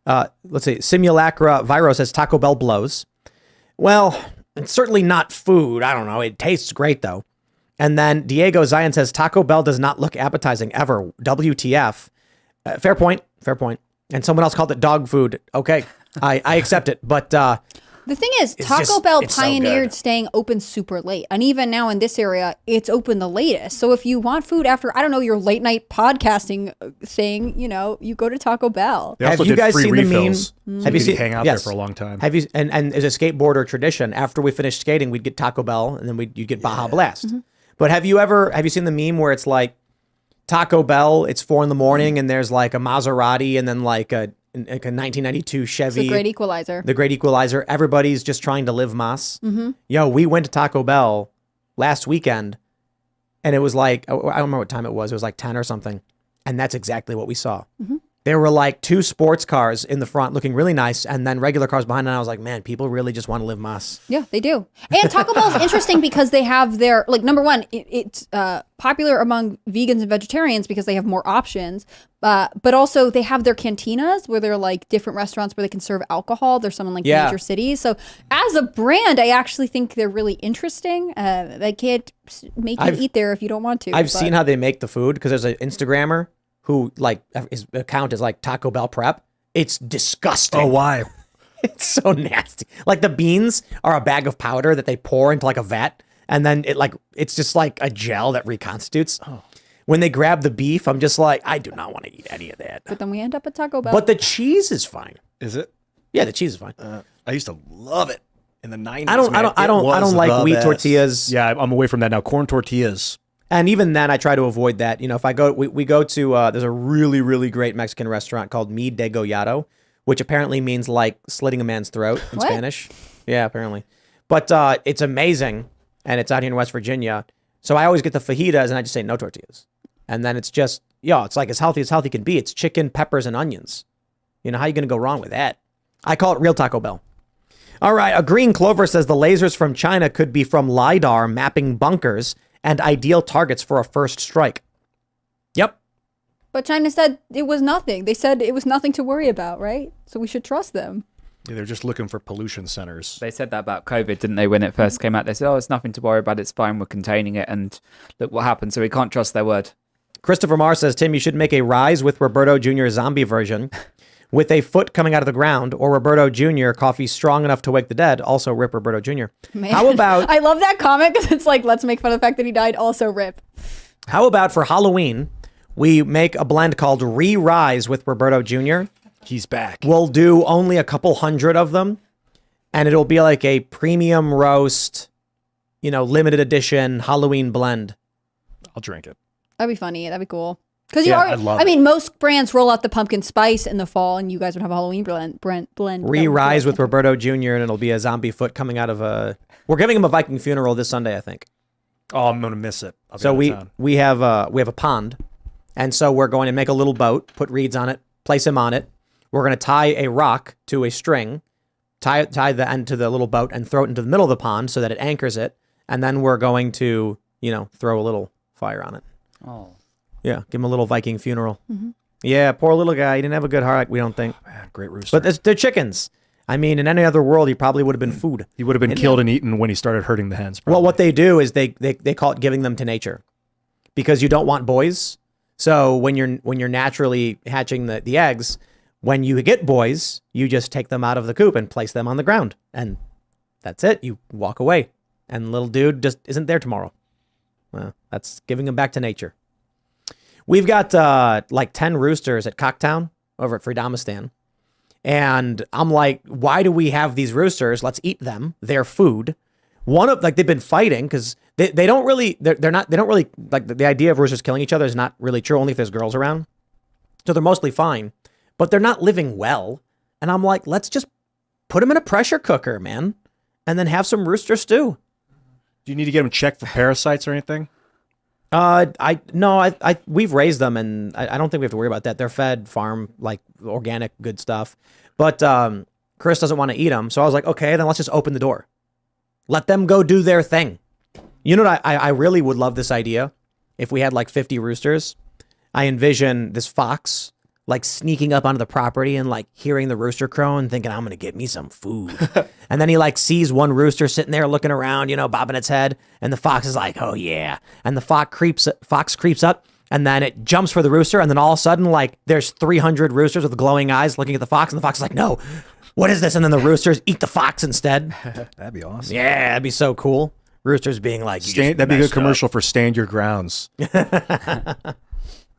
let's see, Simulacra Viro says Taco Bell blows. Well, it's certainly not food. I don't know. It tastes great though. And then Diego Zion says Taco Bell does not look appetizing ever. WTF? Fair point. And someone else called it dog food. Okay, I accept it. But
the thing is, Taco Bell pioneered staying open super late. And even now in this area, it's open the latest. So if you want food after, I don't know, your late night podcasting thing, you know, you go to Taco Bell.
They also
have you
did
guys
free
seen
refills.
the meme?
So have you hang out there for a long time?
Have you? And as a skateboarder tradition, after we finished skating, we'd get Taco Bell and then you'd get Baja Blast. But have you seen the meme where it's like Taco Bell, it's 4 a.m. and there's like a Maserati and then like a 1992 Chevy.
It's the Great Equalizer.
The Great Equalizer. Everybody's just trying to live mas. Yo, we went to Taco Bell last weekend and it was like, I don't remember what time it was. It was like 10 or something. And that's exactly what we saw. There were like 2 sports cars in the front looking really nice and then regular cars behind. And I was like, man, people really just want to live mas.
Yeah, they do. And Taco Bell is interesting because they have their, like, number one, it's popular among vegans and vegetarians because they have more options. But also they have their cantinas where they're like different restaurants where they can serve alcohol. There's some in like major cities. So as a brand, I actually think they're really interesting. They can't make you eat there if you don't want to.
I've seen how they make the food because there's an Instagrammer who like his account is like Taco Bell Prep. It's disgusting.
Oh, why?
It's so nasty. Like the beans are a bag of powder that they pour into like a vat. And then it's just like a gel that reconstitutes. Oh. When they grab the beef, I'm just like, I do not want to eat any of that.
But then we end up at Taco Bell.
But the cheese is fine.
Is it?
Yeah, the cheese is fine.
I used to love it in the 90s.
I don't like wheat tortillas.
Yeah, I'm away from that now. Corn tortillas.
And even then, I try to avoid that. You know, if I go, we go to, there's a really, really great Mexican restaurant called Mi Degollado, which apparently means like slitting a man's throat in Spanish. Yeah, apparently. But it's amazing, and it's out here in West Virginia. So I always get the fajitas, and I just say no tortillas. And then it's just, it's like as healthy can be. It's chicken, peppers, and onions. You know, how are you going to go wrong with that? I call it real Taco Bell. All right, a Green Clover says the lasers from China could be from LiDAR mapping bunkers and ideal targets for a first strike. Yep.
But China said it was nothing. They said it was nothing to worry about, right? So we should trust them.
Yeah, they're just looking for pollution centers.
They said that about COVID, didn't they, when it first came out? They said, oh, it's nothing to worry about. It's fine. We're containing it. And look what happened. So we can't trust their word.
Christopher Marr says, Tim, you should make a Rise with Roberto Jr. zombie version with a foot coming out of the ground, or Roberto Jr. coffee strong enough to wake the dead. Also, rip Roberto Jr.
Man.
How about
I love that comment because it's like, let's make fun of the fact that he died. Also, rip.
how about for Halloween, we make a blend called Re-Rise with Roberto Jr.
He's back.
We'll do only a couple hundred of them, and it'll be like a premium roast, limited edition Halloween blend.
I'll drink it.
That'd be funny. That'd be cool. Because
I love it.
most brands roll out the pumpkin spice in the fall, and you guys would have a Halloween blend.
Re-Rise with Roberto Jr., and it'll be a zombie foot coming out of a... We're giving him a Viking funeral this Sunday, I think.
Oh, I'm going to miss it.
So we have a pond, and so we're going to make a little boat, put reeds on it, place him on it. We're going to tie a rock to a string, tie the end to the little boat, and throw it into the middle of the pond so that it anchors it, and then we're going to, throw a little fire on it.
Oh.
Yeah, give him a little Viking funeral. Mm-hmm. Yeah, poor little guy. He didn't have a good heart, we don't think.
Oh, man, great rooster.
But they're chickens. I mean, in any other world, he probably would have been food.
He would have been killed and eaten when he started hurting the hens. Probably.
Well, what they do is they call it giving them to nature, because you don't want boys. So when you're naturally hatching the eggs, when you get boys, you just take them out of the coop and place them on the ground, and that's it. You walk away, and little dude just isn't there tomorrow. Well, that's giving them back to nature. We've got like 10 roosters at Cocktown over at Freedomistan. And I'm like, why do we have these roosters? Let's eat them. They're food. They've been fighting because they don't really, they don't really, like the idea of roosters killing each other is not really true, only if there's girls around. So they're mostly fine, but they're not living well. And I'm like, let's just put them in a pressure cooker, man, and then have some rooster stew.
Do you need to get them checked for parasites or anything?
We've raised them, and I don't think we have to worry about that. They're fed farm, like organic, good stuff. But Chris doesn't want to eat them, so I was like, okay, then let's just open the door, let them go do their thing. You know what? I really would love this idea. If we had like 50 roosters, I envision this fox like sneaking up onto the property and like hearing the rooster crow and thinking, I'm going to get me some food. And then he like sees one rooster sitting there looking around, bobbing its head. And the fox is like, oh yeah. And the fox creeps up, and then it jumps for the rooster. And then all of a sudden, like there's 300 roosters with glowing eyes looking at the fox. And the fox is like, no, what is this? And then the roosters eat the fox instead.
That'd be awesome.
Yeah, that'd be so cool. Roosters being like,
that'd be a good commercial for Stand Your Grounds.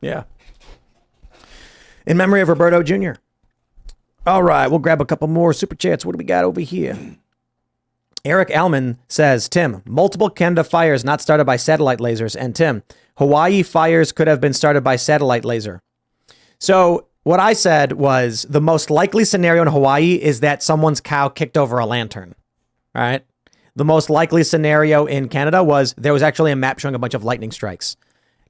Yeah. In memory of Roberto Jr. All right, we'll grab a couple more super chats. What do we got over here? Eric Alman says, Tim, multiple Canada fires not started by satellite lasers. And Tim, Hawaii fires could have been started by satellite laser. So what I said was the most likely scenario in Hawaii is that someone's cow kicked over a lantern. All right. The most likely scenario in Canada was there was actually a map showing a bunch of lightning strikes.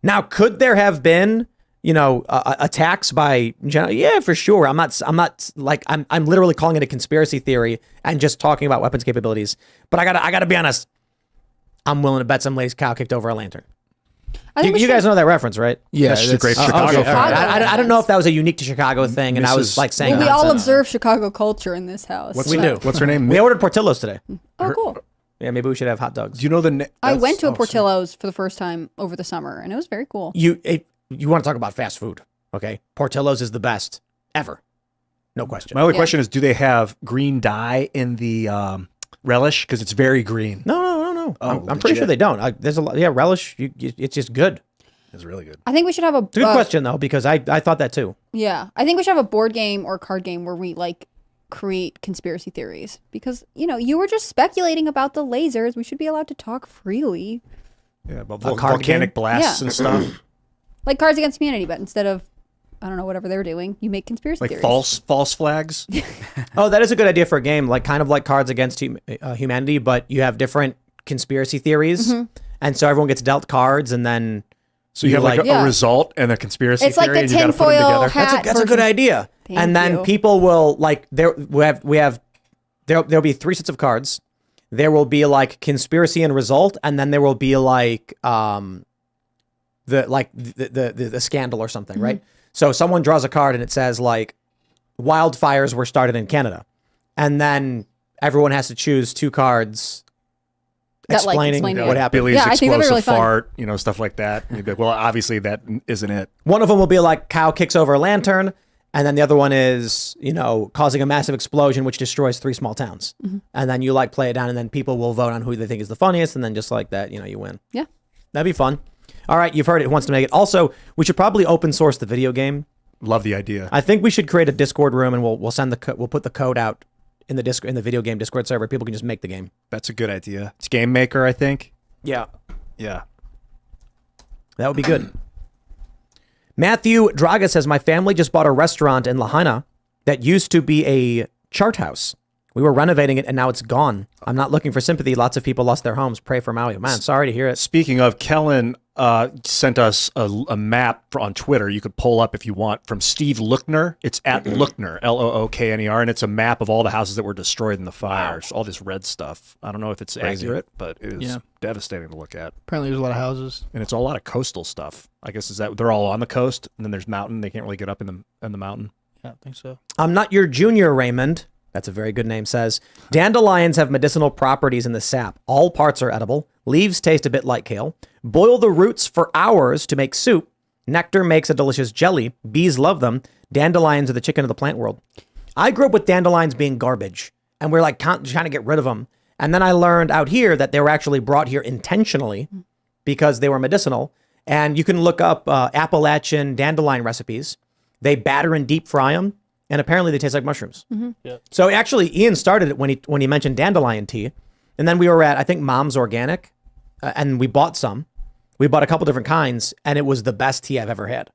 Now, could there have been attacks by, yeah, for sure. I'm literally calling it a conspiracy theory and just talking about weapons capabilities. But I gotta be honest. I'm willing to bet some lady's cow kicked over a lantern. You guys know that reference, right?
Yeah,
that's a great
okay.
Chicago
Okay.
film.
I don't know if that was a unique to Chicago thing, and I was like saying
we all
nonsense.
observe Chicago culture in this house.
We do.
What's her name?
We ordered Portillo's today.
Oh, cool.
Yeah, maybe we should have hot dogs.
Do you know the?
I went to a Portillo's for the first time over the summer, and it was very cool.
You want to talk about fast food? Okay, Portillo's is the best ever, no question.
My only question is, do they have green dye in the relish? Because it's very green.
No.
Oh,
I'm pretty sure they don't. There's a lot. Yeah, relish. It's just good.
It's really good.
I think we should have a
It's a good question though, because I thought that too.
Yeah, I think we should have a board game or card game where we like create conspiracy theories, because you were just speculating about the lasers. We should be allowed to talk freely,
Yeah, about
A card
volcanic
game?
blasts
Yeah.
and stuff.
like Cards Against Humanity, but instead of I don't know whatever they're doing, you make conspiracy
Like
theories.
false flags.
Oh, that is a good idea for a game, like kind of like Cards Against Humanity, but you have different conspiracy theories, and so everyone gets dealt cards, and then
So you have like
Yeah.
a result and a conspiracy
It's like
theory,
the
and you got to put them
tinfoil
together.
hat.
that's a good idea.
Thank
And then
you.
people will like there'll be 3 sets of cards. there will be like conspiracy and result, and then there will be like the scandal or something, right? So someone draws a card and it says like wildfires were started in Canada, and then everyone has to choose 2 cards
That, like,
explaining
explain it.
what happened.
Billy's
Yeah, I think that'd be
explosive
really fun.
fart, stuff like that. And you'd be like, well, obviously that isn't it.
One of them will be like cow kicks over a lantern, and then the other one is, causing a massive explosion which destroys 3 small towns. And then you like play it down, and then people will vote on who they think is the funniest, and then just like that, you win.
Yeah.
That'd be fun. All right, you've heard it. Who wants to make it? Also, we should probably open source the video game.
Love the idea.
I think we should create a Discord room, and we'll send we'll put the code out in the video game Discord server. People can just make the game.
That's a good idea. It's Game Maker, I think.
Yeah.
Yeah.
That would be good. Matthew Draga says, my family just bought a restaurant in Lahaina that used to be a chart house. We were renovating it and now it's gone. I'm not looking for sympathy. Lots of people lost their homes. Pray for Maui. Man, sorry to hear it.
Speaking of, Kellen sent us a map on Twitter you could pull up if you want from Steve Lookner. It's at Lookner, Lookner, and it's a map of all the houses that were destroyed in the fires. All this red stuff. I don't know if it's accurate, but it is devastating to look at.
Apparently, there's a lot of houses.
And it's a lot of coastal stuff. I guess is that they're all on the coast, and then there's mountain. They can't really get up in the mountain.
Yeah, I think so.
I'm not your junior, Raymond. That's a very good name, says. Dandelions have medicinal properties in the sap. All parts are edible. Leaves taste a bit like kale. Boil the roots for hours to make soup. Nectar makes a delicious jelly. Bees love them. Dandelions are the chicken of the plant world. I grew up with dandelions being garbage, and we're like trying to get rid of them. And then I learned out here that they were actually brought here intentionally because they were medicinal. And you can look up Appalachian dandelion recipes. They batter and deep fry them. And apparently they taste like mushrooms. So actually, Ian started it when he mentioned dandelion tea. And then we were at, I think, Mom's Organic, and we bought some. We bought a couple different kinds, and it was the best tea I've ever had.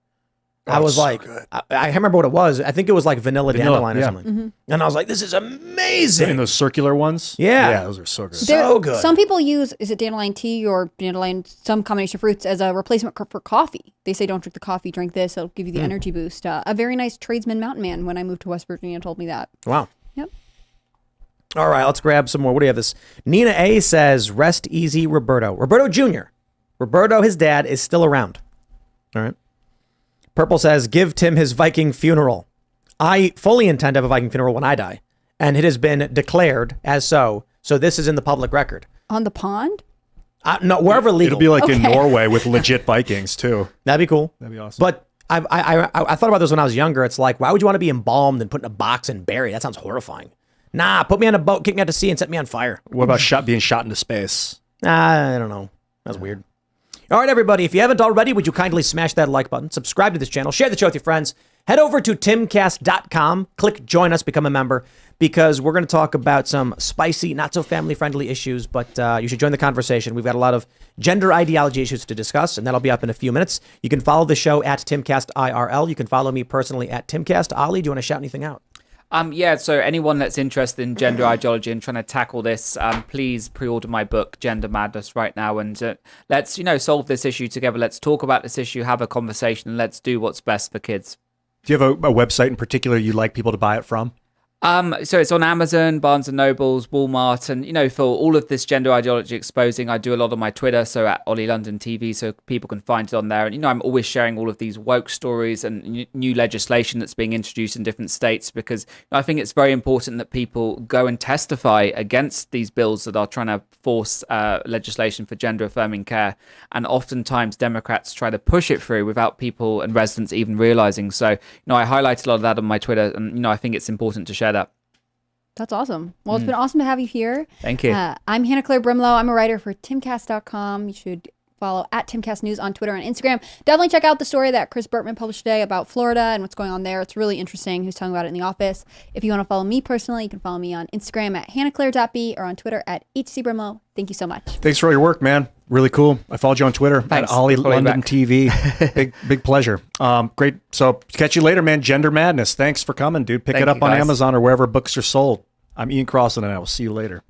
I was like, I remember what it was. I think it was like vanilla dandelion or something. And I was like, this is amazing.
And those circular ones?
Yeah.
Yeah, those are so good.
So good.
Some people use, is it dandelion tea or dandelion, some combination of fruits as a replacement for coffee. They say don't drink the coffee, drink this. It'll give you the energy boost. A very nice tradesman mountain man when I moved to West Virginia told me that.
Wow.
Yep.
All right, let's grab some more. What do you have this? Nina A says, rest easy, Roberto. Roberto Jr. Roberto, his dad, is still around. All right. Purple says, give Tim his Viking funeral. I fully intend to have a Viking funeral when I die, and it has been declared as so. So this is in the public record.
On the pond?
No, wherever legal.
It'll be like in
Okay.
Norway with legit Vikings too.
That'd be cool.
That'd be awesome.
But I thought about this when I was younger. It's like, why would you want to be embalmed and put in a box and buried? That sounds horrifying. Nah, put me on a boat, kick me out to sea, and set me on fire.
What about being shot into space?
I don't know. That's weird. All right, everybody. If you haven't already, would you kindly smash that like button, subscribe to this channel, share the show with your friends, head over to timcast.com, click join us, become a member, because we're going to talk about some spicy, not so family friendly issues, but you should join the conversation. We've got a lot of gender ideology issues to discuss, and that'll be up in a few minutes. You can follow the show at Timcast IRL. You can follow me personally at Timcast. Ollie, do you want to shout anything out?
So anyone that's interested in gender ideology and trying to tackle this, please pre-order my book, Gender Madness, right now. And let's, solve this issue together. Let's talk about this issue, have a conversation, and let's do what's best for kids.
Do you have a website in particular you'd like people to buy it from?
So it's on Amazon, Barnes & Nobles, Walmart, and, for all of this gender ideology exposing, I do a lot on my Twitter, so at Ollie London TV, so people can find it on there. And, I'm always sharing all of these woke stories and new legislation that's being introduced in different states, because I think it's very important that people go and testify against these bills that are trying to force legislation for gender affirming care. And oftentimes Democrats try to push it through without people and residents even realizing. So, I highlight a lot of that on my Twitter, and, I think it's important to share that.
That's awesome. Well, it's been awesome to have you here.
Thank you.
I'm Hannah Claire Brimlow. I'm a writer for timcast.com. You should follow at Timcast News on Twitter and Instagram. Definitely check out the story that Chris Bertman published today about Florida and what's going on there. It's really interesting. He was talking about it in the office. If you want to follow me personally, you can follow me on Instagram at hannahclaire.b or on Twitter at hcbrimlow. Thank you so much.
Thanks for all your work, man. Really cool. I followed you on Twitter
Thanks.
at Ollie
Follow you
London
back.
TV. Big pleasure. Great. So catch you later, man. Gender Madness. Thanks for coming, dude. Pick
Thank
it up
you,
on
guys.
Amazon or wherever books are sold. I'm Ian Crossan, and I will see you later.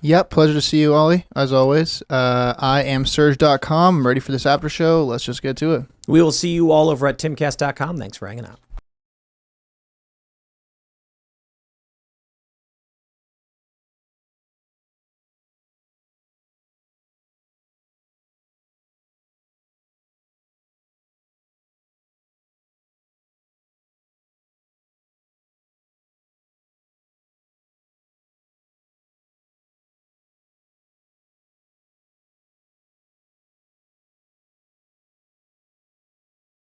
Yep, pleasure to see you, Ollie, as always. I am Serge.com. I'm ready for this after show. Let's just get to it.
We will see you all over at timcast.com. Thanks for hanging out.